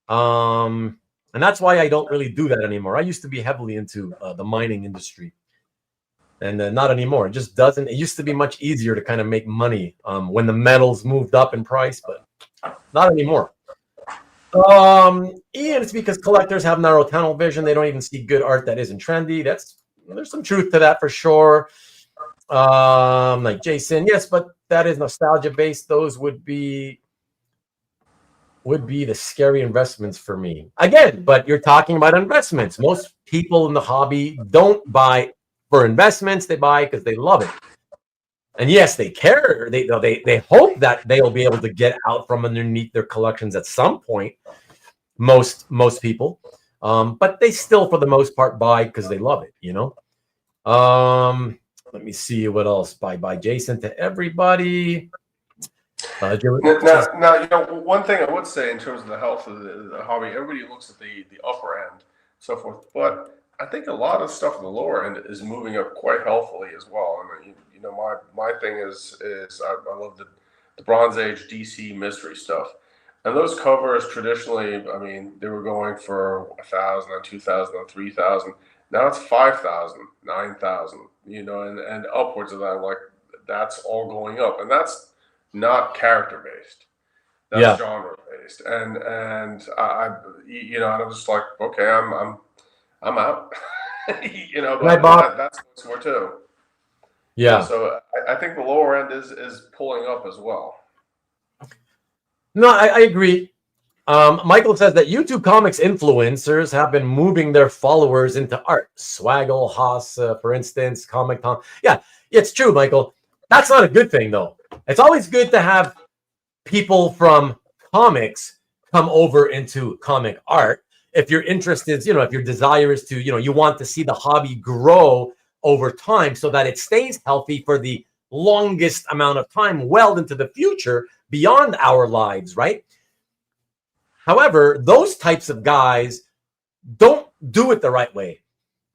And that's why I don't really do that anymore. I used to be heavily into the mining industry, and not anymore. It just doesn't. It used to be much easier to kind of make money when the metals moved up in price, but not anymore. Ian, it's because collectors have narrow tunnel vision. They don't even see good art that isn't trendy. There's some truth to that for sure. Like Jason, yes, but that is nostalgia based. Those would be the scary investments for me. Again, but you're talking about investments. Most people in the hobby don't buy for investments. They buy because they love it. And yes, they care. They hope that they'll be able to get out from underneath their collections at some point. Most people, but they still, for the most part, buy because they love it. Let me see what else. Bye, Jason, to everybody. Now, one thing I would say in terms of the health of the hobby, everybody looks at the upper end, so forth, but I think a lot of stuff in the lower end is moving up quite healthily as well. I mean, my thing is I love the Bronze Age DC mystery stuff, and those covers traditionally, I mean, they were going for 1,000 and 2,000 and 3,000. Now it's 5,000, 9,000, and upwards of that. Like, that's all going up, and that's not character based. That's genre based, and I'm just like, okay, I'm out. But that's what's more too. Yeah. So I think the lower end is pulling up as well. No, I agree. Michael says that YouTube comics influencers have been moving their followers into art. Swaggle, Haas, for instance, Comic Tom. Yeah, it's true, Michael. That's not a good thing, though. It's always good to have people from comics come over into comic art. If you're interested, if your desire is to, you want to see the hobby grow over time so that it stays healthy for the longest amount of time, well into the future, beyond our lives, right? However, those types of guys don't do it the right way.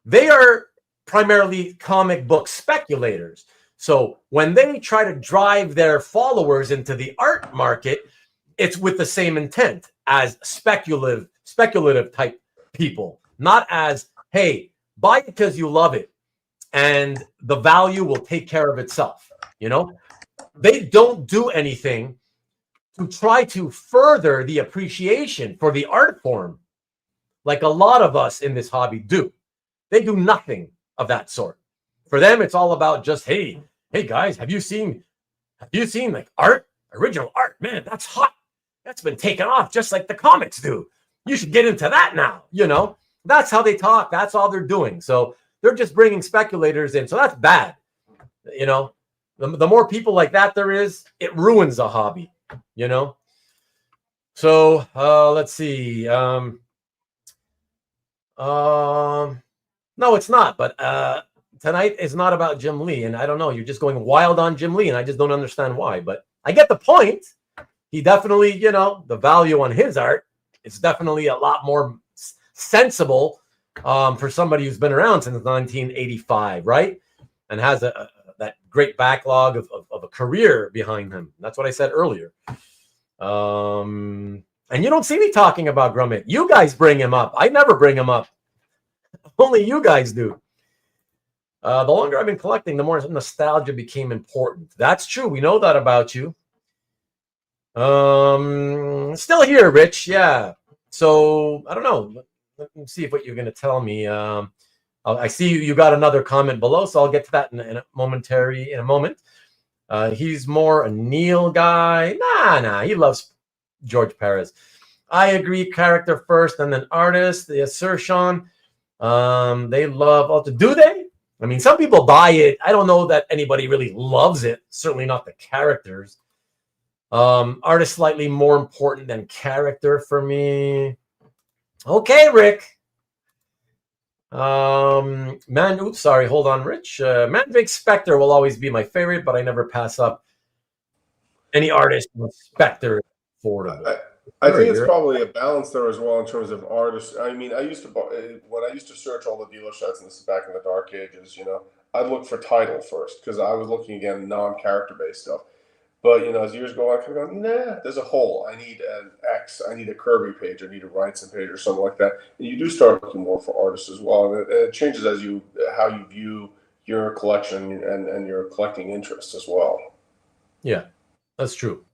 They are primarily comic book speculators. So when they try to drive their followers into the art market, it's with the same intent as speculative type people, not as, hey, buy it because you love it and the value will take care of itself. They don't do anything to try to further the appreciation for the art form like a lot of us in this hobby do. They do nothing of that sort. For them, it's all about just, hey guys, have you seen like art, original art? Man, that's hot. That's been taken off just like the comics do. You should get into that now. That's how they talk. That's all they're doing. So they're just bringing speculators in. So that's bad. The more people like that there is, it ruins the hobby. So let's see. No, it's not. But tonight is not about Jim Lee, and I don't know. You're just going wild on Jim Lee, and I just don't understand why. But I get the point. He definitely, the value on his art is definitely a lot more sensible for somebody who's been around since 1985, right? And has that great backlog of a career behind him. That's what I said earlier. And you don't see me talking about Grummet. You guys bring him up. I never bring him up. Only you guys do. The longer I've been collecting, the more nostalgia became important. That's true. We know that about you. Still here, Rich. Yeah. So I don't know. Let me see what you're going to tell me. I see you got another comment below, so I'll get to that in a moment. He's more a Neil guy. Nah. He loves George Perez. I agree. Character first, and then artist. Yes, sir, Sean. They love also. Do they? I mean, some people buy it. I don't know that anybody really loves it. Certainly not the characters. Art is slightly more important than character for me. Okay, Rick. Hold on, Rich. Mandrake Spectre will always be my favorite, but I never pass up any artist with Spectre affordable. I Sure, think it's you're probably a balance there as well in terms of artists. I mean, I used to when I used to search all the dealer sets, and this is back in the dark ages. I'd look for title first because I was looking again non-character based stuff. But as years go on, I kind of go, nah, there's a hole. I need an X. I need a Kirby page. I need a Wrightson page or something like that. And you do start looking more for artists as well, and it changes as how you view your collection and your collecting interests as well. Yeah, that's true.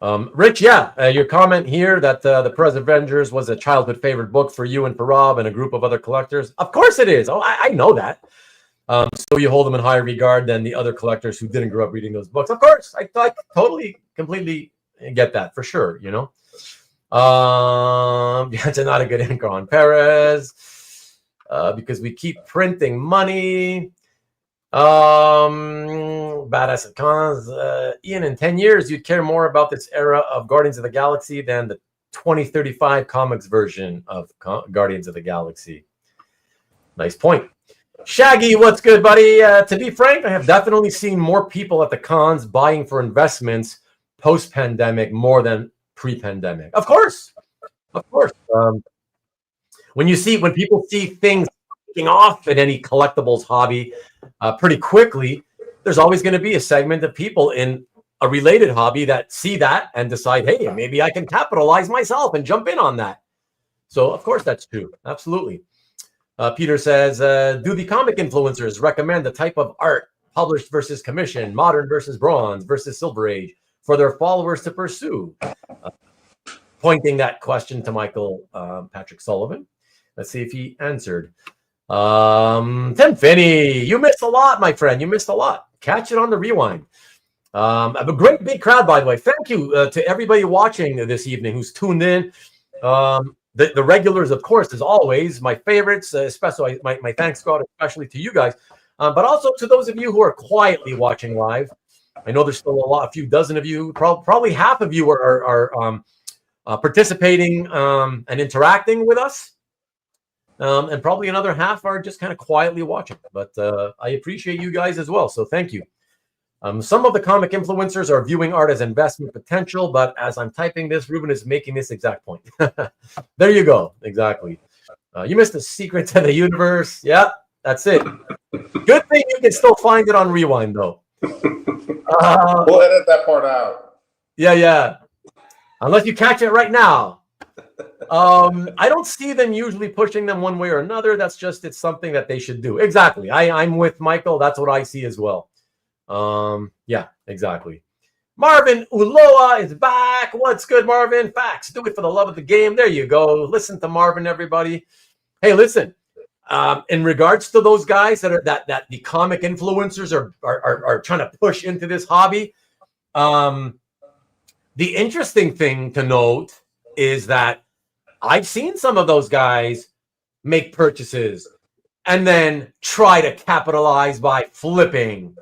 Rich, yeah, your comment here that the Prez Avengers was a childhood favorite book for you and for Rob and a group of other collectors. Of course it is. Oh, I know that. So you hold them in higher regard than the other collectors who didn't grow up reading those books. Of course, I totally, completely get that for sure. It's not a good anchor on Perez because we keep printing money. Badass at cons. Ian, in 10 years, you'd care more about this era of Guardians of the Galaxy than the 2035 comics version of Guardians of the Galaxy. Nice point. Shaggy, what's good, buddy? To be frank, I have definitely seen more people at the cons buying for investments post-pandemic more than pre-pandemic. Of course. When people see things taking off in any collectibles hobby pretty quickly, there's always going to be a segment of people in a related hobby that see that and decide, hey, maybe I can capitalize myself and jump in on that. So, of course, that's true. Absolutely. Peter says, do the comic influencers recommend the type of art, published versus commission, modern versus bronze versus silver age, for their followers to pursue? Pointing that question to Michael Patrick Sullivan. Let's see if he answered. Tim Finney, you missed a lot, my friend. You missed a lot. Catch it on the rewind. A great big crowd, by the way. Thank you to everybody watching this evening who's tuned in. The regulars, of course, as always, my favorites, especially my thanks go out especially to you guys, but also to those of you who are quietly watching live. I know there's still a few dozen of you, probably half of you are participating and interacting with us, and probably another half are just kind of quietly watching. But I appreciate you guys as well, so thank you. Some of the comic influencers are viewing art as investment potential, but as I'm typing this, Ruben is making this exact point. There you go. Exactly. You missed the secret to the universe. Yeah, that's it. Good thing you can still find it on Rewind, though. We'll edit that part out. Yeah. Unless you catch it right now. I don't see them usually pushing them one way or another. It's something that they should do. Exactly. I'm with Michael. That's what I see as well. Yeah, exactly. Marvin Uloa is back. What's good, Marvin? Facts. Do it for the love of the game. There you go. Listen to Marvin, everybody. Hey, listen. In regards to those guys that the comic influencers are trying to push into this hobby, the interesting thing to note is that I've seen some of those guys make purchases and then try to capitalize by flipping.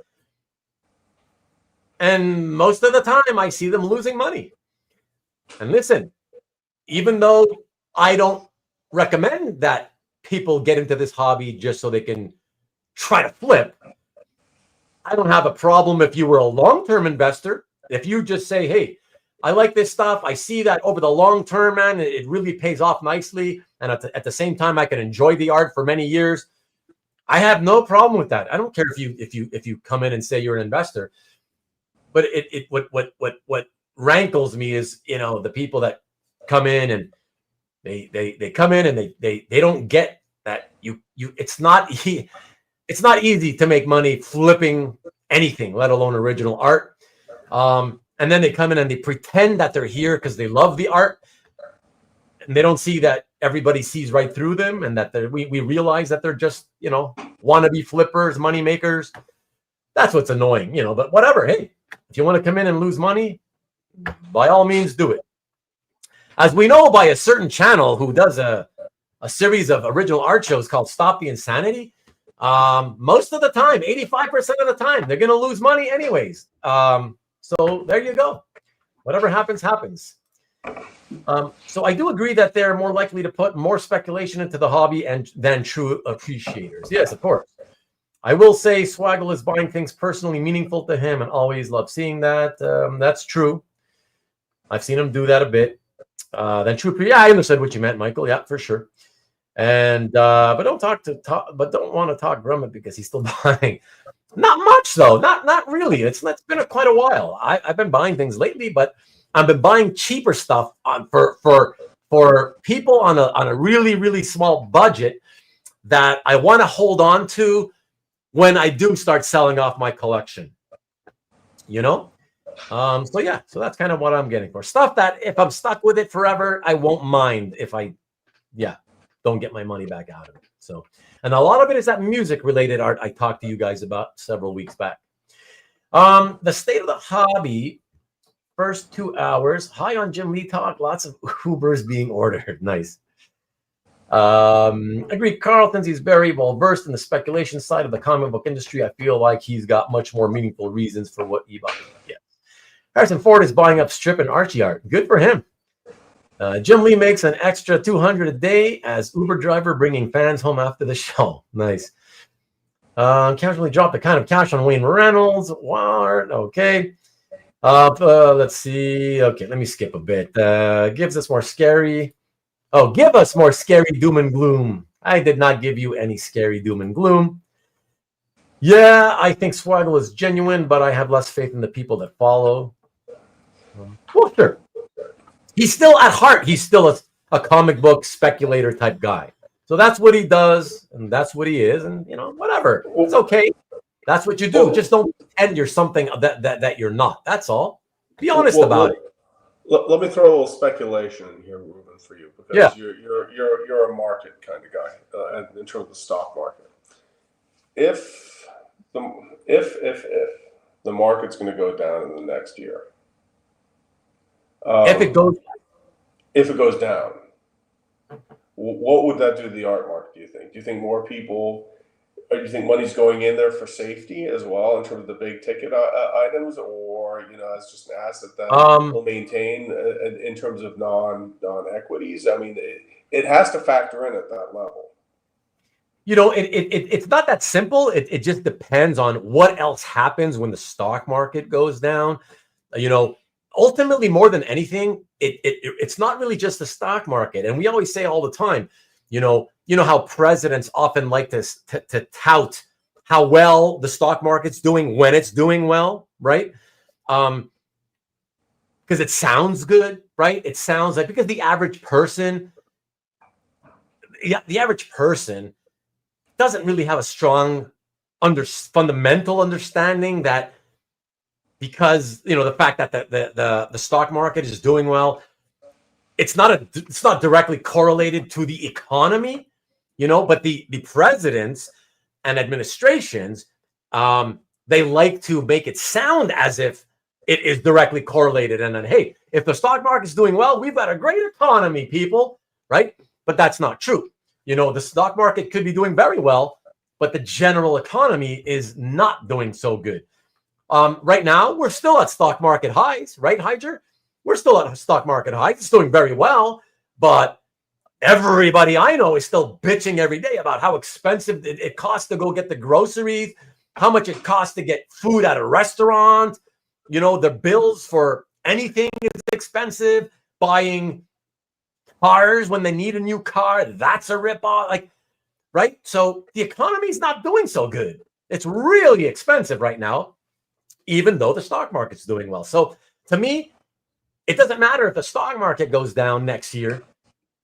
And most of the time, I see them losing money. And listen, even though I don't recommend that people get into this hobby just so they can try to flip, I don't have a problem if you were a long-term investor. If you just say, hey, I like this stuff. I see that over the long term, man, it really pays off nicely. And at the same time, I can enjoy the art for many years. I have no problem with that. I don't care if you come in and say you're an investor. But what rankles me is, the people that come in and they come in and they don't get that it's not easy to make money flipping anything, let alone original art. And then they come in and they pretend that they're here because they love the art, and they don't see that everybody sees right through them, and that we realize that they're just wannabe flippers, money makers. That's what's annoying, But whatever. Hey. If you want to come in and lose money, by all means, do it. As we know by a certain channel who does a series of original art shows called Stop the Insanity, most of the time, 85% of the time, they're going to lose money anyways. So there you go. Whatever happens, happens. So I do agree that they're more likely to put more speculation into the hobby than true appreciators. Yes, of course. I will say Swaggle is buying things personally meaningful to him and always love seeing that. That's true. I've seen him do that a bit. Then Trooper, yeah, I understood what you meant, Michael. Yeah, for sure. And but don't want to talk Grumman because he's still buying. Not much though. Not really. It's been quite a while. I've been buying things lately, but I've been buying cheaper stuff for people on a really small budget that I want to hold on to when I do start selling off my collection. You know? So yeah, so that's kind of what I'm getting for stuff that if I'm stuck with it forever, I won't mind if I don't get my money back out of it. So, and a lot of it is that music related art I talked to you guys about several weeks back. The state of the hobby, first 2 hours, high on Jim Lee talk, lots of Ubers being ordered. Nice. Agree, Carl thinks he's very well versed in the speculation side of the comic book industry. I feel like he's got much more meaningful reasons for what he buys. Yeah. Harrison Ford is buying up strip and Archie art. Good for him. Jim Lee makes an extra $200 a day as Uber driver, bringing fans home after the show. Nice. Casually dropped the kind of cash on Wayne Reynolds. Wow. Okay. Let's see. Okay, let me skip a bit. Gives us more scary. Oh, give us more scary doom and gloom. I did not give you any scary doom and gloom. Yeah, I think Swaggle is genuine, but I have less faith in the people that follow. Well, sure. He's still at heart. He's still a comic book speculator type guy. So that's what he does, and that's what he is, and whatever. It's okay. That's what you do. Just don't pretend you're something that you're not. That's all. Be honest about it. Let me throw a little speculation in here, Ruben, for you, because you're a market kind of guy in terms of the stock market. If the market's going to go down in the next year, if it goes down, what would that do to the art market? Do you think? Do you think more people? Or do you think money's going in there for safety as well in terms of the big ticket items, or it's just an asset that will maintain in terms of non equities? I mean, it has to factor in at that level. It's not that simple. It just depends on what else happens when the stock market goes down. Ultimately, more than anything, it's not really just the stock market. And we always say all the time, how presidents often like to tout how well the stock market's doing when it's doing well, right? Because it sounds good, right? It sounds like, because the average person doesn't really have a strong fundamental understanding that, because the fact that the stock market is doing well, it's not directly correlated to the economy, but the presidents and administrations, they like to make it sound as if it is directly correlated. And then, hey, if the stock market is doing well, we've got a great economy, people, right? But that's not true. The stock market could be doing very well, but the general economy is not doing so good. Right now, we're still at stock market highs, right, Heidjer? We're still at stock market highs. It's doing very well, but everybody I know is still bitching every day about how expensive it costs to go get the groceries, how much it costs to get food at a restaurant. The bills for anything is expensive. Buying cars when they need a new car, that's a ripoff. Right? So the economy is not doing so good. It's really expensive right now, even though the stock market's doing well. So to me, it doesn't matter if the stock market goes down next year.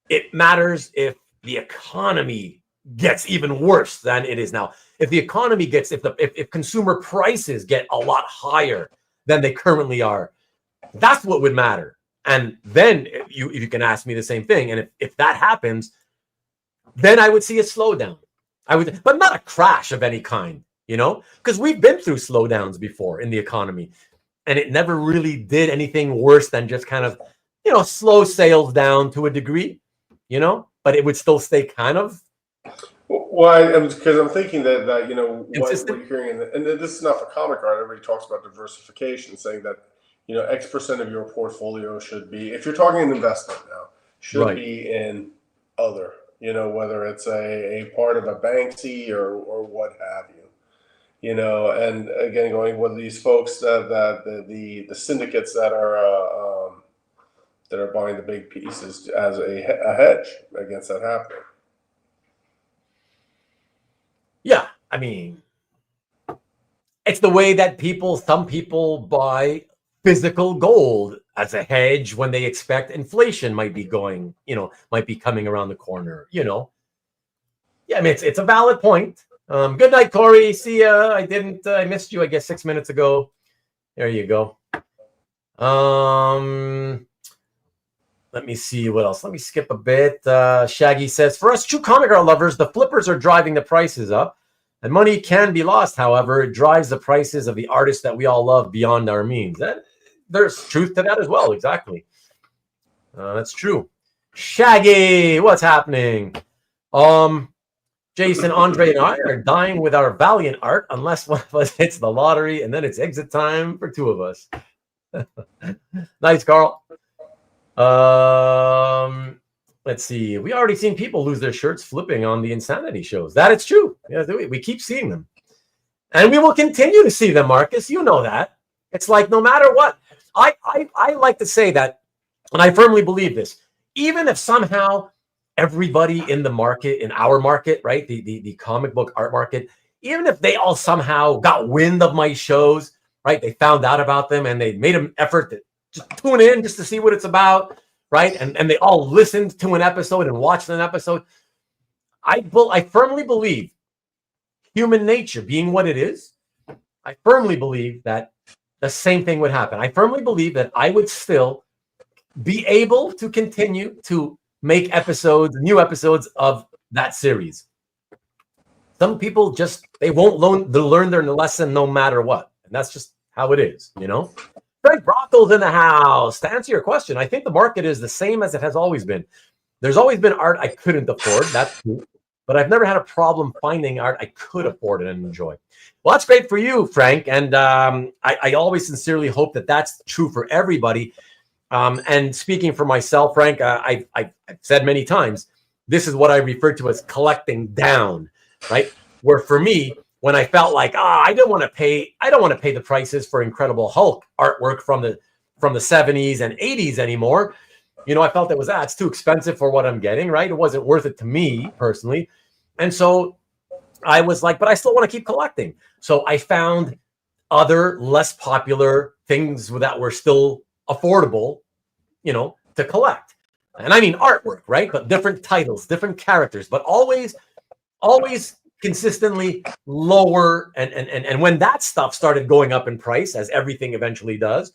It matters if the economy gets even worse than it is now. If the economy if consumer prices get a lot higher than they currently are, that's what would matter. And then you can ask me the same thing. And if that happens, then I would see a slowdown. But not a crash of any kind, because we've been through slowdowns before in the economy. And it never really did anything worse than just kind of, slow sales down to a degree, but it would still stay kind of. Well, because I'm thinking that what you're hearing, and this is not for comic art. Everybody talks about diversification, saying that X% of your portfolio should be, if you're talking an investment now, should be in other, whether it's a part of a Banksy or what have you. And again, going with these folks that the syndicates that are that are buying the big pieces as a hedge against that happening. Yeah, I mean, it's the way that some people buy physical gold as a hedge when they expect inflation might be might be coming around the corner, Yeah, I mean, it's a valid point. Good night, Corey. See ya. I missed you, I guess, 6 minutes ago. There you go. Let me see what else. Let me skip a bit. Shaggy says, for us true comic art lovers, the flippers are driving the prices up. And money can be lost, however. It drives the prices of the artists that we all love beyond our means. There's truth to that as well, exactly. That's true. Shaggy, what's happening? Jason, Andre, and I are dying with our Valiant art unless one of us hits the lottery, and then it's exit time for two of us. Nice, Carl. Let's see. We already seen people lose their shirts flipping on the Insanity shows. That is true. Yeah, we keep seeing them. And we will continue to see them, Marcus. You know that. It's like no matter what. I like to say that, and I firmly believe this, even if somehow everybody in the market, in our market, right, the comic book art market, even if they all somehow got wind of my shows, right, they found out about them and they made an effort to just tune in just to see what it's about, right, and they all listened to an episode and watched an episode, I firmly believe, human nature being what it is, I firmly believe that the same thing would happen. I firmly believe that I would still be able to continue to make new episodes of that series. Some people they won't learn their lesson no matter what. And that's just how it is, Frank Brockles in the house. To answer your question, I think the market is the same as it has always been. There's always been art I couldn't afford. That's true. But I've never had a problem finding art I could afford and enjoy. Well, that's great for you, Frank. And I always sincerely hope that that's true for everybody. And speaking for myself, Frank, I've said many times, this is what I refer to as collecting down, right? Where for me, when I felt like, I don't want to pay the prices for Incredible Hulk artwork from the 70s and 80s anymore. I felt it's too expensive for what I'm getting, right? It wasn't worth it to me personally. And so I was like, but I still want to keep collecting. So I found other less popular things that were still affordable, to collect. And I mean artwork, right? But different titles, different characters, but always consistently lower. And when that stuff started going up in price, as everything eventually does,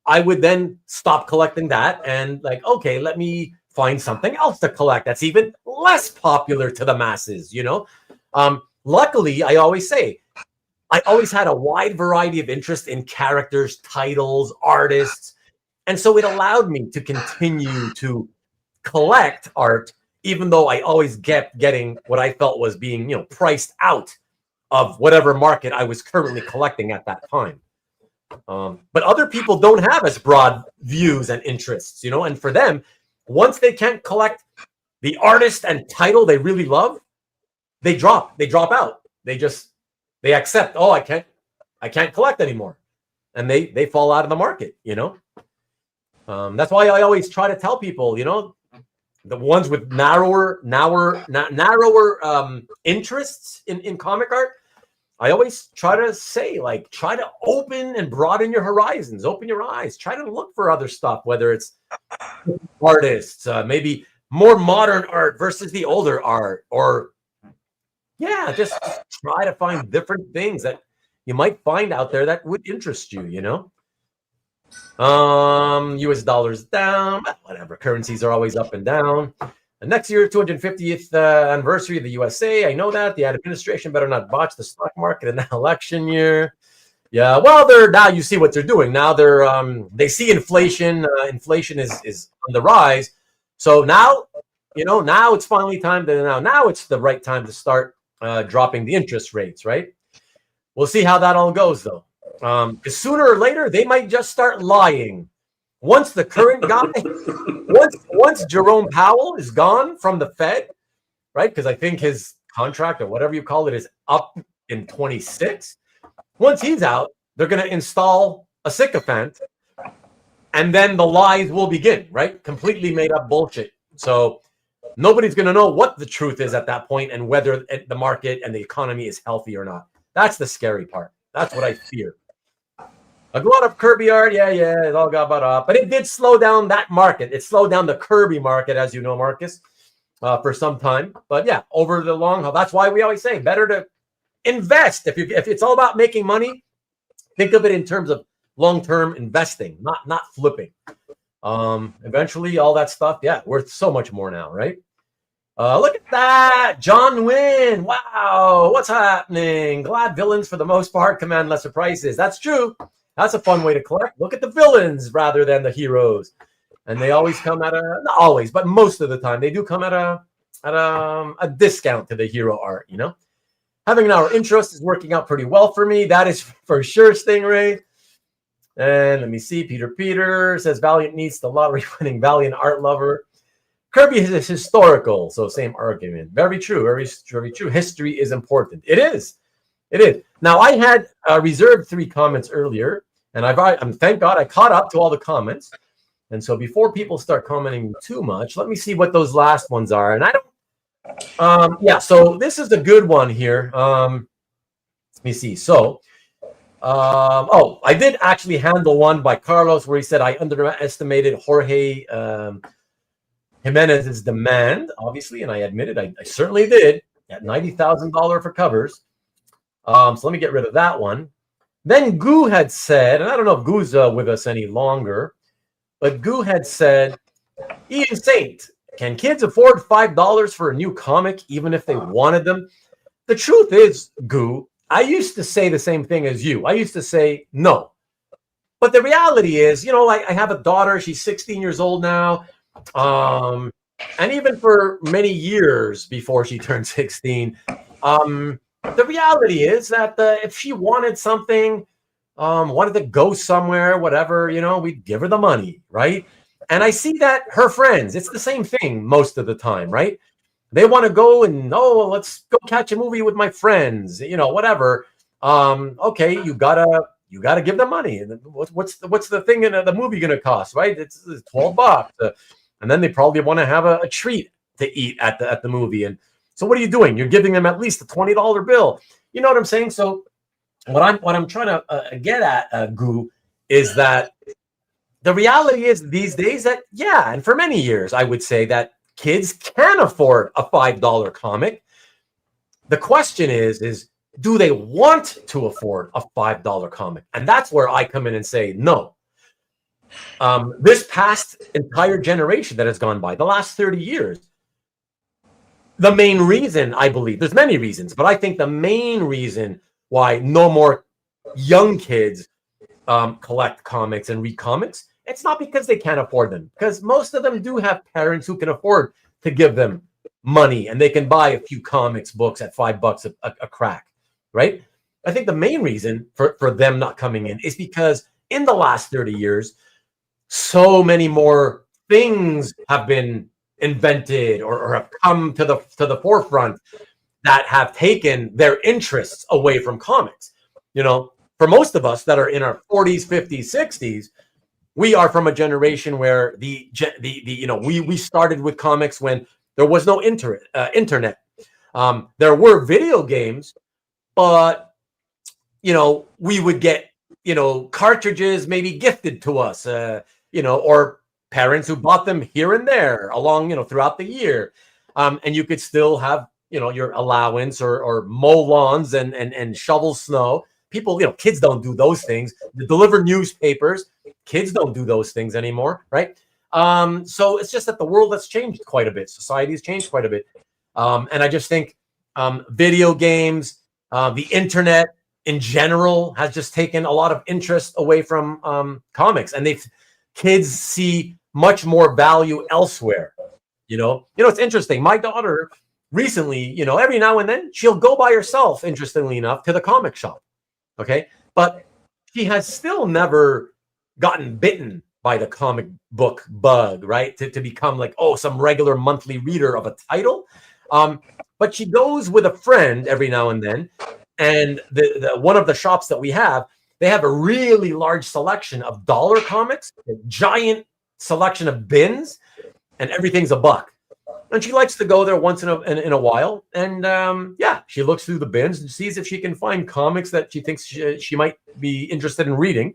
I would then stop collecting that and okay, let me find something else to collect that's even less popular to the masses, Luckily, I always say, I always had a wide variety of interest in characters, titles, artists. And so it allowed me to continue to collect art, even though I always kept getting what I felt was being, priced out of whatever market I was currently collecting at that time. But other people don't have as broad views and interests, and for them, once they can't collect the artist and title they really love, they drop out. They accept, I can't collect anymore. And they fall out of the market, That's why I always try to tell people, the ones with narrower interests in comic art, I always try to say, try to open and broaden your horizons, open your eyes, try to look for other stuff, whether it's artists, maybe more modern art versus the older art, or just try to find different things that you might find out there that would interest you, US dollars down, whatever. Currencies are always up and down. And next year, 250th anniversary of the USA. I know that the administration better not botch the stock market in the election year. Yeah, well, now you see what they're doing. Now they see inflation. Inflation is on the rise. So now, now it's finally time to now it's the right time to start dropping the interest rates, right? We'll see how that all goes, though. Because sooner or later, they might just start lying. Once the current guy, once Jerome Powell is gone from the Fed, right? Because I think his contract or whatever you call it is up in 26. Once he's out, they're going to install a sycophant and then the lies will begin, right? Completely made up bullshit. So nobody's going to know what the truth is at that point and whether the market and the economy is healthy or not. That's the scary part. That's what I fear. A lot of Kirby art, yeah, it all got bought up. But it did slow down that market. It slowed down the Kirby market, as you know, Marcus, for some time. But yeah, over the long haul, that's why we always say better to invest. If it's all about making money, think of it in terms of long-term investing, not flipping. Eventually, all that stuff, yeah, worth so much more now, right? Look at that, John Wynn. Wow, what's happening? Glad villains for the most part command lesser prices. That's true. That's a fun way to collect. Look at the villains rather than the heroes, and they always come at not always, but most of the time they do come at a discount to the hero art. You know, having our interest is working out pretty well for me. That is for sure, Stingray. And let me see. Peter says Valiant needs the lottery-winning Valiant art lover. Kirby is historical, so same argument. Very true, very true. History is important. It is. Now, I had reserved 3 comments earlier, and thank God I caught up to all the comments. And so before people start commenting too much, let me see what those last ones are. And I don't. Yeah. So this is a good one here. Let me see. So. I did actually handle one by Carlos where he said I underestimated Jorge Jimenez's demand, obviously, and I admitted I certainly did at $90,000 for covers. So let me get rid of that one. Then Goo had said, and I don't know if Goo's with us any longer, but Goo had said, Ian Saint, can kids afford $5 for a new comic even if they wanted them? The truth is, Goo, I used to say the same thing as you. I used to say no. But the reality is, you know, I have a daughter. She's 16 years old now. And even for many years before she turned 16, the reality is that if she wanted something, wanted to go somewhere, whatever, you know, we'd give her the money, right? And I see that her friends, it's the same thing most of the time, right? They want to go and, let's go catch a movie with my friends, you know, whatever. Okay, you gotta give them money. And what's the thing in the movie going to cost, right? It's $12. And then they probably want to have a treat to eat at the movie. And so what are you doing? You're giving them at least a $20 bill. You know what I'm saying? So what I'm trying to get at, Goo, is that the reality is these days that, yeah, and for many years, I would say that kids can afford a $5 comic. The question is do they want to afford a $5 comic? And that's where I come in and say no. This past entire generation that has gone by, the last 30 years, the main reason, I believe, there's many reasons, but I think the main reason why no more young kids collect comics and read comics, it's not because they can't afford them, because most of them do have parents who can afford to give them money and they can buy a few comics books at $5 a crack, right? I think the main reason for them not coming in is because in the last 30 years, so many more things have been invented or have come to the forefront that have taken their interests away from comics. You know, for most of us that are in our 40s, 50s, 60s, we are from a generation where we started with comics when there was no internet. There were video games, but you know, we would get, you know, cartridges maybe gifted to us, you know, or parents who bought them here and there along, you know, throughout the year. And you could still have, you know, your allowance or mow lawns and shovel snow. People, you know, kids don't do those things. Deliver newspapers. Kids don't do those things anymore, right? So it's just that the world has changed quite a bit. Society has changed quite a bit. And I just think video games, the internet in general has just taken a lot of interest away from comics. And kids see much more value elsewhere. You know, it's interesting. My daughter recently, you know, every now and then she'll go by herself, interestingly enough, to the comic shop. Okay. But she has still never gotten bitten by the comic book bug, right? To become like, some regular monthly reader of a title. But she goes with a friend every now and then. And the one of the shops that we have, they have a really large selection of dollar comics, a giant selection of bins, and everything's $1. And she likes to go there once in a while. And yeah, she looks through the bins and sees if she can find comics that she thinks she might be interested in reading.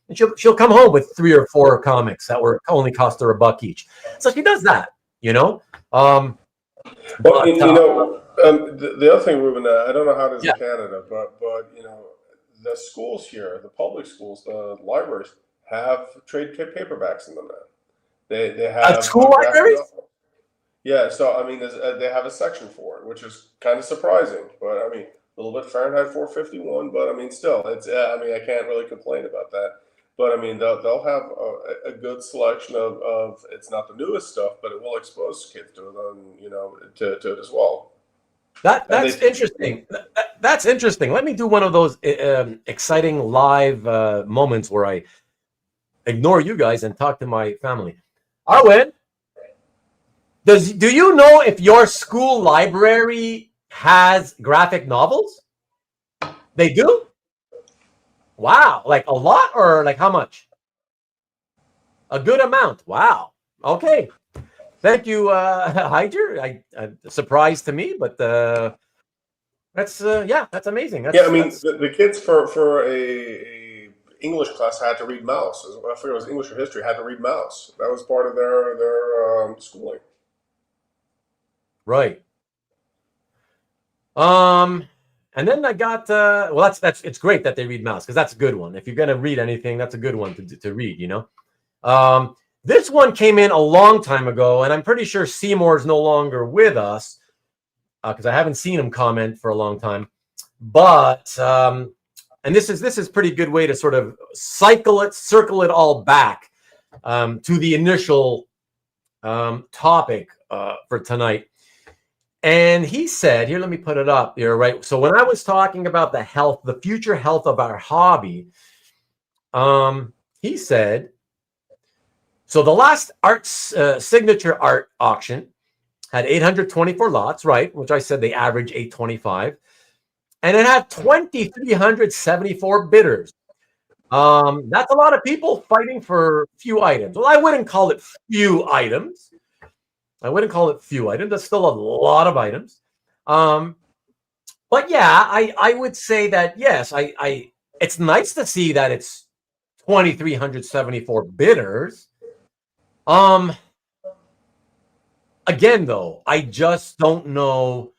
And she'll come home with 3 or 4 comics that were only cost her $1 each. So she does that, you know. But you know, the other thing, Ruben, I don't know how it is in Canada, but you know, the schools here, the public schools, the libraries have trade paperbacks in them now. They have school libraries. Yeah, so I mean, they have a section for it, which is kind of surprising. But I mean, a little bit Fahrenheit 451, but I mean, still, it's. I mean, I can't really complain about that. But I mean, they'll have a good selection of. It's not the newest stuff, but it will expose kids to it, you know, to it as well. That's interesting. That's interesting. Let me do one of those exciting live moments where I ignore you guys and talk to my family. Arwen, do you know if your school library has graphic novels? They do? Wow, like a lot or like how much? A good amount. Wow. Okay. Thank you, Heidjer. Surprise to me, but that's yeah, that's amazing. Yeah, I mean, the kids for a English class had to read Mouse. I forget it was English or history, had to read Mouse. That was part of their schooling. Right. And then I got well, that's it's great that they read Mouse because that's a good one. If you're gonna read anything, that's a good one to read, you know. This one came in a long time ago, and I'm pretty sure Seymour's no longer with us because I haven't seen him comment for a long time. But and this is pretty good way to sort of circle it all back to the initial topic for tonight. And he said, here, let me put it up here, right? So when I was talking about the future health of our hobby, he said, so the last signature art auction had 824 lots, right? Which I said they average 825. And it had 2,374 bidders. That's a lot of people fighting for few items. Well, I wouldn't call it few items. That's still a lot of items. But yeah, I would say that, yes, it's nice to see that it's 2,374 bidders. Again, though, I just don't know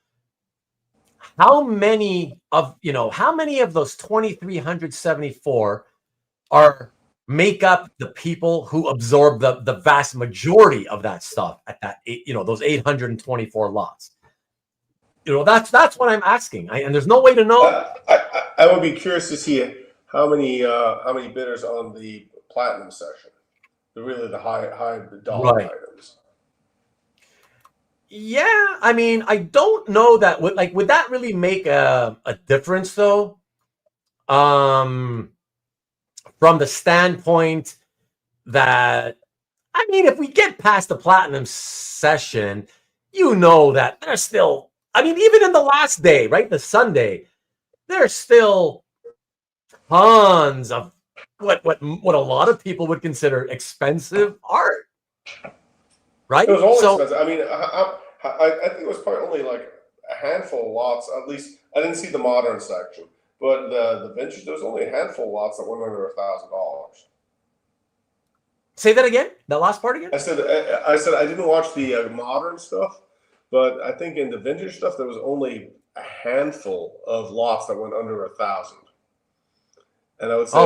how many of those 2,374 make up the people who absorb the vast majority of that stuff at that, those 824 lots. That's what I'm asking. And there's no way to know. I would be curious to see how many bidders on the platinum session, the high dollar items. Yeah, I mean, I don't know that would that really make a difference though? From the standpoint that, I mean, if we get past the platinum session, that there's still, I mean, even in the last day, right, the Sunday, there's still tons of what a lot of people would consider expensive art, right? It was all expensive. I mean, I think it was probably only like a handful of lots. At least I didn't see the modern section. But the vintage, there's only a handful of lots that went under $1,000. Say that again. That last part again. I said I didn't watch the modern stuff, but I think in the vintage stuff there was only a handful of lots that went under 1,000. And I would say,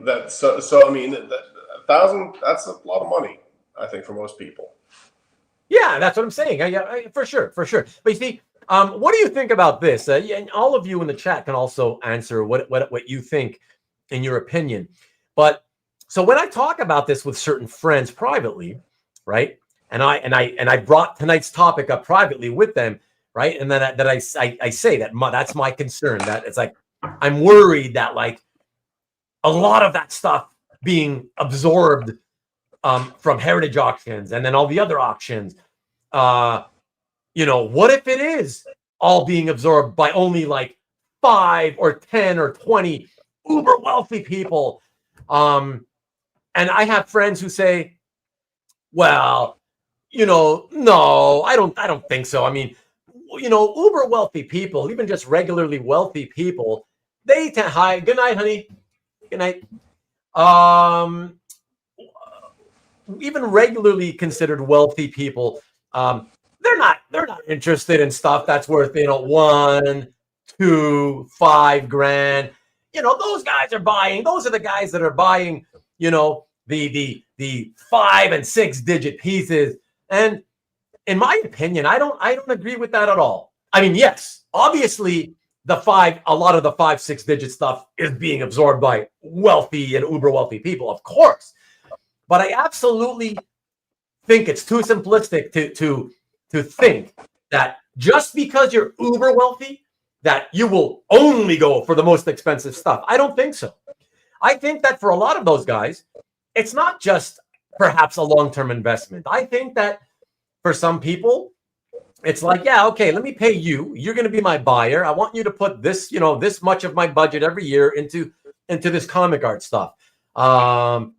that. So I mean, 1,000. That's a lot of money, I think, for most people. Yeah, that's what I'm saying. For sure. But you see. What do you think about this? And all of you in the chat can also answer what you think in your opinion. But so when I talk about this with certain friends privately, right? And I brought tonight's topic up privately with them, right? And then I say that's my concern. That it's like I'm worried that like a lot of that stuff being absorbed from heritage auctions and then all the other auctions. What if it is all being absorbed by only like 5 or 10 or 20 uber wealthy people. And I have friends who say, well, no, I don't think so. I mean, uber wealthy people, even just regularly wealthy people, they tend, hi, good night, honey. Good night. Even regularly considered wealthy people, they're not interested in stuff that's worth, 1, 2, 5 grand. Those guys are buying, those are the guys that are buying, the 5 and 6 digit pieces. And in my opinion, I don't agree with that at all. I mean, yes, obviously a lot of the 5, 6 digit stuff is being absorbed by wealthy and uber wealthy people, of course. But I absolutely think it's too simplistic to think that just because you're uber wealthy, that you will only go for the most expensive stuff. I don't think so. I think that for a lot of those guys, it's not just perhaps a long-term investment. I think that for some people, it's like, yeah, okay, let me pay you. You're going to be my buyer. I want you to put this, this much of my budget every year into this comic art stuff. And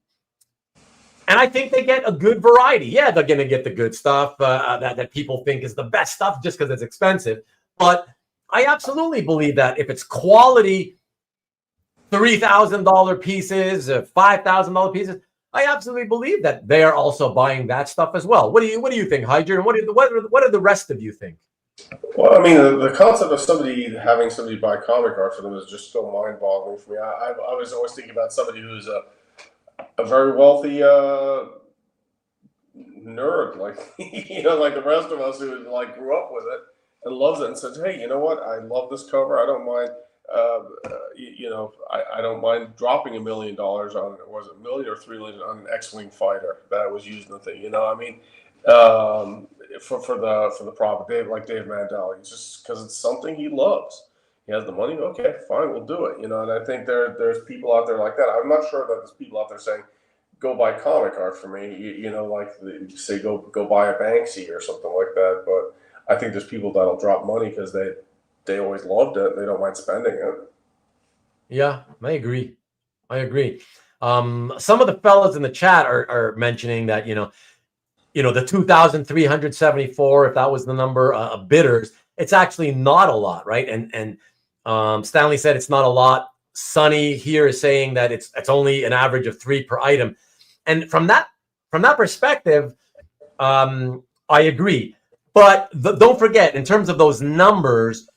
I think they get a good variety. Yeah, they're going to get the good stuff that people think is the best stuff just because it's expensive. But I absolutely believe that if it's quality $3,000 pieces, $5,000 pieces, I absolutely believe that they are also buying that stuff as well. What do you think, Heidjer? And what do the rest of you think? Well, I mean, the concept of having somebody buy comic art for them is just so mind-boggling for me. I was always thinking about somebody who's a very wealthy nerd, like like the rest of us who like grew up with it and loves it and says, "Hey, you know what? I love this cover. I don't mind. I don't mind dropping $1 million on it. Was it $1 million or $3 million on an X-wing fighter that was used in the thing? I mean, for the profit, Dave Mandel, just because it's something he loves. He has the money. Okay, fine, we'll do it. And I think there's people out there like that. I'm not sure that there's people out there saying, "Go buy comic art for me." Like say, go buy a Banksy or something like that. But I think there's people that'll drop money because they always loved it. They don't mind spending it. Yeah, I agree. Some of the fellas in the chat are mentioning that the 2,374, if that was the number of bidders, it's actually not a lot, right? And Stanley said it's not a lot. Sonny here is saying that it's only an average of 3 per item, and from that perspective, I agree. But don't forget, in terms of those numbers,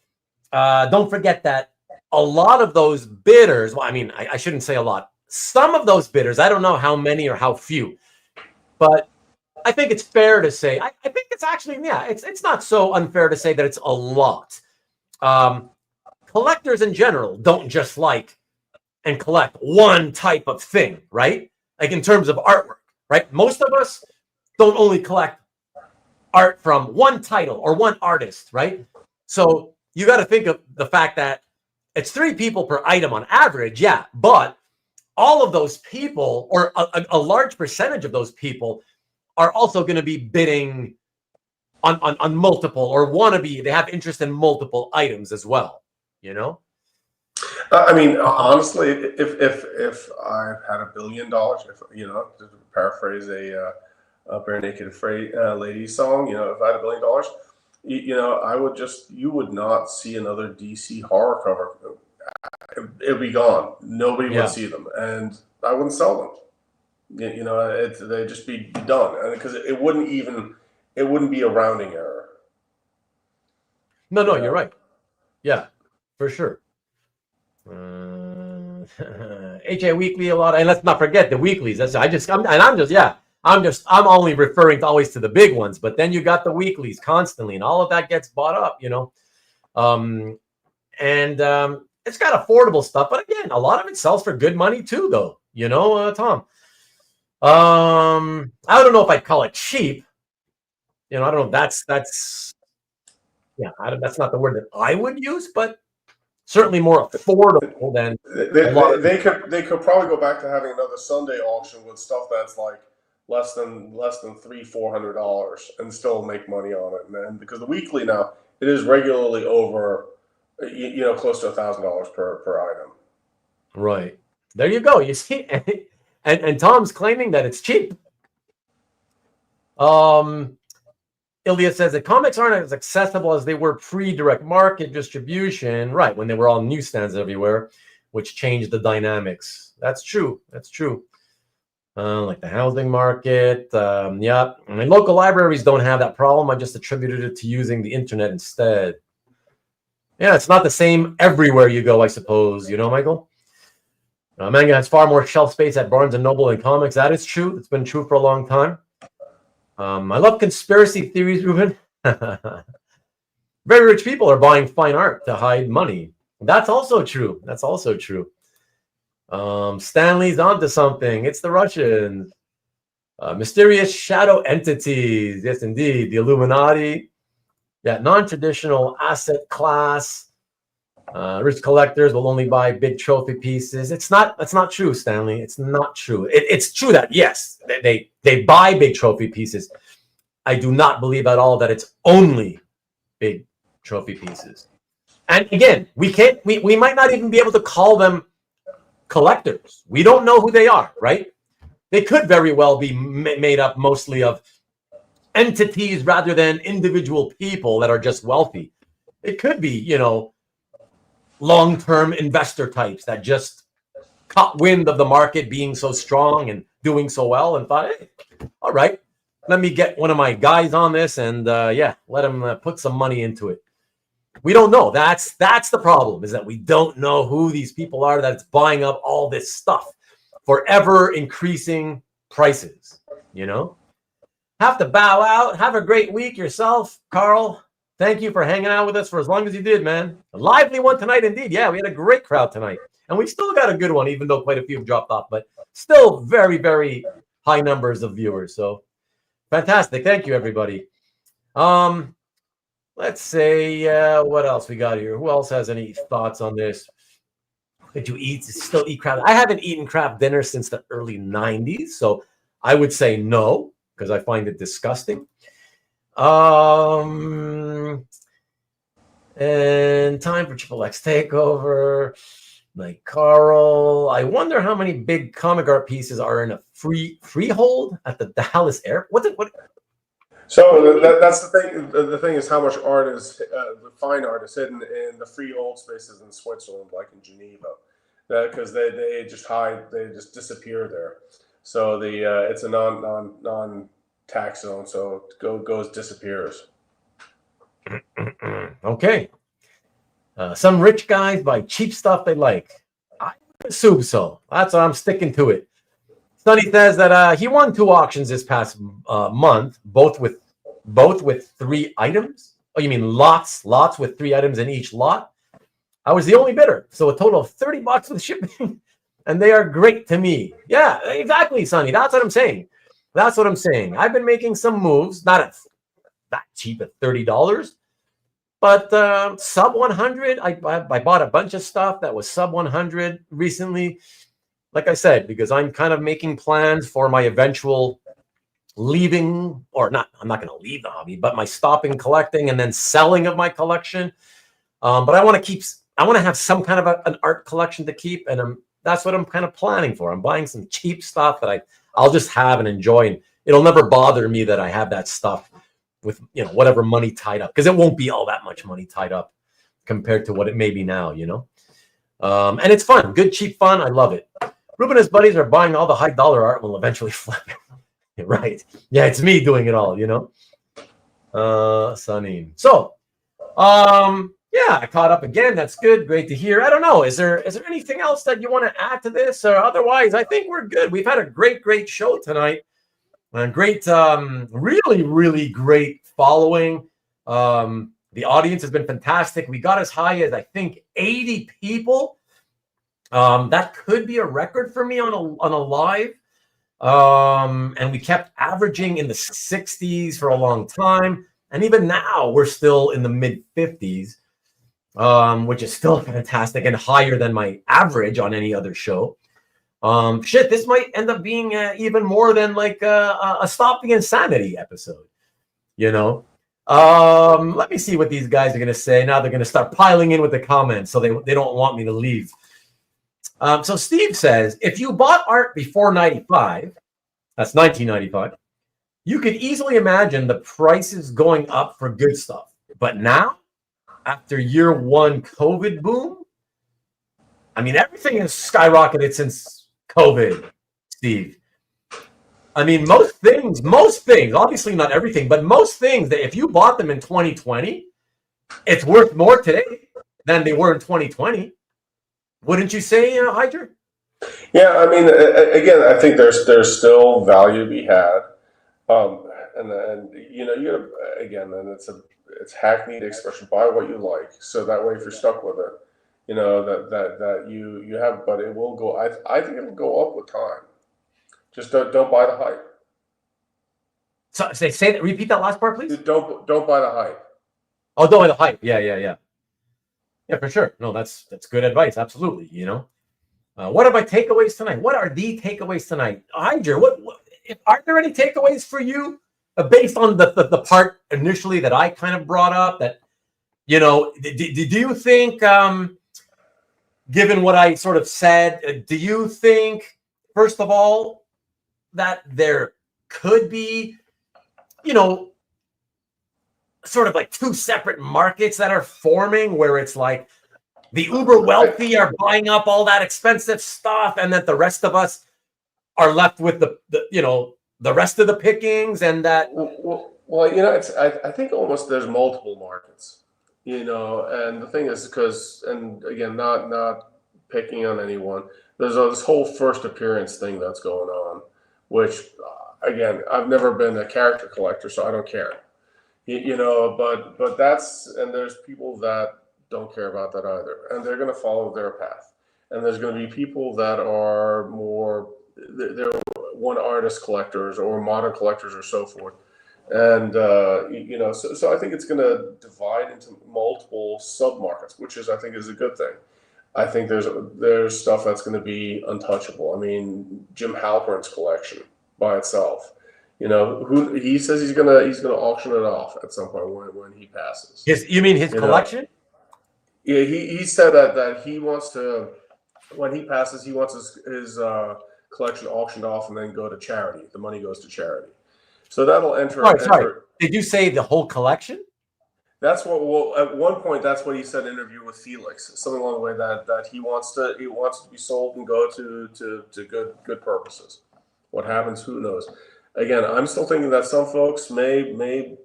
don't forget that a lot of those bidders, well, I mean, I shouldn't say a lot. Some of those bidders, I don't know how many or how few, but I think it's fair to say, I think it's actually, yeah, it's not so unfair to say that it's a lot. Collectors in general don't just like and collect one type of thing, right? Like in terms of artwork, right? Most of us don't only collect art from one title or one artist, right? So you got to think of the fact that it's 3 people per item on average, yeah, but all of those people, or a large percentage of those people, are also going to be bidding on multiple, or they have interest in multiple items as well. I mean, honestly, if I had $1 billion, to paraphrase a Bare Naked Afraid Lady song, if I had $1 billion, you would not see another DC horror cover. It'd be gone. Nobody would see them, and I wouldn't sell them. They'd just be done, and because it wouldn't be a rounding error. No, you're right. Yeah, for sure. HA Weekly a lot, and let's not forget the weeklies. I'm only referring always to the big ones, but then you got the weeklies constantly, and all of that gets bought up, and it's got affordable stuff, but again, a lot of it sells for good money too, though. Tom. I don't know if I'd call it cheap. I don't know if that's that's not the word that I would use, but certainly more affordable than they could probably go back to having another Sunday auction with stuff that's like less than $300-400 and still make money on it. And because the weekly now, it is regularly over, close to $1,000 per item. Right. There you go. You see, and Tom's claiming that it's cheap. Ilya says that comics aren't as accessible as they were pre-direct market distribution, right, when they were all newsstands everywhere, which changed the dynamics. That's true. That's true. Like the housing market. Yeah. I mean, local libraries don't have that problem. I just attributed it to using the internet instead. Yeah, it's not the same everywhere you go, I suppose. You know, Michael? Manga has far more shelf space at Barnes & Noble than comics. That is true. It's been true for a long time. I love conspiracy theories, Ruben. Very rich people are buying fine art to hide money. That's also true. That's also true. Stanley's onto something. It's the Russians. Mysterious shadow entities. Yes, indeed. The Illuminati. Yeah, non-traditional asset class. Rich collectors will only buy big trophy pieces. That's not true, Stanley. It's not true. It's true that, yes, they buy big trophy pieces. I do not believe at all that it's only big trophy pieces. And again, we might not even be able to call them collectors. We don't know who they are, right? They could very well be made up mostly of entities rather than individual people that are just wealthy. It could be, you know, long-term investor types that just caught wind of the market being so strong and doing so well and thought, hey, all right, let me get one of my guys on this and yeah, let him put some money into it. We don't know. That's the problem, is that we don't know who these people are that's buying up all this stuff for ever increasing prices, you know? Have to bow out. Have a great week yourself, Carl. Thank you for hanging out with us for as long as you did, man. A lively one tonight, indeed. Yeah, we had a great crowd tonight. And we still got a good one, even though quite a few have dropped off. But still very, very high numbers of viewers. So fantastic. Thank you, everybody. Let's say, what else we got here? Who else has any thoughts on this? Did you still eat crab? I haven't eaten crab dinner since the early 90s. So I would say no, because I find it disgusting. And time for Triple X Takeover. Like Carl, I wonder how many big comic art pieces are in a freehold at the Dallas airport. What? So that's the thing. The thing is how much art is the fine art is hidden in the freehold spaces in Switzerland, like in Geneva, because they just hide, they just disappear there. So it's a non tax zone, so it disappears. Okay. Some rich guys buy cheap stuff they like. I assume so. That's why I'm sticking to it. Sonny says that he won 2 auctions this past month, both with 3 items. Oh, you mean lots with 3 items in each lot? I was the only bidder, so a total of $30 with shipping, and they are great to me. Yeah, exactly, Sonny. That's what I'm saying. That's what I'm saying. I've been making some moves, not that cheap at $30, but sub 100. I bought a bunch of stuff that was sub 100 recently. Like I said, because I'm kind of making plans for my eventual leaving, or not. I'm not going to leave the hobby, but my stopping collecting and then selling of my collection. But I want to have some kind of an art collection to keep, and that's what I'm kind of planning for. I'm buying some cheap stuff that I'll just have and enjoy, and it'll never bother me that I have that stuff with, you know, whatever money tied up, because it won't be all that much money tied up compared to what it may be now, you know. And it's fun, good cheap fun. I love it. Ruben and his buddies are buying all the high dollar art and will eventually flip it. Right? Yeah, it's me doing it all, you know. Sunny. So, yeah, I caught up again. That's good. Great to hear. I don't know. Is there anything else that you want to add to this, or otherwise? I think we're good. We've had a great show tonight. Great, really, really great following. The audience has been fantastic. We got as high as, I think, 80 people. That could be a record for me on a live. And we kept averaging in the 60s for a long time. And even now, we're still in the mid 50s, which is still fantastic and higher than my average on any other show. Shit, this might end up being even more than like a Stop the Insanity episode, you know? Let me see what these guys are going to say. Now they're going to start piling in with the comments, so they don't want me to leave. So Steve says, if you bought art before 95, that's 1995, you could easily imagine the prices going up for good stuff. But now, after year one COVID boom, I mean, everything has skyrocketed since COVID, Steve. I mean, most things, obviously not everything, but most things that if you bought them in 2020, it's worth more today than they were in 2020. Wouldn't you say, Heidjer? Yeah, I mean, again, I think there's still value to be had, and you know, again, and it's hackneyed expression, buy what you like, so that way if you're stuck with it, you know that you have, but it will go. I think it'll go up with time. Just don't buy the hype. So say that. Repeat that last part, please. Don't buy the hype. Oh, don't buy the hype. Yeah, for sure. No, that's good advice. Absolutely. You know. What are my takeaways tonight? What are the takeaways tonight? Heidjer, what are there any takeaways for you based on the part initially that I kind of brought up? That, you know, do you think, given what I sort of said, do you think, first of all, that there could be, you know, sort of like two separate markets that are forming where it's like, the uber wealthy are buying up all that expensive stuff, and that the rest of us are left with the you know, the rest of the pickings, and that. Well, you know, I think almost there's multiple markets, you know, and the thing is because, and again, not picking on anyone, there's this whole first appearance thing that's going on, which again, I've never been a character collector, so I don't care, you know, but that's, and there's people that don't care about that either, and they're going to follow their path, and there's going to be people that are more, they're one artist collectors or modern collectors or so forth, and you know, so I think it's going to divide into multiple sub markets, which is, I think, is a good thing. I think there's stuff that's going to be untouchable. I mean, Jim Halpern's collection by itself, you know, who he says he's gonna auction it off at some point when he passes. You mean his collection? Yeah, he said that he wants to, when he passes, he wants his collection auctioned off and then go to charity. The money goes to charity. So that'll enter. Sorry. Did you say the whole collection? That's what. Well, at one point, that's what he said in an interview with Felix. Something along the way that he wants to be sold and go to good purposes. What happens? Who knows? Again, I'm still thinking that some folks may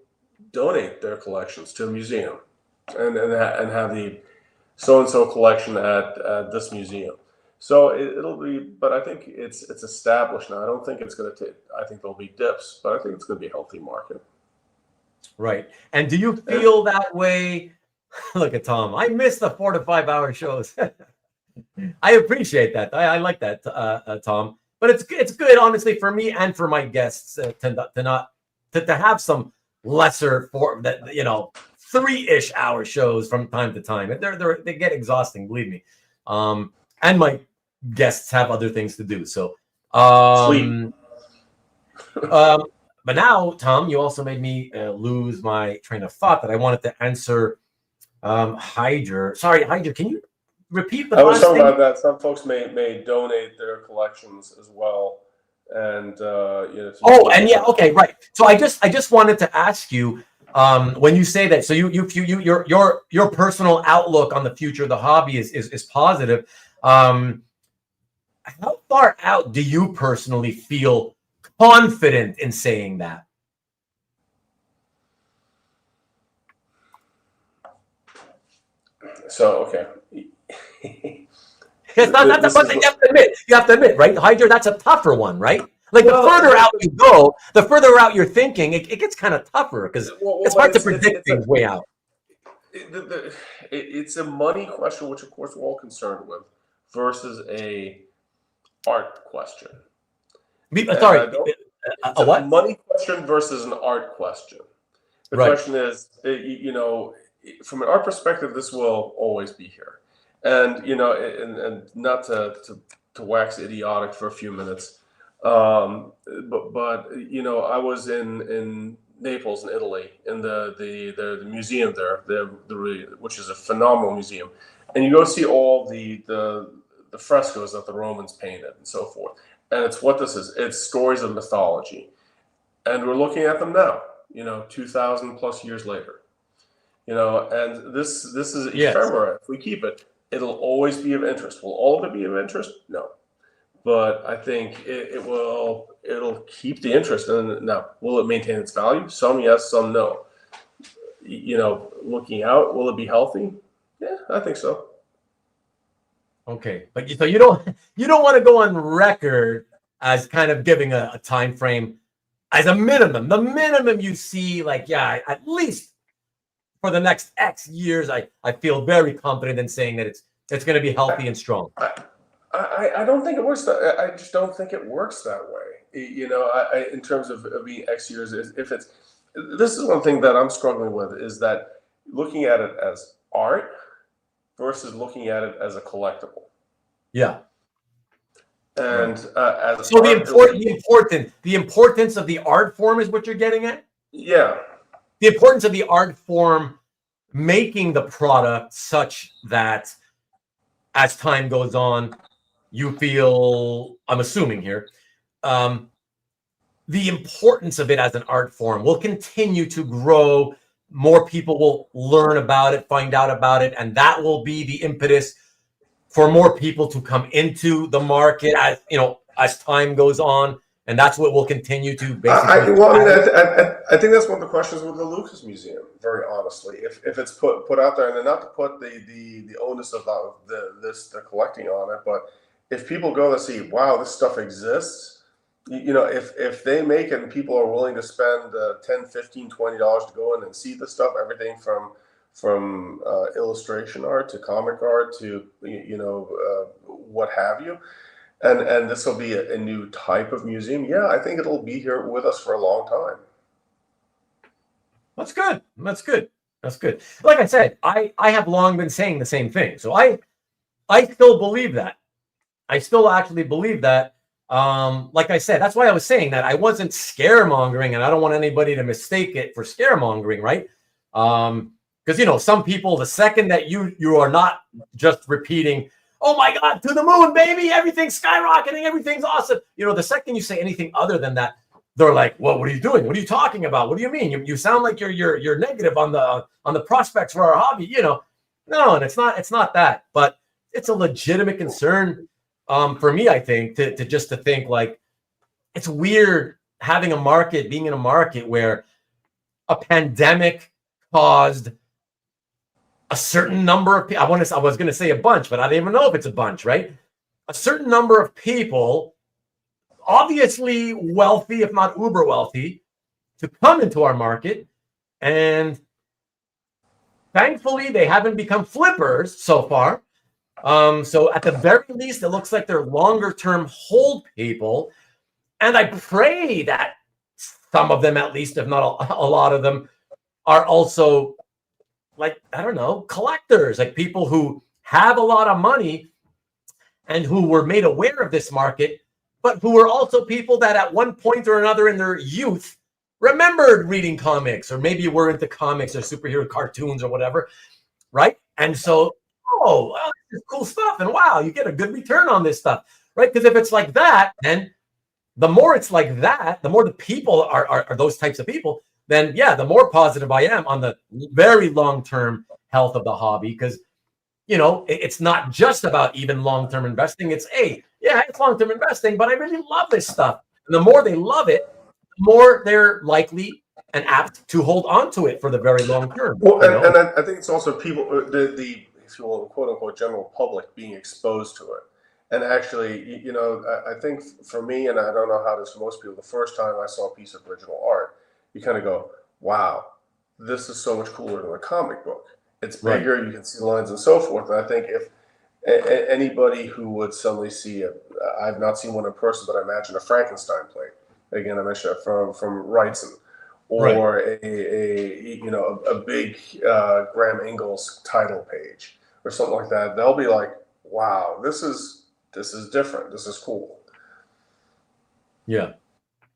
donate their collections to a museum and have the so-and-so collection at this museum. So it'll be, but I think it's established now. I don't think it's going to take, I think there'll be dips, but I think it's going to be a healthy market. Right. And do you feel that way? Look at Tom. I miss the 4 to 5 hour shows. I appreciate that. I like that, Tom. But it's good, honestly, for me and for my guests to have some lesser that, you know, 3-ish hour shows from time to time. They get exhausting, believe me. And my guests have other things to do. So, Sleep. but now, Tom, you also made me lose my train of thought that I wanted to answer. Heidjer. Sorry, Heidjer, can you repeat the I was talking thing? about that some folks may donate their collections as well, and you know. And yeah, okay, right. So I just wanted to ask you, when you say that, so your personal outlook on the future of the hobby is positive. How far out do you personally feel confident in saying that? So okay. It's not the one that you have to admit, right? Heidjer, that's a tougher one, right? Like the further out you go, the further out you're thinking, it gets kind of tougher because it's hard to predict things way out. It's a money question, which of course we're all concerned with, versus a art question. Sorry, a what? Money question versus an art question. The question is, you know, from an art perspective, this will always be here, and you know, and not to wax idiotic for a few minutes, but you know, I was in Naples in Italy in the museum there, which is a phenomenal museum, and you go see all the the frescoes that the Romans painted and so forth. And it's what this is. It's stories of mythology. And we're looking at them now, 2,000 plus years later. And this is ephemera. If we keep it, it'll always be of interest. Will all of it be of interest? No. But I think it'll keep the interest. And now, will it maintain its value? Some yes, some no. Looking out, will it be healthy? Yeah, I think so. Okay, but so you don't want to go on record as kind of giving a time frame as a minimum. The minimum you see, at least for the next X years, I feel very confident in saying that it's going to be healthy and strong. I don't think it works. I just don't think it works that way. In terms of being X years, this is one thing that I'm struggling with, is that looking at it as art versus looking at it as a collectible. Yeah. And so the importance of the art form is what you're getting at? Yeah. The importance of the art form making the product such that as time goes on, you feel, I'm assuming here, the importance of it as an art form will continue to grow. More people will learn about it, find out about it, and that will be the impetus for more people to come into the market as time goes on, and that's what will continue to basically. I think that's one of the questions with the Lucas Museum. Very honestly, if it's put out there, and not to put the onus of the collecting on it, but if people go to see, wow, this stuff exists. If they make it and people are willing to spend $10, $15, $20 to go in and see the stuff, everything from illustration art to comic art to what have you, and this will be a new type of museum. Yeah, I think it'll be here with us for a long time. That's good. That's good. That's good. Like I said, I have long been saying the same thing, so I still believe that. I still actually believe that. Like I said, that's why I was saying that I wasn't scaremongering, and I don't want anybody to mistake it for scaremongering, right? Because some people, the second that you are not just repeating, "Oh my God, to the moon, baby! Everything's skyrocketing, everything's awesome." The second you say anything other than that, they're like, "Well, what are you doing? What are you talking about? What do you mean? You sound like you're negative on the prospects for our hobby." No, and it's not that, but it's a legitimate concern. For me, I think to think like it's weird being in a market where a pandemic caused a certain number of people. I was going to say a bunch, but I don't even know if it's a bunch, right? A certain number of people, obviously wealthy, if not uber wealthy, to come into our market, and thankfully they haven't become flippers so far. So at the very least, it looks like they're longer term hold people. And I pray that some of them, at least, if not a lot of them, are also collectors, like people who have a lot of money and who were made aware of this market, but who were also people that at one point or another in their youth remembered reading comics, or maybe were into comics or superhero cartoons or whatever, right? And so, this is cool stuff, and wow, you get a good return on this stuff, right? Because if it's like that, then the more it's like that, the more the people are those types of people, then yeah, the more positive I am on the very long-term health of the hobby. Because it's not just about even long-term investing. It's it's long-term investing, but I really love this stuff. And the more they love it, the more they're likely and apt to hold on to it for the very long term. Well, and I think it's also people, the if you will, quote unquote, general public being exposed to it. And actually, I think for me, and I don't know how it is for most people, the first time I saw a piece of original art, you kind of go, wow, this is so much cooler than a comic book. It's bigger, right. You can see lines and so forth. And I think if anybody who would suddenly see I've not seen one in person, but I imagine a Frankenstein plate. Again, I mentioned it from Wrightson, or right. a big Graham Ingalls title page or something like that. They'll be like, wow, this is different. This is cool. Yeah.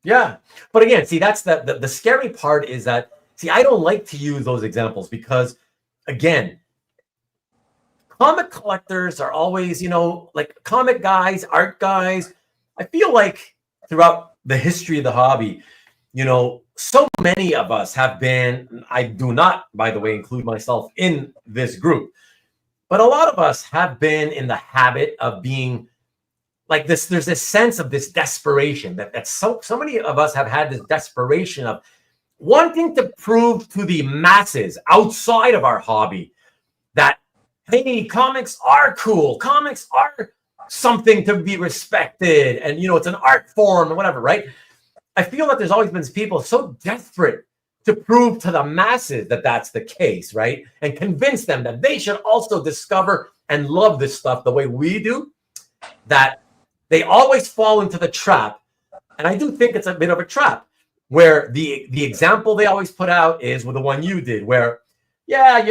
Yeah. But again, see, that's the scary part is that, I don't like to use those examples because, again, comic collectors are always, like comic guys, art guys. I feel like throughout the history of the hobby, so many of us have been, I do not, by the way, include myself in this group, but a lot of us have been in the habit of being like this. There's this sense of this desperation that so many of us have had this desperation of wanting to prove to the masses outside of our hobby that, hey, comics are cool. Comics are something to be respected. And, it's an art form or whatever, right? I feel that there's always been people so desperate to prove to the masses that that's the case, right? And convince them that they should also discover and love this stuff the way we do, that they always fall into the trap. And I do think it's a bit of a trap where the example they always put out is with the one you did, where, yeah,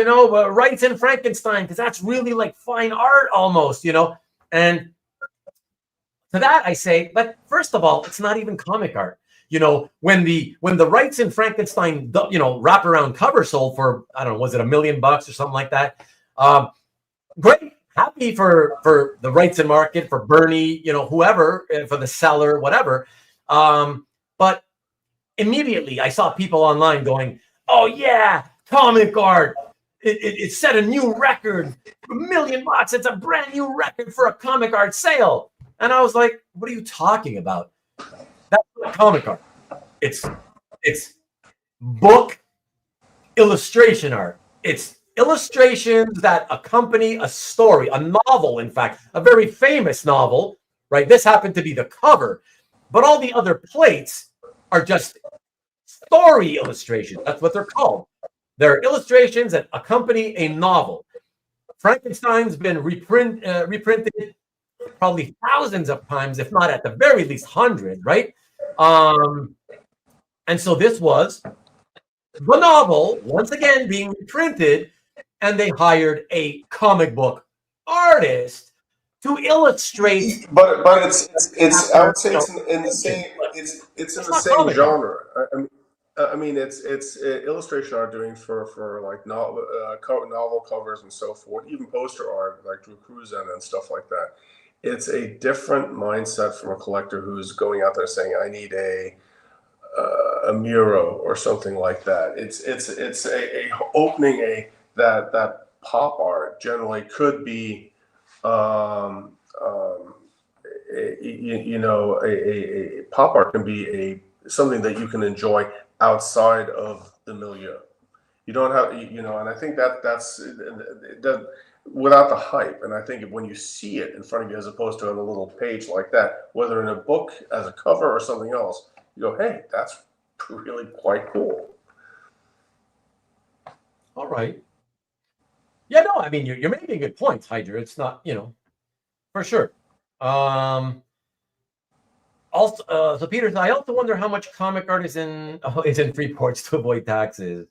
Wrights and Frankenstein, because that's really like fine art almost, And to that I say, but first of all, it's not even comic art. When the Wrights and Frankenstein, wraparound cover sold for, I don't know, was it $1 million or something like that? Great, happy for the Wrights and market, for Bernie, whoever, for the seller, whatever. But immediately I saw people online going, oh yeah, comic art. It set a new record, $1 million. It's a brand new record for a comic art sale. And I was like, what are you talking about? That's not comic art. It's book illustration art. It's illustrations that accompany a story, a novel, in fact, a very famous novel, right? This happened to be the cover, but all the other plates are just story illustrations. That's what they're called. They're illustrations that accompany a novel. Frankenstein's been reprinted probably thousands of times, if not at the very least hundreds, right? And so this was the novel, once again, being reprinted, and they hired a comic book artist to illustrate. But it's I would say it's in the same it's in the same genre. I mean, it's illustration art doing for like novel covers and so forth, even poster art like Drew Cruzan and stuff like that. It's a different mindset from a collector who's going out there saying, I need a Muro or something like that. It's a opening that pop art generally could be a pop art can be something that you can enjoy outside of the milieu. You don't have, and I think that's without the hype. And I think when you see it in front of you, as opposed to on a little page like that, whether in a book as a cover or something else, you go, hey, that's really quite cool. All right. Yeah, no, I mean, you're making good points, Heidjer. It's not, for sure. Also, so Peter, I also wonder how much comic art is in free ports to avoid taxes.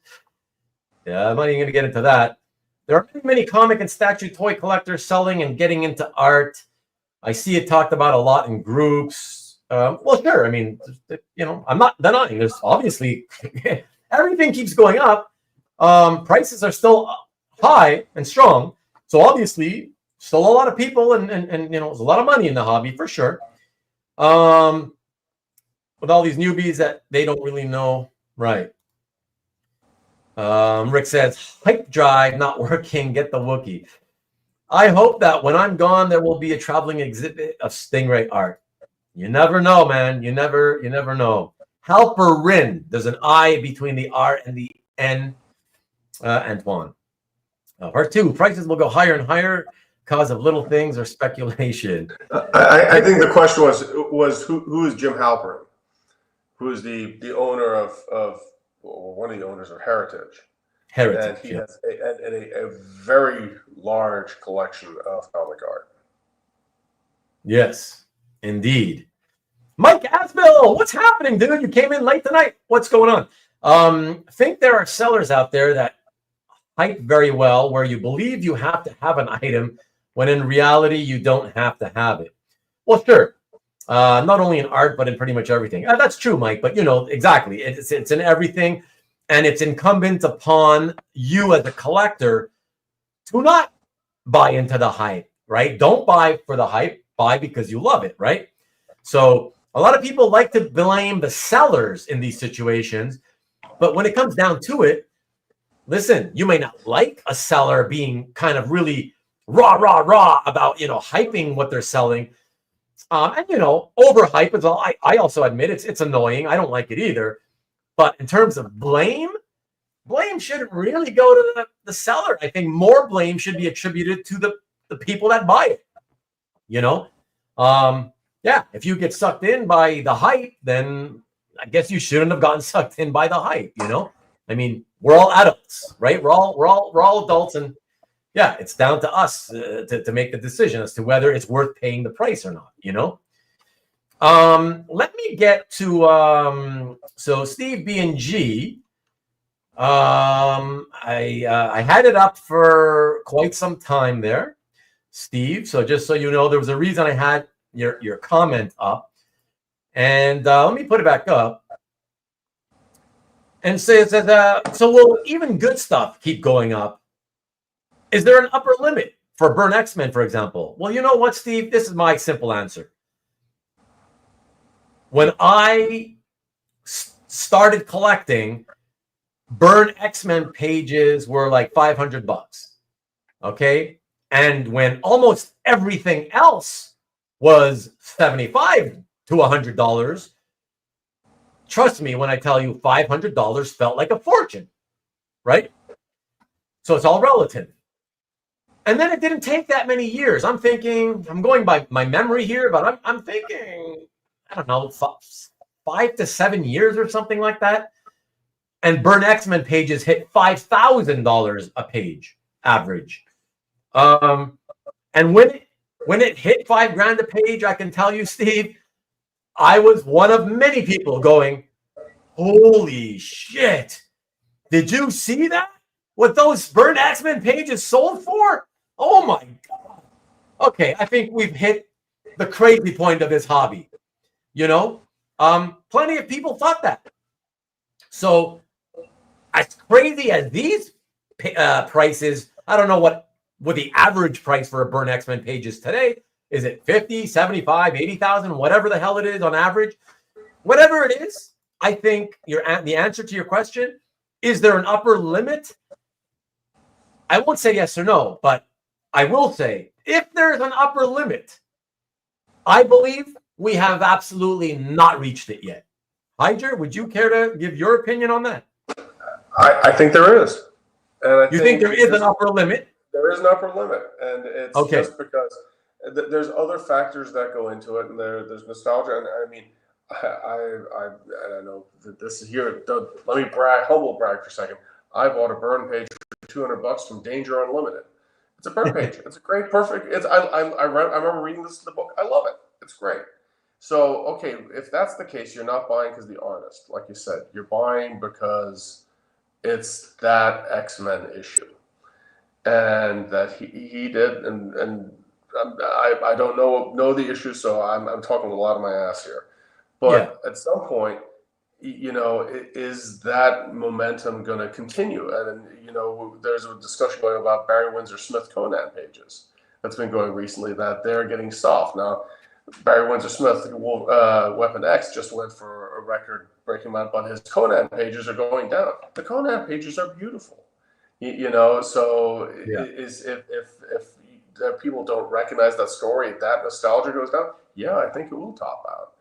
Yeah, I'm not even going to get into that. There are many comic and statue toy collectors selling and getting into art. I see it talked about a lot in groups. Well, sure. I mean, I'm not denying. There's obviously everything keeps going up. Prices are still high and strong. So obviously, still a lot of people and there's a lot of money in the hobby for sure. With all these newbies that they don't really know, right? Rick says, hype drive not working, get the Wookiee. I hope that when I'm gone, there will be a traveling exhibit of Stingray art. You never know, man. You never know. Halperin. There's an I between the R and the N. Antoine. Part 2. Prices will go higher and higher because of little things or speculation. I think the question was who is Jim Halperin? Who is the owner of one of the owners of Heritage? And he has a very large collection of comic art. Yes, indeed. Mike Asbill, what's happening, dude? You came in late tonight. What's going on? I think there are sellers out there that hype very well where you believe you have to have an item when in reality you don't have to have it. Well, sure. Not only in art, but in pretty much everything. That's true, Mike, but exactly. It's in everything. And it's incumbent upon you as a collector to not buy into the hype, right? Don't buy for the hype, buy because you love it, right? So a lot of people like to blame the sellers in these situations, but when it comes down to it, listen, you may not like a seller being kind of really raw about, hyping what they're selling. And, overhype is all. I also admit it's annoying. I don't like it either. But in terms of blame shouldn't really go to the seller. I think more blame should be attributed to the people that buy it. Yeah, if you get sucked in by the hype, then I guess you shouldn't have gotten sucked in by the hype. I mean, we're all adults, right? We're all adults, and yeah, it's down to us to make the decision as to whether it's worth paying the price or not. Let me get to so Steve B&G. I had it up for quite some time there, Steve. So just so you know, there was a reason I had your comment up, and let me put it back up. And says that so will even good stuff keep going up? Is there an upper limit for Burn X-Men, for example? Well, you know what, Steve? This is my simple answer. When I started collecting, Burn X-Men pages were like $500. Okay. And when almost everything else was $75 to $100, trust me when I tell you $500 felt like a fortune, right? So it's all relative. And then it didn't take that many years. I'm going by my memory here, but I'm thinking, I don't know, 5 to 7 years or something like that. And Burn X-Men pages hit $5,000 a page average. And when it hit $5,000 a page, I can tell you, Steve, I was one of many people going, holy shit. Did you see that? What those Burn X-Men pages sold for? Oh my God. Okay, I think we've hit the crazy point of this hobby. Plenty of people thought that. So as crazy as these prices, I don't know what the average price for a Burn X-Men page is today. Is it 50, 75, 80,000, whatever the hell it is on average? Whatever it is, I think the answer to your question, is there an upper limit? I won't say yes or no, but I will say if there's an upper limit, I believe we have absolutely not reached it yet. Heidjer, would you care to give your opinion on that? I think there is. And you think there is an upper limit? There is an upper limit, and it's okay. Just because there's other factors that go into it, and there's nostalgia. And I mean, I don't know that this is here. Let me humble brag for a second. I bought a Burn page for $200 from Danger Unlimited. It's a Burn page. It's a great, perfect. I remember reading this in the book. I love it. It's great. So okay, if that's the case, you're not buying because the artist, like you said, you're buying because it's that X-Men issue, and that he did, and I don't know the issue, so I'm talking a lot of my ass here. But at some point, is that momentum going to continue? And there's a discussion going about Barry Windsor Smith Conan pages that's been going recently that they're getting soft now. Barry Windsor Smith Weapon X just went for a record-breaking amount, but his Conan pages are going down. The Conan pages are beautiful, So if people don't recognize that story, that nostalgia goes down. Yeah, I think it will top out.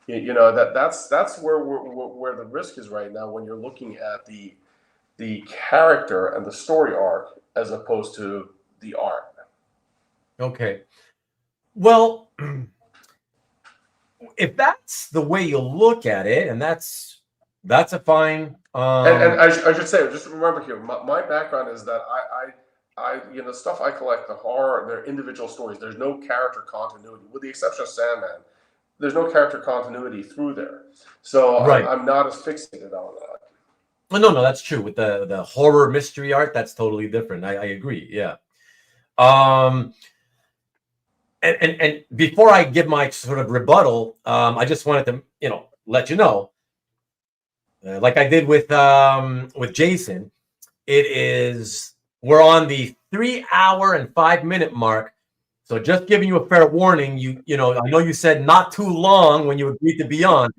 That's where the risk is right now when you're looking at the character and the story arc as opposed to the art. Okay. Well, if that's the way you look at it, and that's a fine. And I should say, just remember here, my background is that I stuff I collect, the horror, they're individual stories. There's no character continuity, with the exception of Sandman. There's no character continuity through there, so right. I'm not as fixated on that. Well, no, that's true. With the horror mystery art, that's totally different. I agree. Yeah. And before I give my sort of rebuttal, I just wanted to, let you know, like I did with Jason, we're on the 3-hour and 5-minute mark. So just giving you a fair warning, you know, I know you said not too long when you agreed to be on.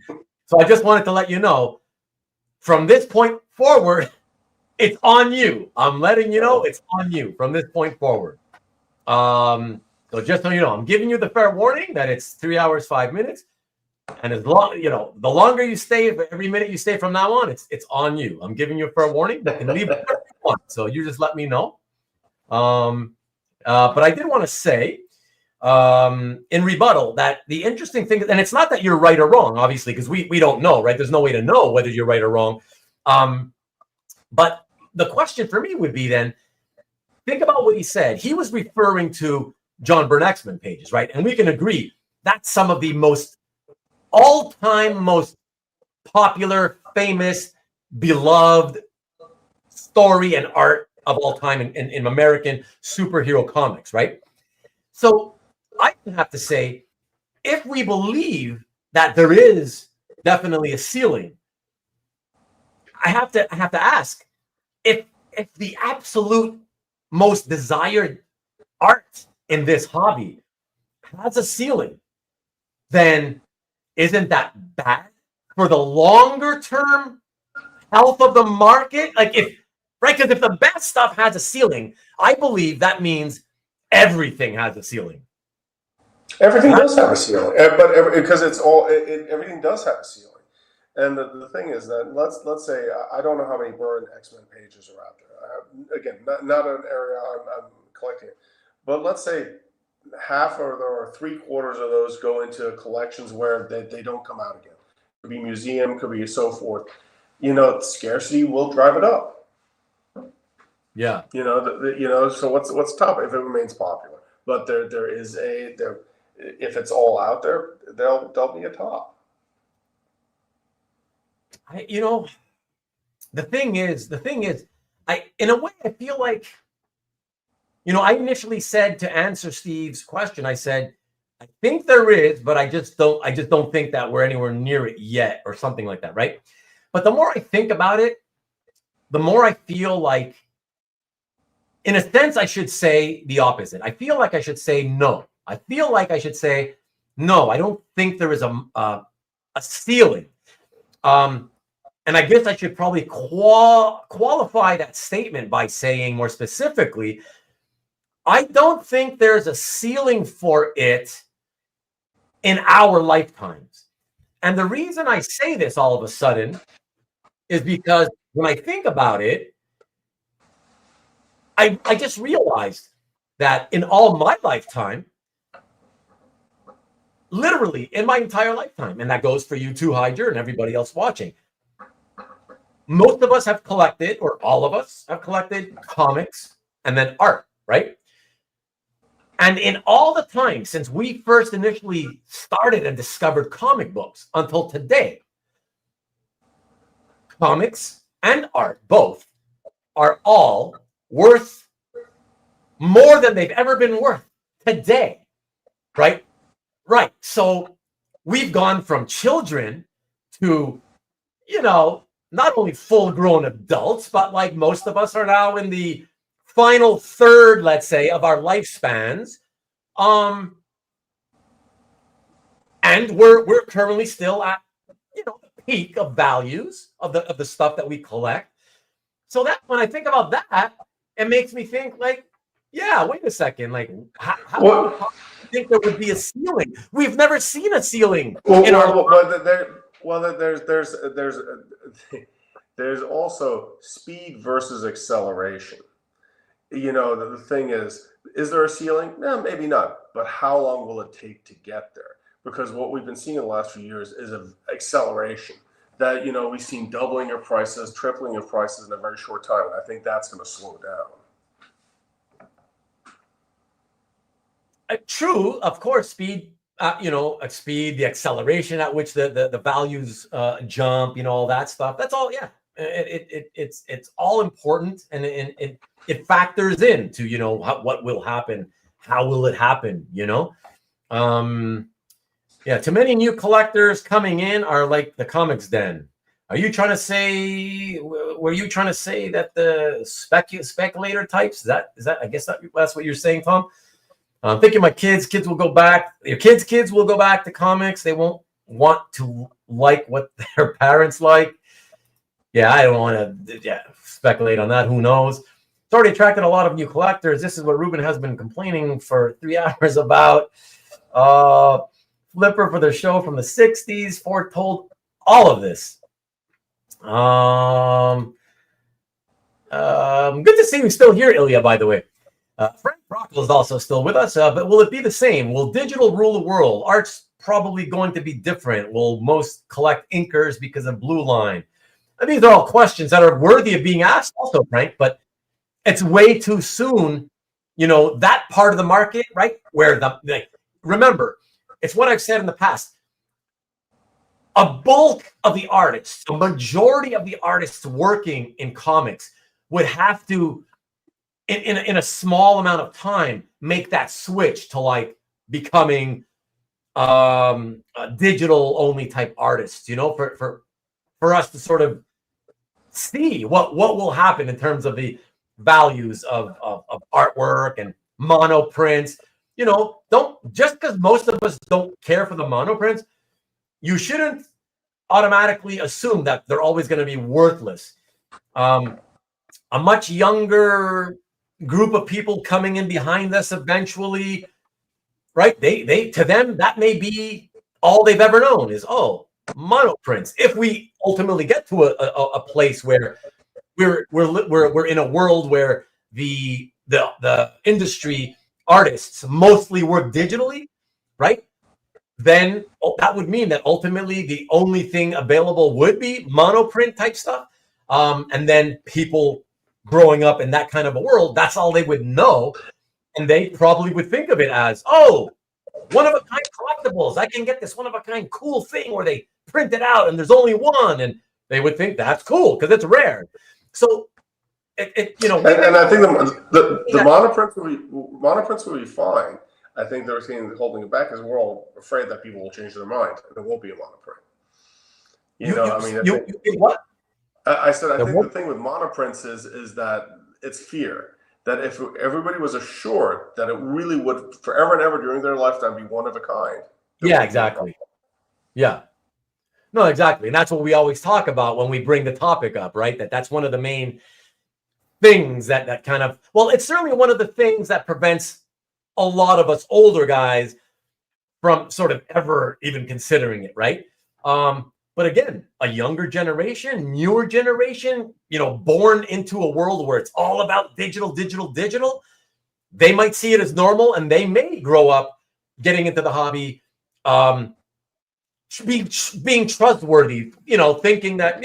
So I just wanted to let you know, from this point forward, it's on you. I'm letting you know it's on you from this point forward. So just so you know, I'm giving you the fair warning that it's 3 hours, 5 minutes. And as long, you know, the longer you stay, every minute you stay from now on, it's on you. I'm giving you a fair warning that can leave whenever you want. So you just let me know. But I did want to say, in rebuttal, that the interesting thing, and it's not that you're right or wrong, obviously, because we don't know, right? There's no way to know whether you're right or wrong. But the question for me would be then, think about what he said. He was referring to John Bernexman pages, right? And we can agree that's some of the most all-time most popular, famous, beloved story and art of all time in American superhero comics, right? So I have to say, if we believe that there is definitely a ceiling, I have to ask if the absolute most desired art in this hobby has a ceiling, then isn't that bad for the longer term health of the market? Like right, because if the best stuff has a ceiling, I believe that means everything has a ceiling. Everything does have a ceiling, but because it's all everything does have a ceiling. And the thing is that let's say I don't know how many Byrne X-Men pages are out there. Again, not an area I'm collecting, but let's say half or 3/4 of those go into collections where they don't come out again. Could be museum, could be so forth. You know, scarcity will drive it up. Yeah. You know, so what's top if it remains popular? But there is if it's all out there, there'll be a top. You know, the thing is, in a way, I feel like, you know, I initially said, to answer Steve's question, I said, I think there is, but I just don't think that we're anywhere near it yet, or something like that, right? But the more I think about it, the more I feel like, in a sense, I should say the opposite. I feel like I should say no. I feel like I should say no. I don't think there is a ceiling. And I guess I should probably qualify that statement by saying more specifically, I don't think there's a ceiling for it in our lifetimes. And the reason I say this all of a sudden is because when I think about it, I just realized that in all my lifetime, literally in my entire lifetime, and that goes for you too, Heidjer, and everybody else watching, most of us have collected, or all of us have collected, comics and then art, right? And in all the time since we first initially started and discovered comic books until today, comics and art, both, are all worth more than they've ever been worth today, right? Right. So we've gone from children to, you know, not only full-grown adults, but like most of us are now in the final third, let's say, of our lifespans. And we're currently still at, you know, the peak of values of the stuff that we collect. So that when I think about that, it makes me think like, yeah, wait a second, like how do you think there would be a ceiling? We've never seen a ceiling in our. There's also speed versus acceleration. You know, the thing is there a ceiling? No, maybe not. But how long will it take to get there? Because what we've been seeing in the last few years is an acceleration. That, you know, we've seen doubling of prices, tripling of prices in a very short time. And I think that's going to slow down. True, of course, speed. You know, at speed, the acceleration at which the values jump, you know, all that stuff. That's all. Yeah, it's all important, and it factors into, you know, what will happen, how will it happen, you know. Yeah, too many new collectors coming in are like the comics den. Are you trying to say? Were you trying to say that the speculator types? Is that? I guess that's what you're saying, Tom. I'm thinking my kids will go back. Your kids will go back to comics. They won't want to like what their parents like. Yeah, I don't want to speculate on that. Who knows? It's already attracted a lot of new collectors. This is what Ruben has been complaining for 3 hours about. Flipper for the show from the 60s, foretold all of this. Good to see you still here, Ilya, by the way. Frank Rockwell is also still with us, but will it be the same? Will digital rule the world? Art's probably going to be different. Will most collect inkers because of Blue Line? These are all questions that are worthy of being asked also, Frank, but it's way too soon. That part of the market, right? Where remember, it's what I've said in the past. A bulk of the artists, a majority of the artists working in comics would have to, in a small amount of time, make that switch to like becoming digital only type artists, for us to sort of see what will happen in terms of the values of artwork and mono prints. Don't, just because most of us don't care for the mono prints, you shouldn't automatically assume that they're always going to be worthless. A much younger group of people coming in behind us eventually, right? They to them, that may be all they've ever known is, mono prints. If we ultimately get to a place where we're in a world where the industry artists mostly work digitally, right? Then that would mean that ultimately the only thing available would be monoprint type stuff. And then people growing up in that kind of a world, that's all they would know. And they probably would think of it as, one-of-a-kind collectibles. I can get this one-of-a-kind cool thing where they print it out and there's only one. And they would think that's cool because it's rare. So, and I think the monoprints will be fine. I think they're holding it back because we're all afraid that people will change their mind and there won't be a monoprint. What? I said I think the thing with monoprints is that it's fear. That if everybody was assured that it really would forever and ever during their lifetime be one of a kind. Yeah, exactly. Yeah. No, exactly. And that's what we always talk about when we bring the topic up, right? That's one of the main things that kind of, it's certainly one of the things that prevents a lot of us older guys from sort of ever even considering it, right? But again, a younger generation, newer generation, born into a world where it's all about digital, they might see it as normal and they may grow up getting into the hobby, being trustworthy, thinking that,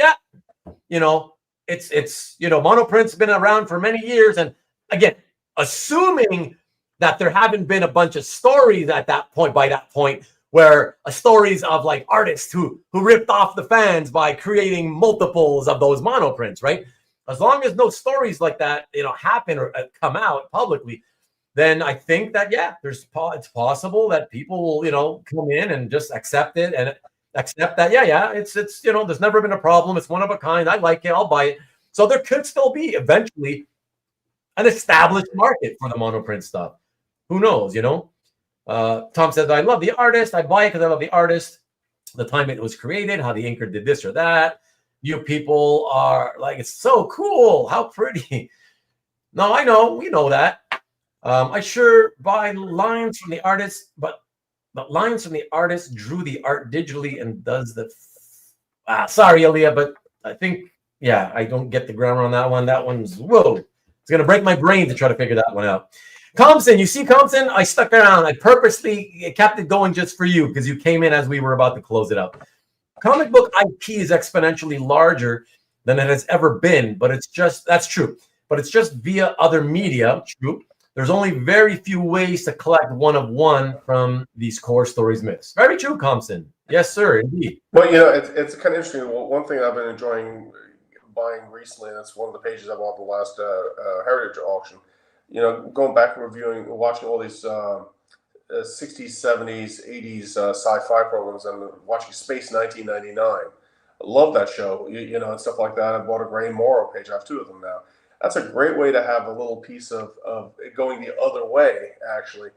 it's monoprint's been around for many years. And again, assuming that there haven't been a bunch of stories by that point, where stories of like artists who ripped off the fans by creating multiples of those monoprints, right? As long as no stories like that, happen or come out publicly, then I think that, it's possible that people will, come in and just accept it and accept that, it's there's never been a problem. It's one of a kind. I like it. I'll buy it. So there could still be eventually an established market for the monoprint stuff. Who knows, Tom says, I love the artist. I buy it because I love the artist, the time it was created, how the inker did this or that. You people are like, it's so cool. How pretty. No, I know. We know that. I sure buy lines from the artist, but lines from the artist drew the art digitally and does the... sorry, Ilya, but I think, I don't get the grammar on that one. That one's, whoa. It's going to break my brain to try to figure that one out. Compson, you see, Compson, I stuck around. I purposely kept it going just for you because you came in as we were about to close it up. Comic book IP is exponentially larger than it has ever been, but that's true. But it's just via other media. True. There's only very few ways to collect one of one from these core stories myths. Very true, Compson. Yes, sir, indeed. Well, it's kind of interesting. Well, one thing I've been enjoying buying recently, and it's one of the pages I bought the last Heritage auction. Going back and watching all these 60s, 70s, 80s sci-fi programs and watching Space 1999. love that show, you know, and stuff like that. I bought a Gray Morrow page. I have 2 of them now. That's a great way to have a little piece of it going the other way, actually,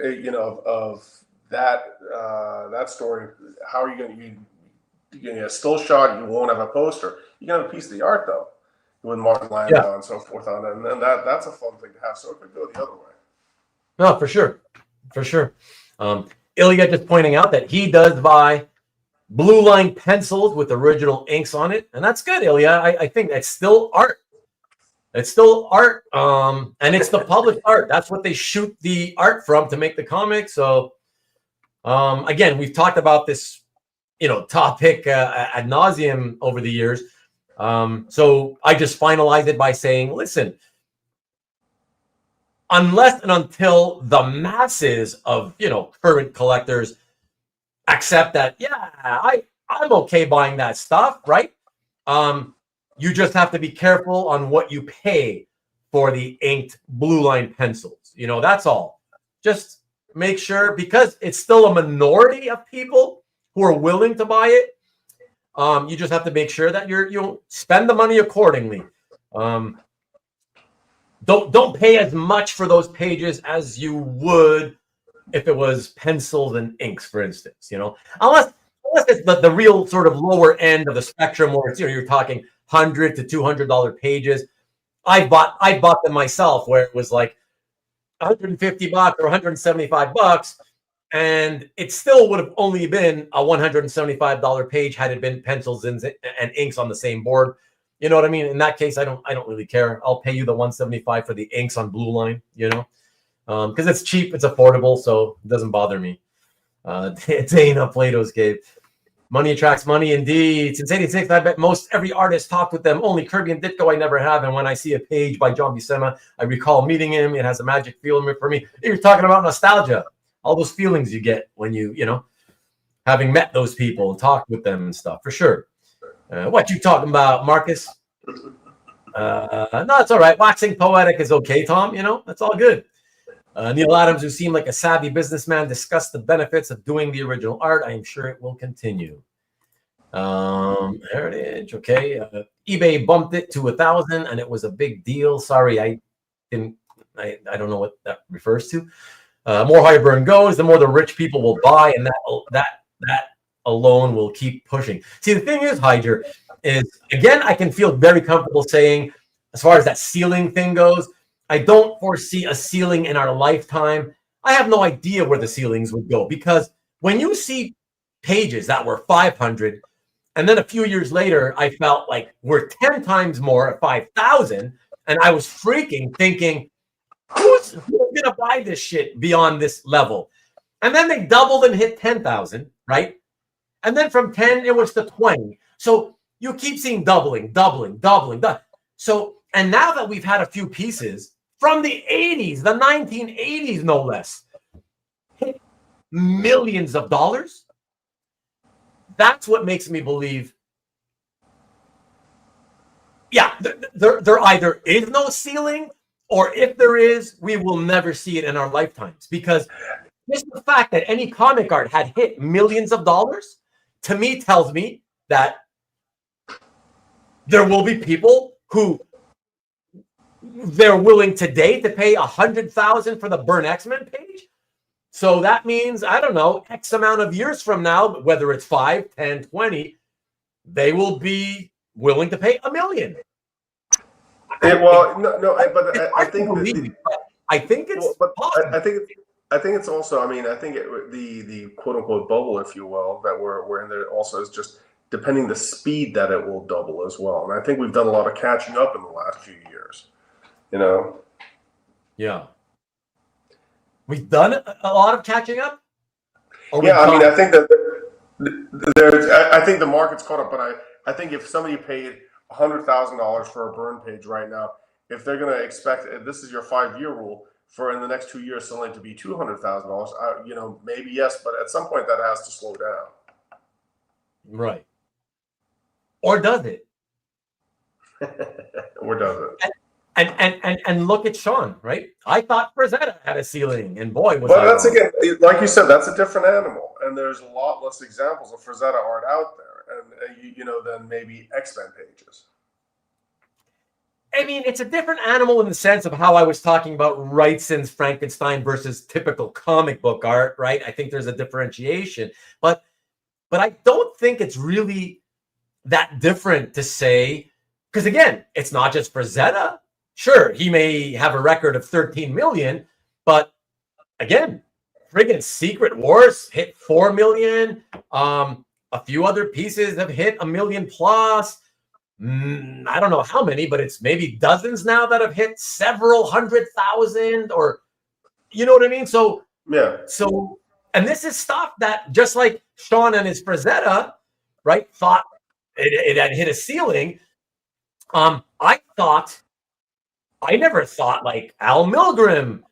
you know, of that that story. How are you going to you're going to get a still shot? You won't have a poster. You can have a piece of the art though, with Martin Landau and so forth on it, and then that's a fun thing to have. So it could go the other way. No, for sure, for sure. Ilya just pointing out that he does buy blue line pencils with original inks on it, and that's good, Ilya. I think that's still art. It's still art, and it's the published art. That's what they shoot the art from to make the comic. So, again, we've talked about this, you know, topic ad nauseum over the years. So I just finalized it by saying, listen, unless and until the masses of, you know, current collectors accept that, yeah, I'm okay buying that stuff, right? You just have to be careful on what you pay for the inked blue line pencils. You know, that's all. Just make sure, because it's still a minority of people who are willing to buy it. You just have to make sure that you spend the money accordingly. Don't pay as much for those pages as you would if it was pencils and inks, for instance. You know, unless it's the real sort of lower end of the spectrum, where it's, you know, you're talking $100 to $200 pages. I bought them myself, where it was like $150 or $175, and it still would have only been a $175 page had it been pencils and inks on the same board. You know what I mean? In that case, I don't really care. I'll pay you the $175 for the inks on blue line, you know, because it's cheap, it's affordable, so it doesn't bother me. Dana, Plato's Cave. Money attracts money, indeed. Since '86, I bet most every artist talked with them. Only Kirby and Ditko I never have. And when I see a page by John Buscema, I recall meeting him. It has a magic feeling for me. You're talking about nostalgia. All those feelings you get when you know, having met those people and talked with them and stuff, for sure. What you talking about, Marcus? No, it's all right. Waxing poetic is okay, Tom. You know, that's all good. Neil Adams, who seemed like a savvy businessman, discussed the benefits of doing the original art. I am sure it will continue. Heritage, okay. eBay bumped it to 1,000, and it was a big deal. Sorry, I don't know what that refers to. More higher burn goes, the more the rich people will buy, and that alone will keep pushing. See, the thing is, Heidjer, is again, I can feel very comfortable saying, as far as that ceiling thing goes, I don't foresee a ceiling in our lifetime. I have no idea where the ceilings would go, because when you see pages that were 500, and then a few years later, I felt like we're 10 times more at 5,000, and I was freaking thinking, who's going to buy this shit beyond this level? And then they doubled and hit 10,000, right? And then from 10, it was to 20. So you keep seeing doubling. So, and now that we've had a few pieces from the 80s, the 1980s, no less, hit millions of dollars, that's what makes me believe, yeah, there either is no ceiling, or if there is, we will never see it in our lifetimes. Because just the fact that any comic art had hit millions of dollars, to me, tells me that there will be people who they're willing today to pay $100,000 for the Burn X-Men page. So that means, I don't know, X amount of years from now, whether it's 5, 10, 20, they will be willing to pay $1 million. I think it's possible. I think it's also, I mean, I think the quote unquote bubble, if you will, that we're in there also is just depending the speed that it will double as well. And I think we've done a lot of catching up in the last few years, you know? Yeah. We've done a lot of catching up? Yeah, I mean, I think that I think the market's caught up, but I think if somebody paid $100,000 for a burn page right now, if they're going to expect, this is your 5-year rule, for in the next 2 years selling to be $200,000, you know, maybe yes, but at some point that has to slow down. Right. Or does it? Or does it? And look at Sean, right? I thought Frazetta had a ceiling, and boy, was but I that's wrong. Again, like you said, that's a different animal, and there's a lot less examples of Frazetta art out there. and than maybe X-Men pages. I mean, it's a different animal in the sense of how I was talking about Wrightson's Frankenstein versus typical comic book art, right? I think there's a differentiation, but I don't think it's really that different to say, because again, it's not just for Zeta. Sure, he may have a record of 13 million, but again, friggin' Secret Wars hit 4 million. A few other pieces have hit 1 million plus. I don't know how many, but it's maybe dozens now that have hit several 100,000, or you know what I mean? So, yeah. So, and this is stuff that just like Sean and his Frazetta, right, thought it had hit a ceiling. I never thought like Al Milgrom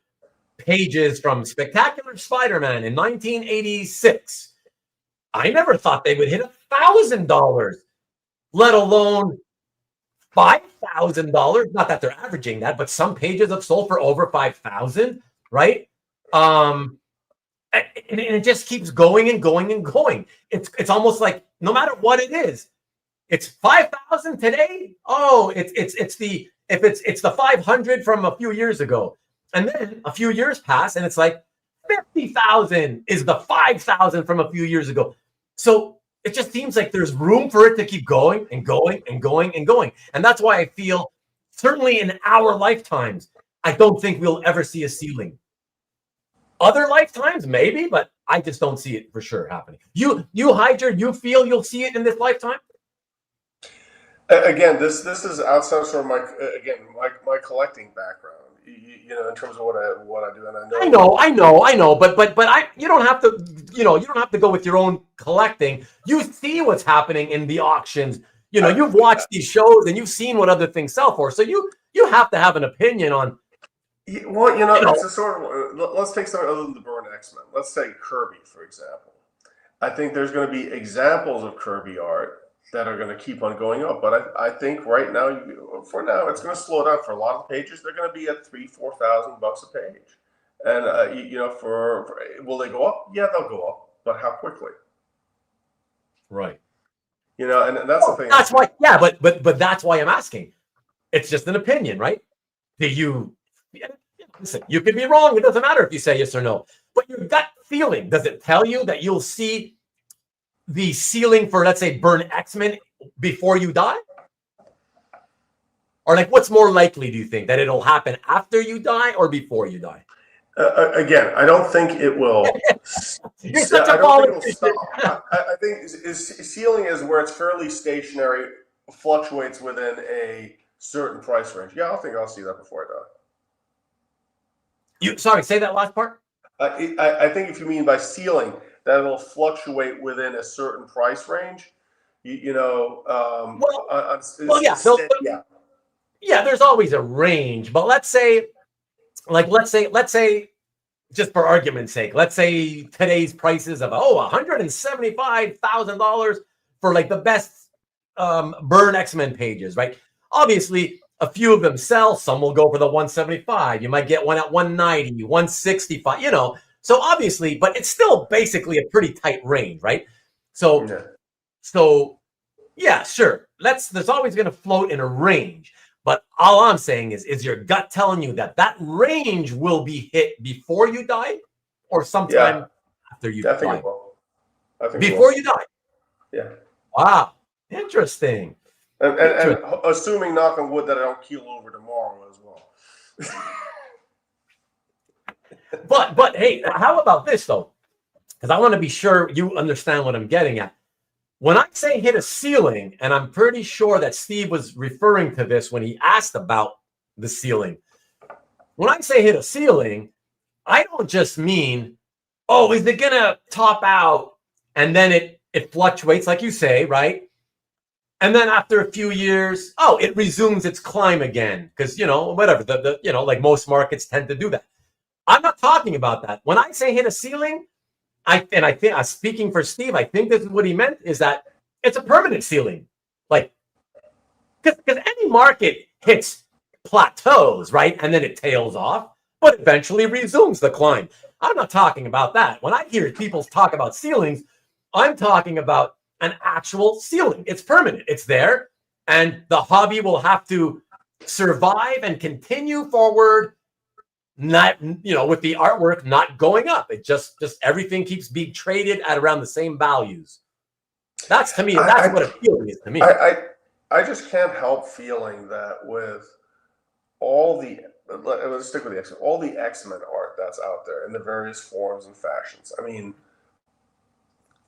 pages from Spectacular Spider-Man in 1986. I never thought they would hit $1,000. Let alone $5,000. Not that they're averaging that, but some pages have sold for over 5,000, right? And it just keeps going and going and going. It's almost like no matter what it is, it's 5,000 today. Oh, it's the 500 from a few years ago, and then a few years pass, and it's like 50,000 is the 5,000 from a few years ago. So it just seems like there's room for it to keep going and going and going and going. And that's why I feel, certainly in our lifetimes, I don't think we'll ever see a ceiling. Other lifetimes, maybe, but I just don't see it for sure happening. You Heidjer, you feel you'll see it in this lifetime? Again, this is outside sort of my collecting background. In terms of what I do, and I know, but you don't have to, you don't have to go with your own collecting. You see what's happening in the auctions. You've watched these shows and you've seen what other things sell for. So you have to have an opinion on. Well, it's a sort of, let's take something other than the Burn X-Men. Let's say Kirby, for example. I think there's going to be examples of Kirby art that are going to keep on going up. But I think right now, for now, it's going to slow down. For a lot of pages, they're going to be at $3,000-4,000 a page. And, will they go up? Yeah, they'll go up. But how quickly? Right. And that's the thing. That's why, yeah, but that's why I'm asking. It's just an opinion, right? Listen, you could be wrong. It doesn't matter if you say yes or no. But your gut feeling, does it tell you that you'll see the ceiling for, let's say, Burn X-Men before you die? Or like, what's more likely, do you think? That it'll happen after you die or before you die? Again, I don't think it will. You're such a I don't think it'll politician. stop. I think ceiling is where it's fairly stationary, fluctuates within a certain price range. Yeah, I think I'll see that before I die. Sorry, say that last part. I think if you mean by ceiling, that it'll fluctuate within a certain price range. Yeah. Yeah, there's always a range, but let's say, just for argument's sake, let's say today's prices of $175,000 for like the best Burn X-Men pages, right? Obviously, a few of them sell. Some will go for the 175. You might get one at 190, 165. So obviously, but it's still basically a pretty tight range, right? So yeah, sure. There's always going to float in a range. But all I'm saying is your gut telling you that range will be hit before you die or sometime after you die? I think it will. Before you die? Yeah. Wow. Interesting. And assuming, knock on wood, that I don't keel over tomorrow as well. But hey, how about this though? Because I want to be sure you understand what I'm getting at. When I say hit a ceiling, and I'm pretty sure that Steve was referring to this when he asked about the ceiling. When I say hit a ceiling, I don't just mean, oh, is it going to top out? And then it fluctuates, like you say, right? And then after a few years, it resumes its climb again. Because, whatever, like most markets tend to do that. I'm not talking about that. When I say hit a ceiling, I think, speaking for Steve, I think this is what he meant, is that it's a permanent ceiling. Like, because any market hits plateaus, right? And then it tails off, but eventually resumes the climb. I'm not talking about that. When I hear people talk about ceilings, I'm talking about an actual ceiling. It's permanent. It's there. And the hobby will have to survive and continue forward, not, with the artwork not going up. It just everything keeps being traded at around the same values. That's, to me, that's what appealing is to me. I just can't help feeling that with all the, let's stick with the X-Men, all the X-Men art that's out there in the various forms and fashions. I mean,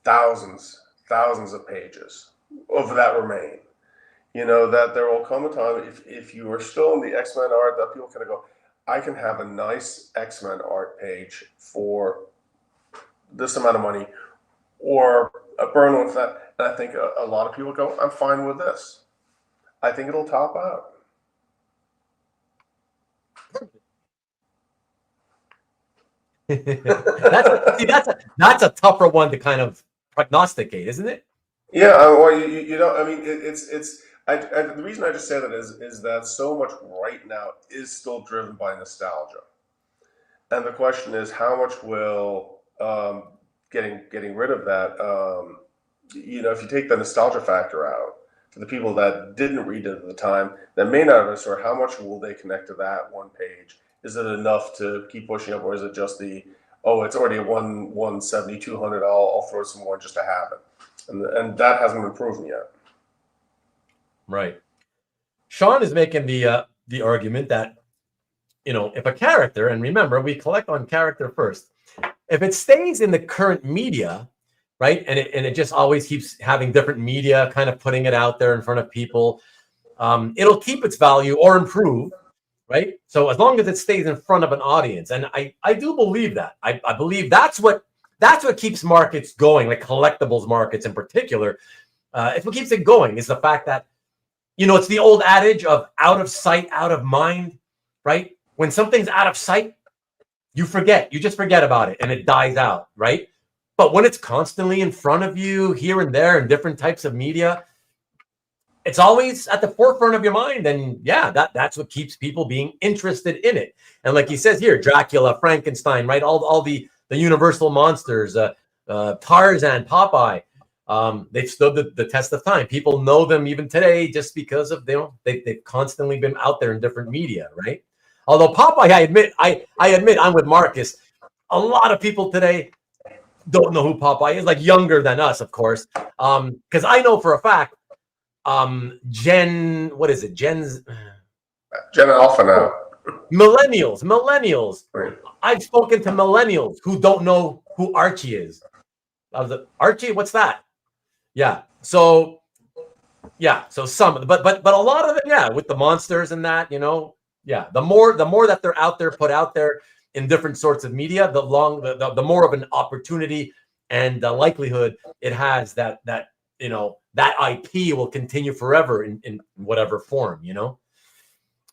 thousands of pages of that remain. That there will come a time, if you are still in the X-Men art, that people kind of go, I can have a nice X-Men art page for this amount of money, or a burn with that. And I think a lot of people go, I'm fine with this. I think it'll top out. That's a tougher one to kind of prognosticate, isn't it? Yeah, well, I mean, the reason I just say that is that so much right now is still driven by nostalgia, and the question is how much will getting rid of that. If you take the nostalgia factor out, for the people that didn't read it at the time, that may not have, or how much will they connect to that one page? Is it enough to keep pushing up, or is it just it's already a 170, 200, I'll throw some more just to have it, and that hasn't been proven yet. Right. Sean is making the argument that, if a character, and remember, we collect on character first, if it stays in the current media, right, and it just always keeps having different media, kind of putting it out there in front of people, it'll keep its value or improve, right? So as long as it stays in front of an audience, and I do believe that. I believe that's what keeps markets going, like collectibles markets in particular. It's what keeps it going is the fact that, it's the old adage of out of sight, out of mind, right? When something's out of sight, you just forget about it and it dies out, right? But when it's constantly in front of you here and there in different types of media, it's always at the forefront of your mind. And yeah, that's what keeps people being interested in it. And like he says here, Dracula, Frankenstein, right? All the universal monsters, Tarzan, Popeye, they've stood the test of time. People know them even today just because of they've constantly been out there in different media, right? Although Popeye, I admit I'm with Marcus. A lot of people today don't know who Popeye is, like younger than us, of course. Because I know for a fact, Gen Alpha now. Millennials. Right. I've spoken to millennials who don't know who Archie is. Archie, what's that? Yeah. So some, but a lot of it, yeah, with the monsters and that, yeah. The more that they're out there, put out there in different sorts of media, the more of an opportunity and the likelihood it has that that IP will continue forever in whatever form,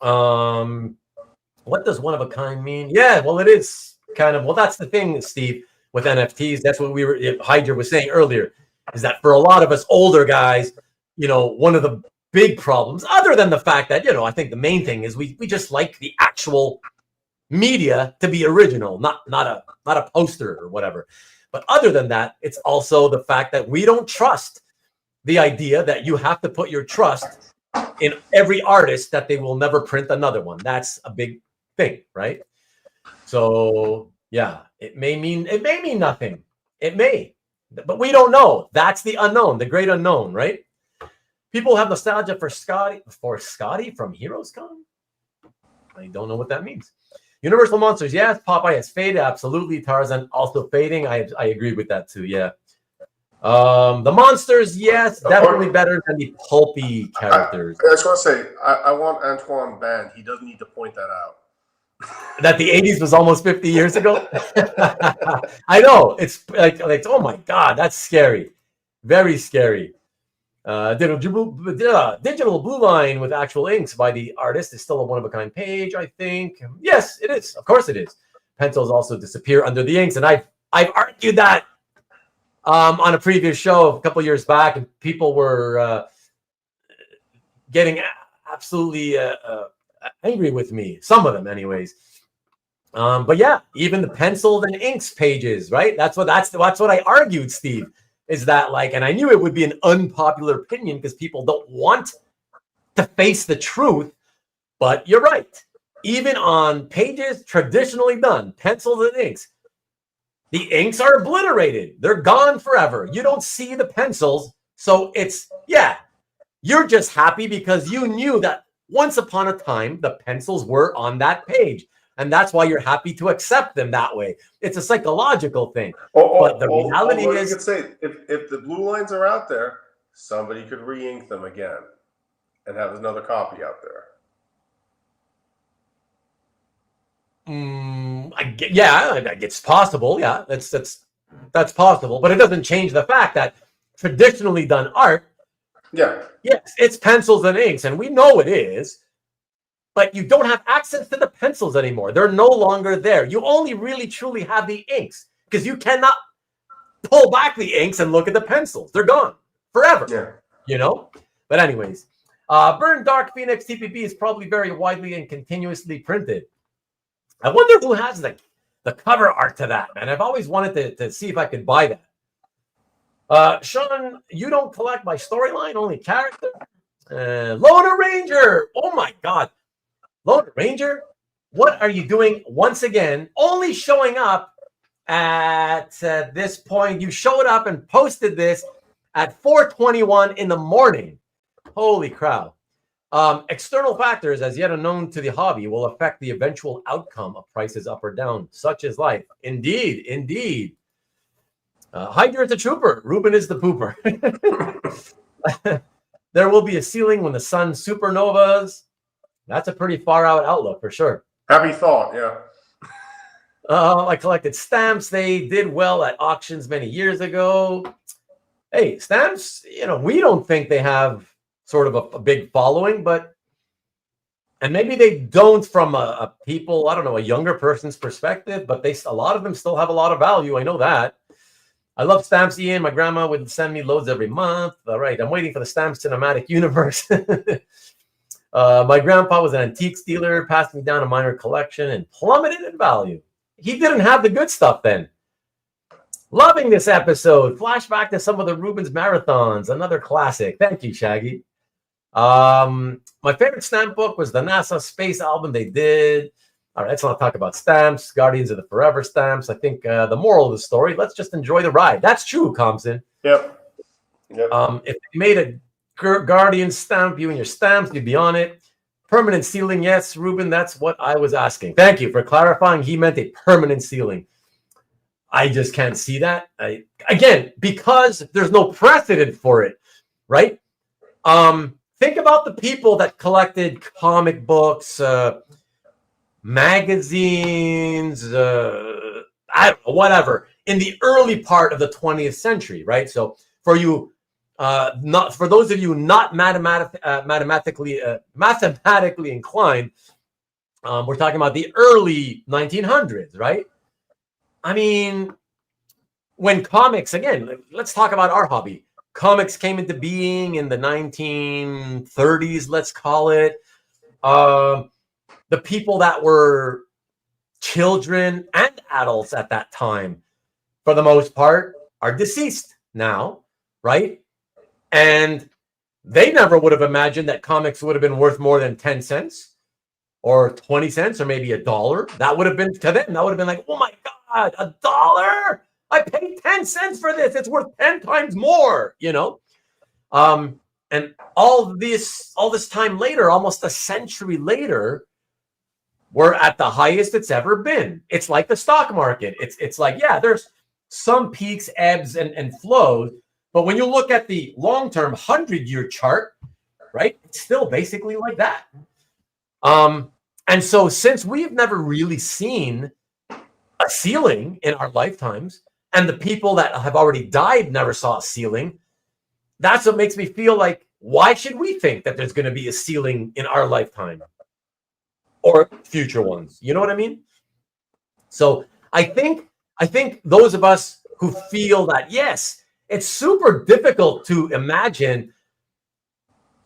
What does one of a kind mean? Yeah, well, it is kind of, that's the thing, Steve, with NFTs. That's what Heidjer was saying earlier, is that for a lot of us older guys, one of the big problems, other than the fact that, I think the main thing is we just like the actual media to be original, not a poster or whatever. But other than that, it's also the fact that we don't trust the idea that you have to put your trust in every artist that they will never print another one. That's a big thing, right? So yeah, it may mean nothing. It may, but we don't know. That's the unknown, the great unknown, right? People have nostalgia for Scotty from Heroes Con. I don't know what that means. Universal Monsters, yes. Popeye has faded, absolutely. Tarzan also fading. I agree with that too. Yeah. The monsters, yes, definitely better than the pulpy characters. I just want to say, I want Antoine banned. He doesn't need to point that out. That the 80s was almost 50 years ago. I know, it's like oh my god, that's scary, very scary. Digital Blue Line with actual inks by the artist is still a one-of-a-kind page, I think. Yes, it is. Of course it is. Pencils also disappear under the inks, and I've argued that on a previous show a couple years back, and people were getting absolutely angry with me. Some of them, anyways. But yeah, even the penciled and inks pages, right? That's what I argued, Steve. is that like, and I knew it would be an unpopular opinion because people don't want to face the truth, but you're right. Even on pages traditionally done, pencils and inks, the inks are obliterated. They're gone forever. You don't see the pencils. So it's, yeah, you're just happy because you knew that once upon a time, the pencils were on that page. And that's why you're happy to accept them that way. It's a psychological thing. But the reality is, you could say, if the blue lines are out there, somebody could re-ink them again and have another copy out there. it's possible. Yeah, that's possible. But it doesn't change the fact that traditionally done art, yeah, yes, it's pencils and inks, and we know it is. But you don't have access to the pencils anymore. They're no longer there. You only really truly have the inks because you cannot pull back the inks and look at the pencils. They're gone forever. Yeah. You know? But anyways, Burn Dark Phoenix TPB is probably very widely and continuously printed. I wonder who has the cover art to that, man. I've always wanted to see if I could buy that. Sean, you don't collect by storyline, only character? Loner Ranger. Oh my God. Loner Ranger, what are you doing once again? Only showing up at this point. You showed up and posted this at 4:21 in the morning. Holy cow. External factors, as yet unknown to the hobby, will affect the eventual outcome of prices up or down, such as life. Indeed, indeed. Heidjer is a trooper. Ruben is the pooper. There will be a ceiling when the sun supernovas. That's a pretty far out outlook for sure. Happy thought, yeah. I collected stamps. They did well at auctions many years ago. Hey, stamps, we don't think they have sort of a big following, and maybe they don't from a people, I don't know, a younger person's perspective, but a lot of them still have a lot of value. I know that. I love stamps, Ian. My grandma would send me loads every month. All right, I'm waiting for the Stamps Cinematic Universe. My grandpa was an antiques dealer, passed me down a minor collection and plummeted in value. He didn't have the good stuff then. Loving this episode. Flashback to some of the Rubens marathons. Another classic. Thank you, Shaggy. My favorite stamp book was the NASA space album they did. All right, let's not talk about stamps. Guardians of the Forever stamps. I think the moral of the story, let's just enjoy the ride. That's true, Compson. Yep. If they made a Guardian stamp, you and your stamps, you'd be on it. Permanent sealing, yes, Ruben, that's what I was asking. Thank you for clarifying. He meant a permanent sealing. I just can't see that. Again, because there's no precedent for it, right? Think about the people that collected comic books, magazines, I don't know, whatever, in the early part of the 20th century, right? So for you, not for those of you not mathematically inclined, we're talking about the early 1900s, right? I mean, when comics, again, let's talk about our hobby. Comics came into being in the 1930s, let's call it. The people that were children and adults at that time, for the most part, are deceased now, right? And they never would have imagined that comics would have been worth more than 10 cents or 20 cents or maybe $1. That would have been, to them, that would have been like, oh my God, $1? I paid 10 cents for this. It's worth 10 times more, And all this time later, almost a century later, we're at the highest it's ever been. It's like the stock market. It's like, yeah, there's some peaks, ebbs, and flows. But when you look at the long-term 100-year chart, right, it's still basically like that. And so since we've never really seen a ceiling in our lifetimes, and the people that have already died never saw a ceiling, that's what makes me feel like, why should we think that there's going to be a ceiling in our lifetime or future ones? You know what I mean? So I think those of us who feel that, yes, it's super difficult to imagine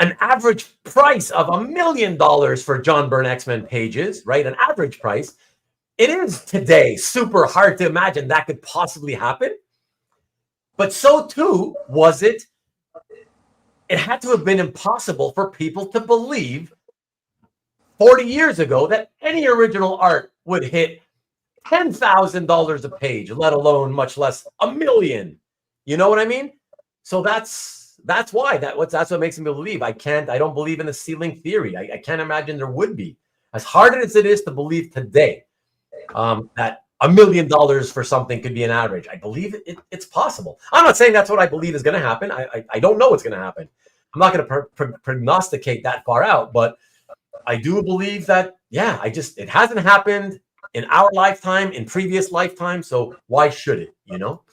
an average price of $1 million for John Byrne X-Men pages, right? An average price. It is today super hard to imagine that could possibly happen. But so too was it. It had to have been impossible for people to believe 40 years ago that any original art would hit $10,000 a page, let alone much less $1 million. You know what I mean? So that's why that's what makes me believe. I don't believe in the ceiling theory. I can't imagine there would be. As hard as it is to believe today that $1 million for something could be an average, I believe it's possible. I'm not saying that's what I believe is going to happen. I don't know what's going to happen. I'm not going to prognosticate that far out, but I do believe that, yeah, it hasn't happened in our lifetime, in previous lifetimes, so why should it, you know?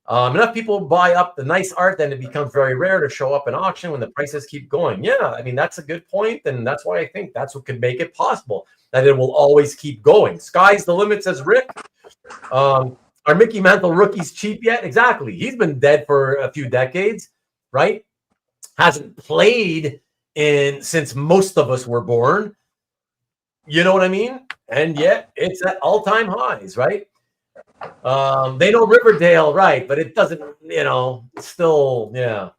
Enough people buy up the nice art, then it becomes very rare to show up in auction when the prices keep going. Yeah, I mean, that's a good point, and that's why I think that's what could make it possible, that it will always keep going. Sky's the limit, says Rick. Are Mickey Mantle rookies cheap yet? Exactly. He's been dead for a few decades, right? Hasn't played since most of us were born. You know what I mean? And yet it's at all-time highs, right? They know Riverdale, right? But it doesn't, still, yeah.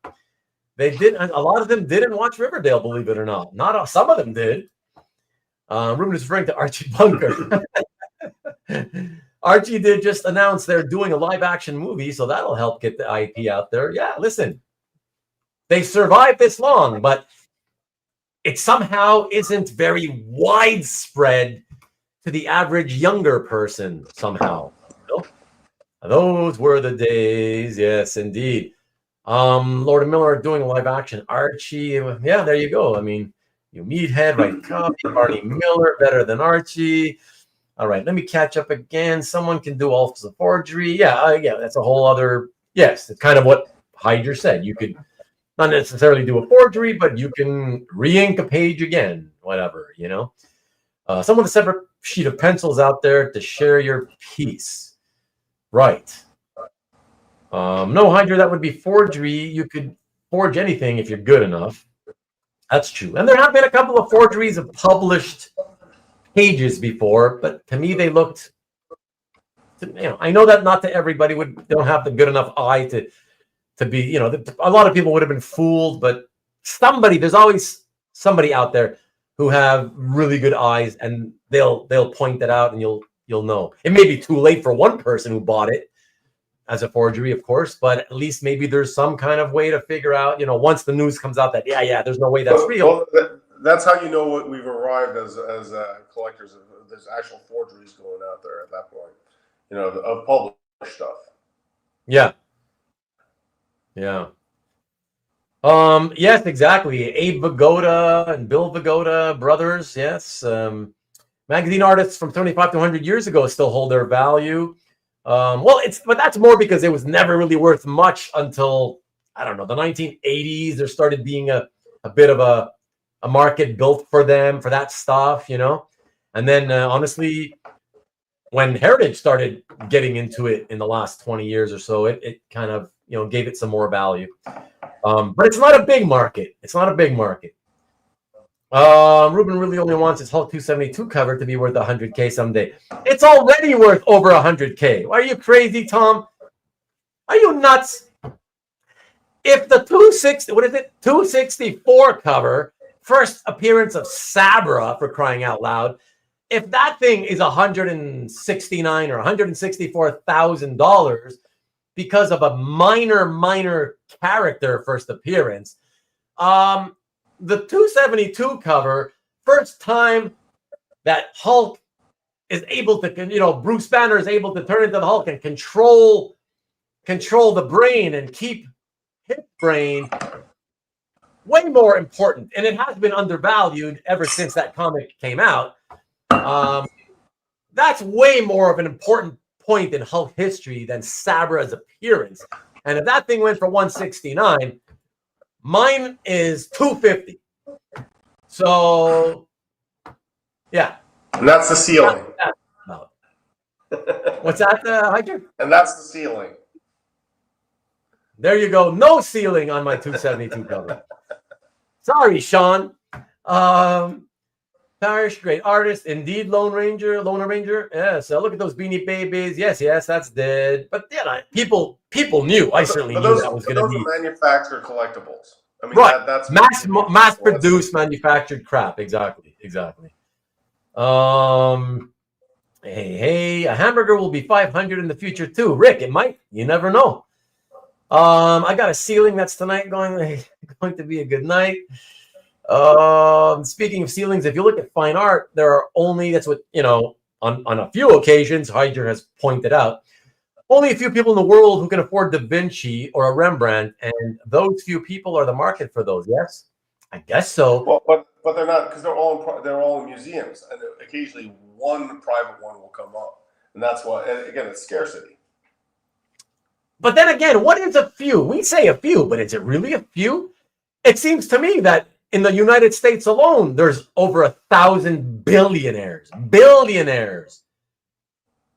A lot of them didn't watch Riverdale, believe it or not. Some of them did. Ruben is referring to Archie Bunker. Archie did just announce they're doing a live-action movie, so that'll help get the IP out there. Yeah, listen. They survived this long, but it somehow isn't very widespread to the average younger person somehow. Those were the days. Yes, indeed. Lord and Miller are doing a live action Archie. Yeah, there you go. I mean, Meathead, right? Copy, Barney Miller, better than Archie. All right, let me catch up again. Someone can do all the forgery. Yeah, that's a whole other. Yes, it's kind of what Heidjer said. You could not necessarily do a forgery, but you can re-ink a page again, whatever, Someone with a separate sheet of pencils out there to share your piece. Right. No, Heidjer, that would be forgery. You could forge anything if you're good enough. That's true. And there have been a couple of forgeries of published pages before, but to me they looked, I know that not to everybody don't have the good enough eye to be, a lot of people would have been fooled, but there's always somebody out there who have really good eyes, and they'll point that out, and you'll know. It may be too late for one person who bought it as a forgery, of course, but at least maybe there's some kind of way to figure out, once the news comes out that there's no way that's real. Well, that's how you know what we've arrived as collectors. There's actual forgeries going out there at that point, of published stuff. Yeah. Yeah. Yes, exactly. Abe Vigoda and Bill Vigoda brothers. Yes. Magazine artists from 25 to 100 years ago still hold their value. But that's more because it was never really worth much until, I don't know, the 1980s. There started being a bit of a market built for them, for that stuff, And then honestly, when Heritage started getting into it in the last 20 years or so, it kind of, gave it some more value. But it's not a big market. Ruben really only wants his Hulk 272 cover to be worth $100K someday. It's already worth over $100K. Are you crazy, Tom? Are you nuts? If the 264 cover, first appearance of Sabra, for crying out loud, if that thing is $169,000 or $164,000 because of a minor character first appearance, the 272 cover, first time that Hulk is able to, Bruce Banner is able to turn into the Hulk and control the brain and keep his brain, way more important. And it has been undervalued ever since that comic came out. That's way more of an important point in Hulk history than Sabra's appearance. And if that thing went for $169, mine is $250. So, yeah. And that's the ceiling. What's that, Heidjer? And that's the ceiling. There you go. No ceiling on my 272 cover. Sorry, Sean. Parish, great artist. Indeed, Lone Ranger. Yes. Look at those Beanie Babies. Yes, that's dead. But yeah, people knew. I certainly knew that was going to those be are manufactured collectibles. I mean, right. that's Mass produced, manufactured crap. Exactly. Hey, a hamburger will be 500 in the future too. Rick, it might. You never know. I got a ceiling that's tonight going to be a good night. Speaking of ceilings, if you look at fine art, there are only, that's what, on a few occasions, Heidjer has pointed out, only a few people in the world who can afford Da Vinci or a Rembrandt, and those few people are the market for those. Yes, I guess so. Well, but they're not, because they're all in museums, and occasionally one private one will come up, and that's why. And again, it's scarcity. But then again, what is a few? We say a few, but is it really a few? It seems to me that in the United States alone, there's over 1,000 billionaires.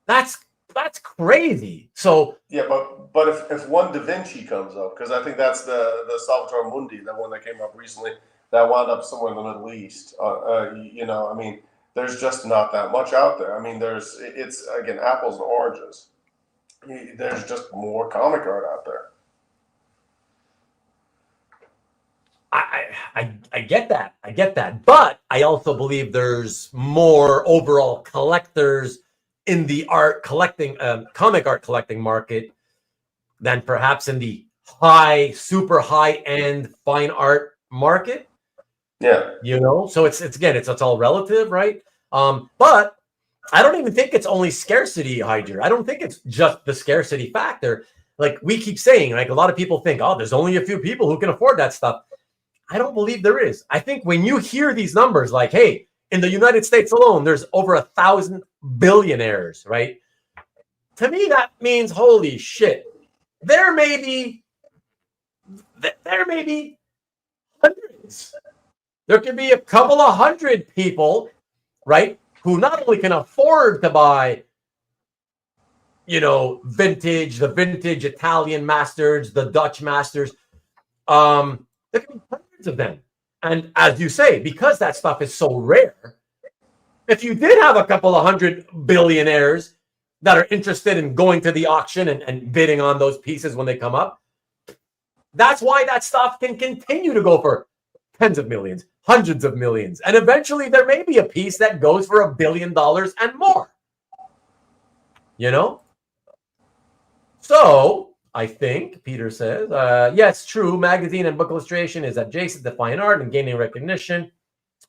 That's crazy. So yeah, but if one Da Vinci comes up, because I think that's the Salvator Mundi, that one that came up recently, that wound up somewhere in the Middle East. I mean, there's just not that much out there. I mean, it's again apples and oranges. There's just more comic art out there. I get that, but I also believe there's more overall collectors in the comic art collecting market than perhaps in the super high end fine art market. Yeah, so it's all relative, right? But I don't even think it's only scarcity, Heidjer. I don't think it's just the scarcity factor. Like we keep saying, like a lot of people think, oh, there's only a few people who can afford that stuff. I don't believe there is. I think when you hear these numbers, like, hey, in the United States alone, there's over 1,000 billionaires, right? To me, that means, holy shit, there may be hundreds. There could be a couple of hundred people, right, who not only can afford to buy, the vintage Italian masters, the Dutch masters. There can be hundreds of them. And as you say, because that stuff is so rare, if you did have a couple of hundred billionaires that are interested in going to the auction and bidding on those pieces when they come up, that's why that stuff can continue to go for tens of millions, hundreds of millions. And eventually there may be a piece that goes for $1 billion and more. So I think, Peter says, yes, true, magazine and book illustration is adjacent to fine art and gaining recognition,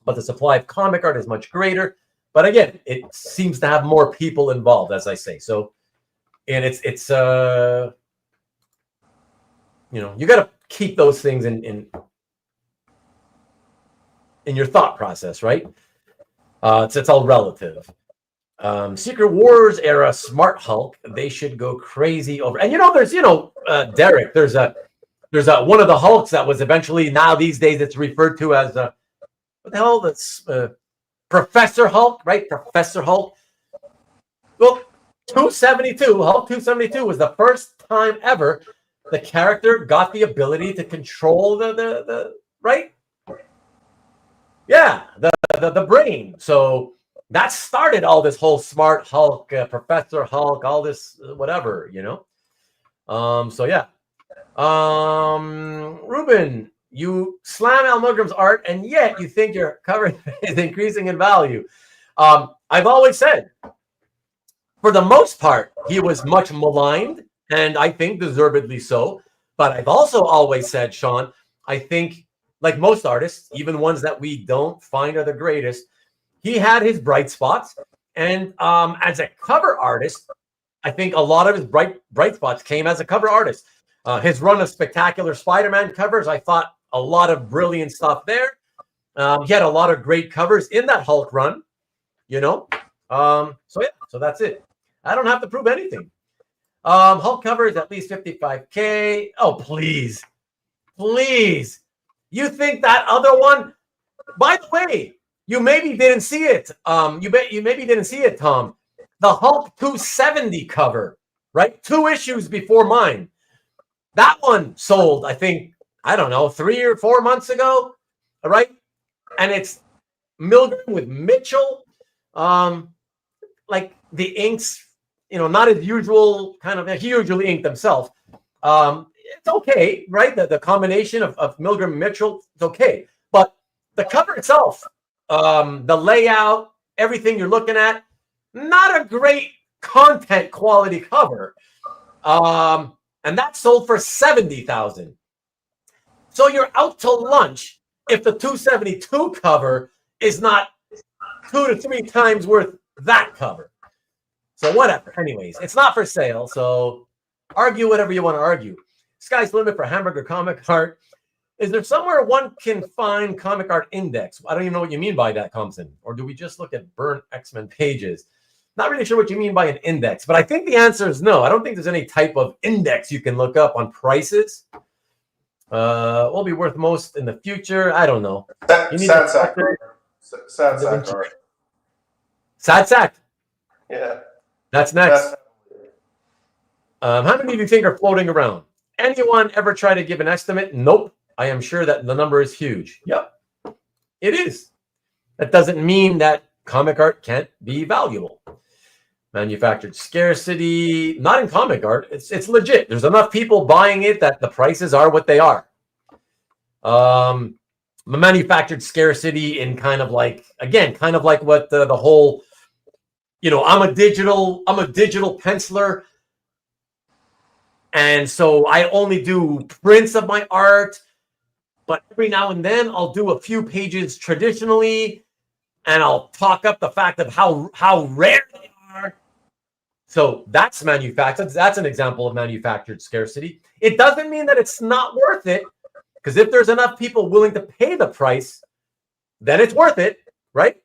but the supply of comic art is much greater. But again, it seems to have more people involved, as I say. So, and it's you got to keep those things in your thought process, right? It's all relative. Secret Wars era Smart Hulk, they should go crazy over. And there's Derek, there's one of the Hulks that was eventually, now these days it's referred to as what the hell, that's Professor Hulk, right? Professor Hulk. Well, Hulk 272 was the first time ever the character got the ability to control the right? Yeah, the brain. So that started all this whole Smart Hulk, Professor Hulk, all this whatever, So yeah. Ruben, you slam Al Milgram's art, and yet you think your cover is increasing in value. I've always said, for the most part, he was much maligned, and I think deservedly so. But I've also always said, Sean, I think, like most artists, even ones that we don't find are the greatest, he had his bright spots. And as a cover artist, I think a lot of his bright spots came as a cover artist. His run of spectacular Spider-Man covers, I thought a lot of brilliant stuff there. He had a lot of great covers in that Hulk run, So yeah, so that's it. I don't have to prove anything. Hulk cover is at least 55K. Oh, please. You think that other one? By the way, you maybe didn't see it. You maybe didn't see it, Tom. The Hulk 270 cover, right? 2 issues before mine. That one sold, I think, I don't know, 3 or 4 months ago, all right? And it's Milgram with Mitchell, like the inks, not as usual, he usually inked himself. It's okay, right? The combination of Milgram and Mitchell is okay. But the cover itself, the layout, everything you're looking at, not a great content quality cover. And that sold for $70,000. So you're out to lunch if the 272 cover is not 2 to 3 times worth that cover. So whatever. Anyways, it's not for sale. So argue whatever you want to argue. Sky's the limit for Hamburger comic art. Is there somewhere one can find comic art index? I don't even know what you mean by that, Compson. Or do we just look at burnt X-Men pages? Not really sure what you mean by an index, but I think the answer is no. I don't think there's any type of index you can look up on prices. Will be worth most in the future. I don't know. Sad sack art. Sad sack. Yeah. That's next. How many do you think are floating around? Anyone ever try to give an estimate? Nope. I am sure that the number is huge. Yep. It is. That doesn't mean that comic art can't be valuable. Manufactured scarcity, not in comic art. It's legit. There's enough people buying it that the prices are what they are. Manufactured scarcity in kind of like what the whole, I'm a digital penciler. And so I only do prints of my art, but every now and then I'll do a few pages traditionally, and I'll talk up the fact of how rare they are. So that's manufactured. That's an example of manufactured scarcity. It doesn't mean that it's not worth it, because if there's enough people willing to pay the price, then it's worth it, right?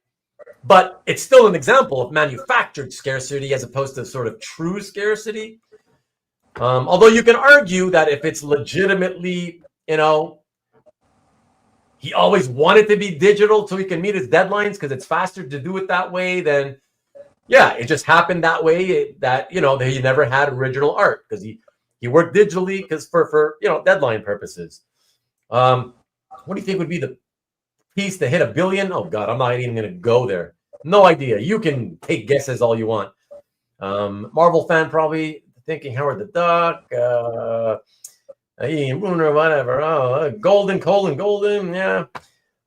But it's still an example of manufactured scarcity as opposed to sort of true scarcity. Although you can argue that if it's legitimately, he always wanted to be digital so he can meet his deadlines because it's faster to do it that way, then yeah, it just happened that way that, he never had original art because he worked digitally because for deadline purposes. What do you think would be the piece to hit $1 billion? Oh God, I'm not even going to go there. No idea. You can take guesses all you want. Marvel fan probably thinking Howard the Duck, Ian Bruner, whatever. Oh, Golden. Yeah.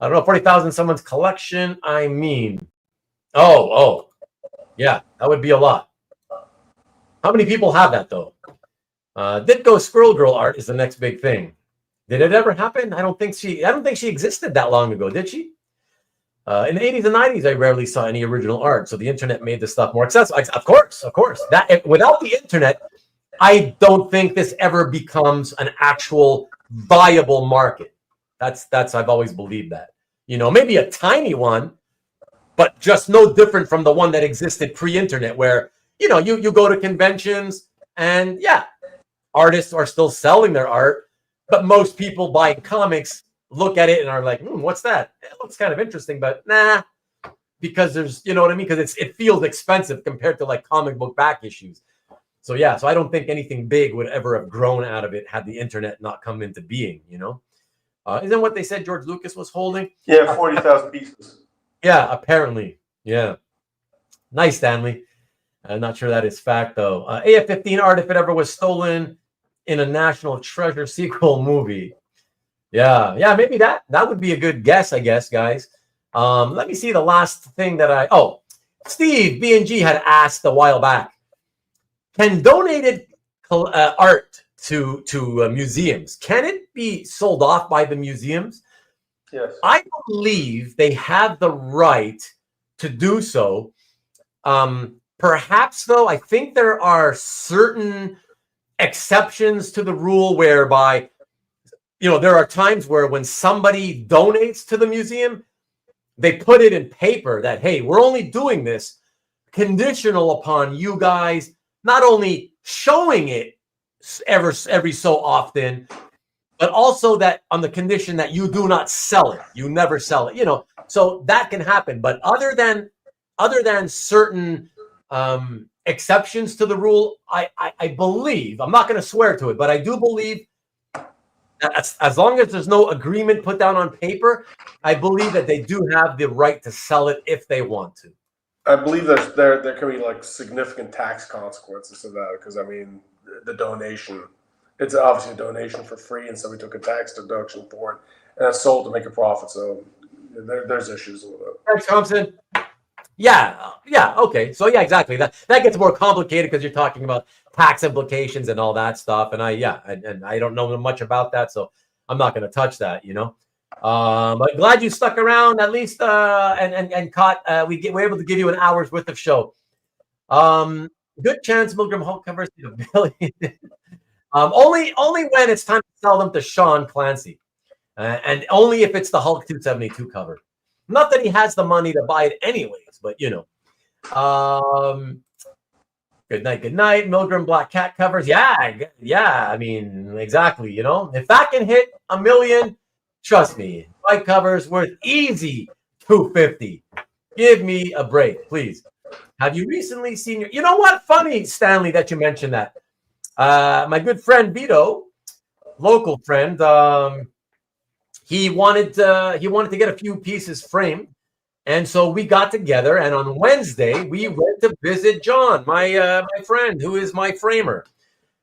I don't know, 40,000 someone's collection. I mean, yeah, that would be a lot. How many people have that though? Ditko Squirrel Girl art is the next big thing. Did it ever happen? I don't think she existed that long ago, did she? In the 80s and 90s, I rarely saw any original art, so the internet made this stuff more accessible. Of course. Without the internet, I don't think this ever becomes an actual viable market. That's I've always believed that. Maybe a tiny one, but just no different from the one that existed pre-internet, where you go to conventions and yeah, artists are still selling their art, but most people buying comics look at it and are like, what's that? It looks kind of interesting, but nah, because there's, you know what I mean? Because it feels expensive compared to like comic book back issues. So yeah, so I don't think anything big would ever have grown out of it had the internet not come into being, Isn't what they said George Lucas was holding? Yeah, 40,000 pieces. Yeah, apparently. Yeah. Nice, Stanley. I'm not sure that is fact, though. AF-15 art, if it ever was stolen in a National Treasure sequel movie. Yeah, maybe that would be a good guess, I guess, guys. Let me see the last thing that Steve B&G had asked a while back. Can donated art to museums, can it be sold off by the museums? Yes. I believe they have the right to do so. Perhaps, though, I think there are certain exceptions to the rule whereby, there are times where when somebody donates to the museum, they put it in paper that, hey, we're only doing this conditional upon you guys not only showing it every so often, but also that on the condition that you do not sell it. You never sell it, so that can happen. But other than certain exceptions to the rule, I believe, I'm not going to swear to it, but I do believe As long as there's no agreement put down on paper, I believe that they do have the right to sell it if they want to. I believe there can be like significant tax consequences to that, because I mean the donation, it's obviously a donation for free, and somebody took a tax deduction for it, and it's sold to make a profit. So there's issues with it. Thanks, Thompson. Yeah, okay. So yeah, exactly. That gets more complicated because you're talking about tax implications and all that stuff. And I don't know much about that, so I'm not going to touch that. But glad you stuck around at least, and caught. We're able to give you an hour's worth of show. Good chance Milgram Hulk covers the billion. Only when it's time to sell them to Sean Clancy, and only if it's the Hulk 272 cover. Not that he has the money to buy it anyways, but Good night. Milgram Black Cat covers. Yeah. I mean, exactly. If that can hit 1 million, trust me, my cover's worth easy $250. Give me a break, please. Have you recently seen You know what? Funny, Stanley, that you mentioned that. My good friend Vito, local friend, he wanted to get a few pieces framed, and so we got together. And on Wednesday, we went to visit John, my friend, who is my framer.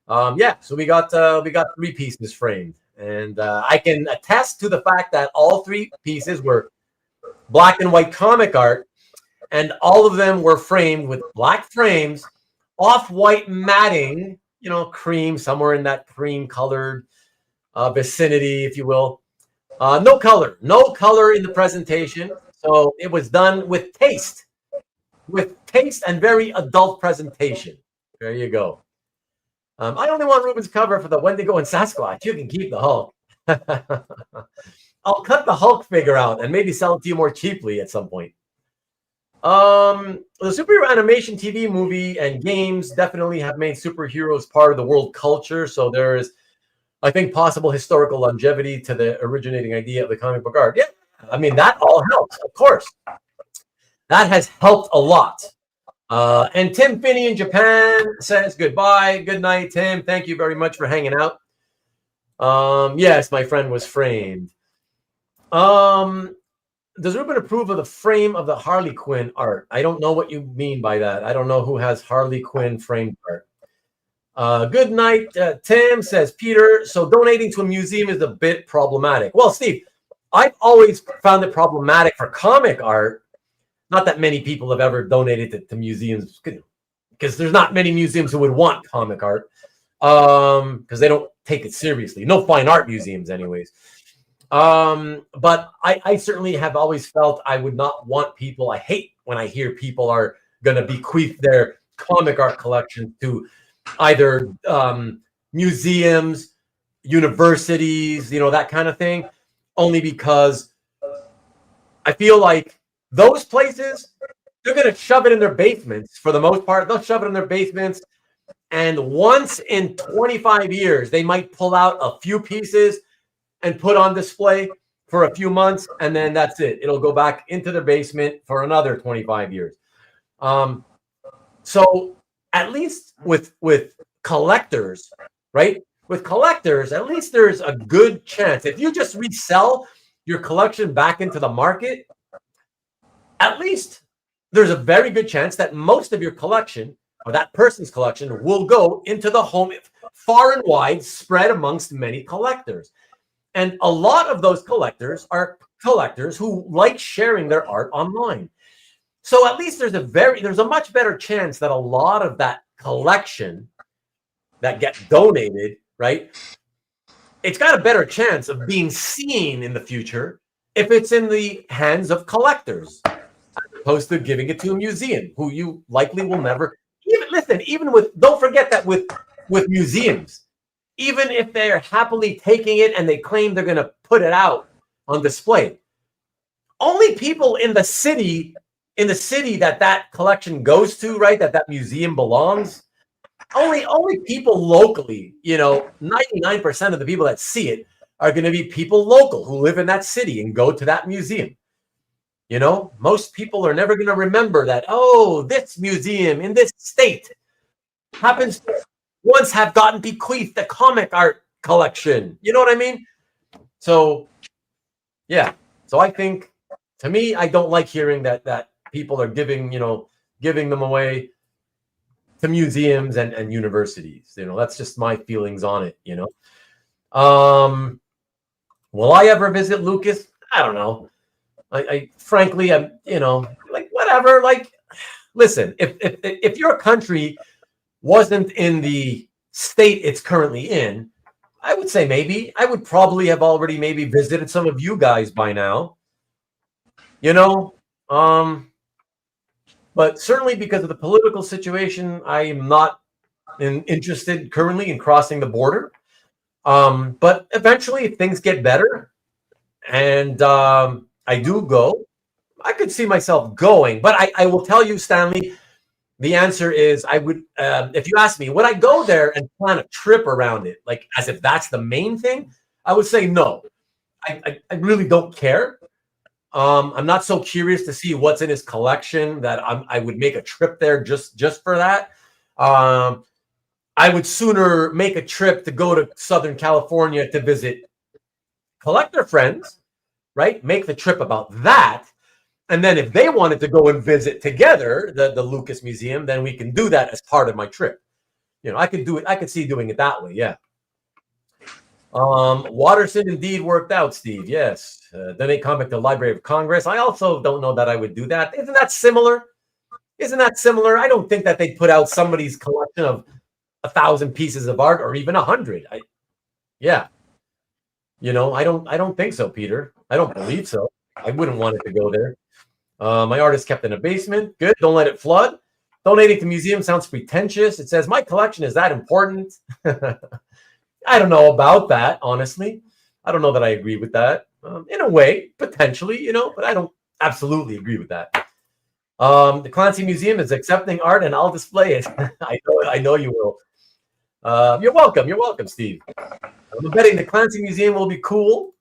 So we got 3 pieces framed, and I can attest to the fact that all 3 pieces were black and white comic art, and all of them were framed with black frames, off-white matting, cream, somewhere in that cream-colored vicinity, if you will. No color in the presentation. So it was done with taste and very adult presentation. There you go. I only want Ruben's cover for the Wendigo and Sasquatch. You can keep the Hulk. I'll cut the Hulk figure out and maybe sell it to you more cheaply at some point. The superhero animation TV movie and games definitely have made superheroes part of the world culture. So there is, I think, possible historical longevity to the originating idea of the comic book art. Yeah, I mean, that all helps, of course. That has helped a lot. And Tim Finney in Japan says goodbye. Good night, Tim. Thank you very much for hanging out. Yes, my friend was framed. Does Ruben approve of the frame of the Harley Quinn art? I don't know what you mean by that. I don't know who has Harley Quinn framed art. Good night, Tim, says Peter. So donating to a museum is a bit problematic. Well, Steve, I've always found it problematic for comic art. Not that many people have ever donated to museums, because there's not many museums who would want comic art, because they don't take it seriously. No fine art museums anyways. But I certainly have always felt I would not want people. I hate when I hear people are going to bequeath their comic art collection to either museums, universities, that kind of thing, only because I feel like those places, they're going to shove it in their basements for the most part. They'll shove it in their basements, and once in 25 years, they might pull out a few pieces and put on display for a few months, and then that's it. It'll go back into their basement for another 25 years. So at least with collectors, right? With collectors, at least there's a good chance. If you just resell your collection back into the market, at least there's a very good chance that most of your collection, or that person's collection, will go into the home far and wide, spread amongst many collectors. And a lot of those collectors are collectors who like sharing their art online. So at least there's a much better chance that a lot of that collection that gets donated, right? It's got a better chance of being seen in the future if it's in the hands of collectors, as opposed to giving it to a museum who you likely will never don't forget that with museums, even if they're happily taking it and they claim they're going to put it out on display, only people in the city that collection goes to, right, that museum belongs, only people locally, 99% of the people that see it are going to be people local who live in that city and go to that museum. Most people are never going to remember that, this museum in this state happens to once have gotten bequeathed a comic art collection. You know what I mean? So, yeah. So I think, to me, I don't like hearing that people are giving them away to museums and universities. That's just my feelings on it. Will I ever visit Lucas? I don't know. I frankly, I'm like whatever. Like, listen, if your country wasn't in the state it's currently in, I would say maybe I would probably have already maybe visited some of you guys by now. But certainly because of the political situation, I am not interested currently in crossing the border. But eventually, if things get better and I do go, I could see myself going. But I will tell you, Stanley, the answer is I would, if you ask me, would I go there and plan a trip around it, like as if that's the main thing? I would say no. I really don't care. I'm not so curious to see what's in his collection that I would make a trip there just for that. I would sooner make a trip to go to Southern California to visit collector friends, right? Make the trip about that. And then if they wanted to go and visit together the Lucas Museum, then we can do that as part of my trip. I could do it. I could see doing it that way. Yeah. Watterson indeed worked out, Steve. Yes. Donate comic to Library of Congress. I also don't know that I would do that. Isn't that similar? I don't think that they put out somebody's collection of 1,000 pieces of art or even 100. Yeah. I don't think so, Peter. I don't believe so. I wouldn't want it to go there. My art is kept in a basement. Good. Don't let it flood. Donating to museum sounds pretentious. It says, my collection is that important. I don't know about that, honestly. I don't know that I agree with that. In a way, potentially, but I don't absolutely agree with that. The Clancy Museum is accepting art, and I'll display it. I know you will. You're welcome. You're welcome, Steve. I'm betting the Clancy Museum will be cool.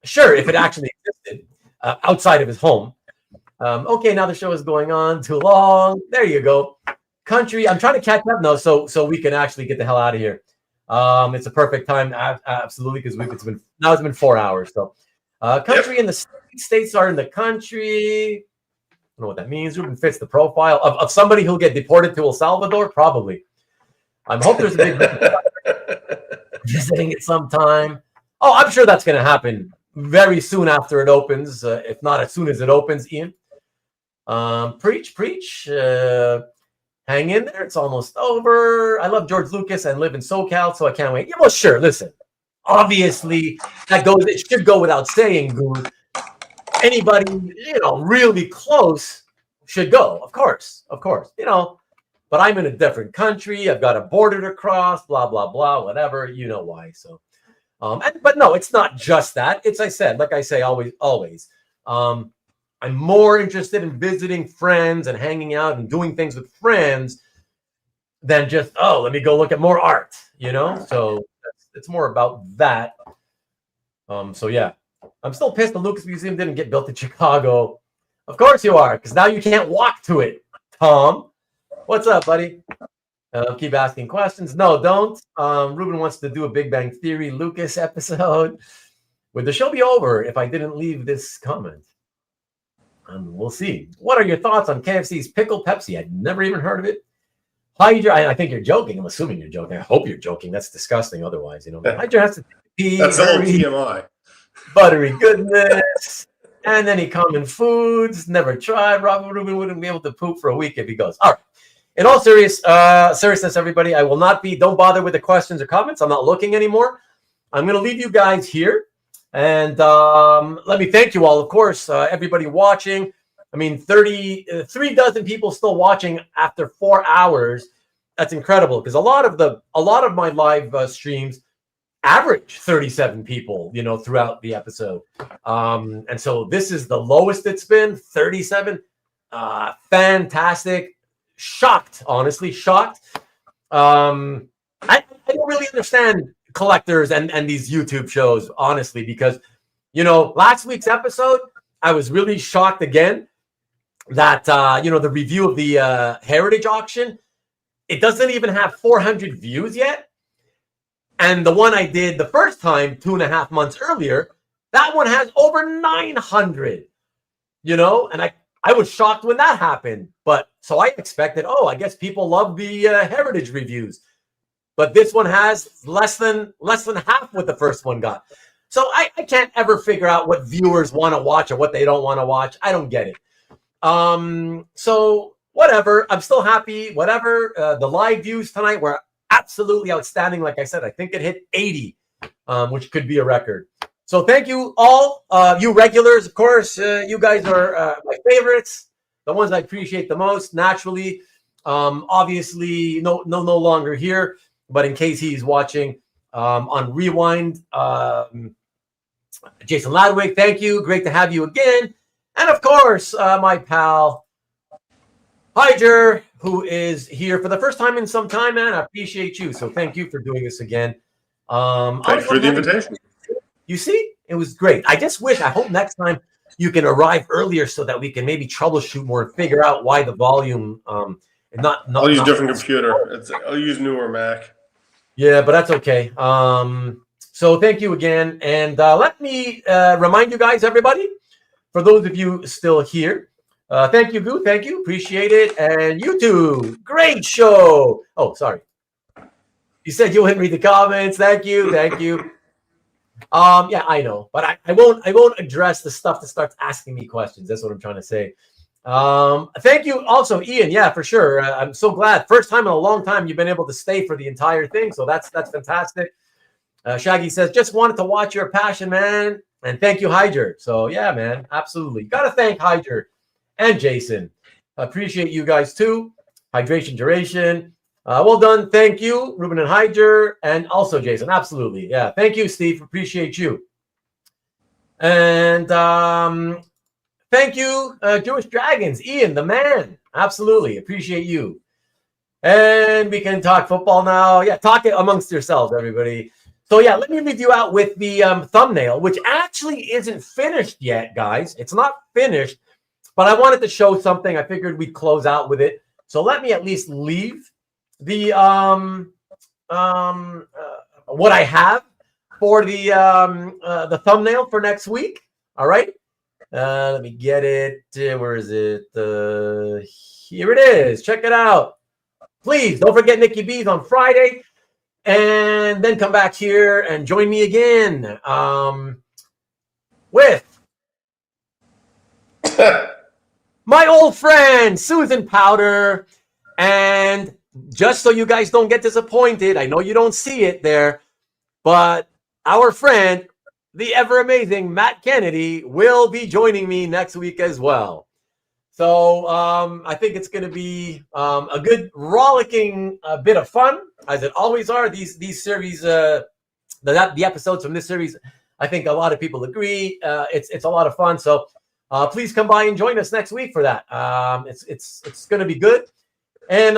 Sure, if it actually existed outside of his home. Okay, now the show is going on too long. There you go. Country, I'm trying to catch up now so we can actually get the hell out of here. It's a perfect time, absolutely, because it's been 4 hours. So, country in the states are in the country. I don't know what that means. Ruben fits the profile of somebody who'll get deported to El Salvador, probably. I hope there's a big visiting it sometime. Oh, I'm sure that's going to happen very soon after it opens, if not as soon as it opens, Ian. Preach. Hang in there. It's almost over. I love George Lucas and live in SoCal, so I can't wait. Yeah, well, sure. Listen, obviously, it should go without saying, Goon. Anybody, really close should go. Of course. But I'm in a different country. I've got a border to cross, blah, blah, blah, whatever. You know why. So, but no, it's not just that. It's, like I say, always. I'm more interested in visiting friends and hanging out and doing things with friends than just, let me go look at more art, So it's more about that. So yeah, I'm still pissed the Lucas Museum didn't get built in Chicago. Of course you are, because now you can't walk to it, Tom. What's up, buddy? Keep asking questions. No, don't. Ruben wants to do a Big Bang Theory Lucas episode. Would the show be over if I didn't leave this comment? We'll see. What are your thoughts on KFC's Pickle Pepsi? I'd never even heard of it. Heidjer, I think you're joking. I'm assuming you're joking. I hope you're joking. That's disgusting otherwise. Heidjer has to pee. That's a little TMI. Buttery goodness. And any common foods. Never tried. Robert Rubin wouldn't be able to poop for a week if he goes. All right. In all seriousness, everybody, I will not be. Don't bother with the questions or comments. I'm not looking anymore. I'm going to leave you guys here. And let me thank you all, of course, everybody watching. I mean, 3 dozen people still watching after 4 hours. That's incredible because a lot of my live streams average 37 people, throughout the episode. And so this is the lowest it's been, 37. Fantastic. Shocked, honestly, shocked. I don't really understand collectors and these YouTube shows, honestly, because last week's episode I was really shocked again that the review of the heritage auction, it doesn't even have 400 views yet, And the one I did the first time 2.5 months earlier, that one has over 900, and I was shocked when that happened. But so I expected, I guess people love the heritage reviews. But this one has less than half what the first one got. So I can't ever figure out what viewers want to watch or what they don't want to watch. I don't get it. So whatever, I'm still happy. Whatever. The live views tonight were absolutely outstanding. Like I said, I think it hit 80, which could be a record. So thank you all, you regulars. Of course, you guys are my favorites, the ones I appreciate the most. Naturally, obviously, no longer here. But in case he's watching on Rewind, Jason Ladwig, thank you. Great to have you again. And of course, my pal Heidjer, who is here for the first time in some time, man. I appreciate you. So thank you for doing this again. Thanks for the invitation. You see, it was great. I hope next time you can arrive earlier so that we can maybe troubleshoot more and figure out why the volume I'll use a different computer. I'll use newer Mac. Yeah, but that's okay. So thank you again. And let me remind you guys, everybody, for those of you still here, thank you, Goo. Thank you. Appreciate it. And you too. Great show. Oh, sorry. You said you wouldn't read the comments. Thank you. Thank you. Yeah, I know, but I won't address the stuff that starts asking me questions. That's what I'm trying to say. Thank you also, Ian. Yeah, for sure. I'm so glad. First time in a long time you've been able to stay for the entire thing. So that's fantastic. Shaggy says, just wanted to watch your passion, man. And thank you, Heidjer. So yeah, man, absolutely. Got to thank Heidjer and Jason. Appreciate you guys too. Hydration duration. Well done. Thank you, Ruben and Heidjer, and also Jason. Absolutely. Yeah. Thank you, Steve. Appreciate you. And thank you, Jewish Dragons. Ian, the man. Absolutely. Appreciate you. And we can talk football now. Yeah, talk it amongst yourselves, everybody. So yeah, let me leave you out with the thumbnail, which actually isn't finished yet, guys. It's not finished, but I wanted to show something. I figured we'd close out with it. So let me at least leave the what I have for the thumbnail for next week. All right. Let me get it. Where is it? Here it is. Check it out. Please don't forget Nikki B's on Friday. And then come back here and join me again with my old friend, Susan Powder. And just so you guys don't get disappointed, I know you don't see it there, but our friend, the ever amazing Matt Kennedy, will be joining me next week as well. So I think it's going to be a good rollicking bit of fun, as it always are. These series, the episodes from this series, I think a lot of people agree. It's a lot of fun. So please come by and join us next week for that. It's going to be good. And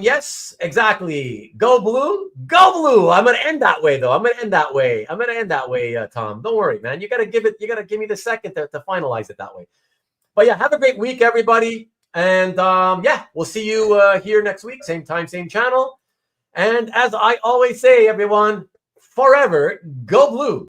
yes, exactly. Go blue, go blue. I'm going to end that way, though. I'm going to end that way, Tom. Don't worry, man. You got to give me the second to finalize it that way. But yeah, have a great week, everybody. And yeah, we'll see you here next week. Same time, same channel. And as I always say, everyone, forever, go blue.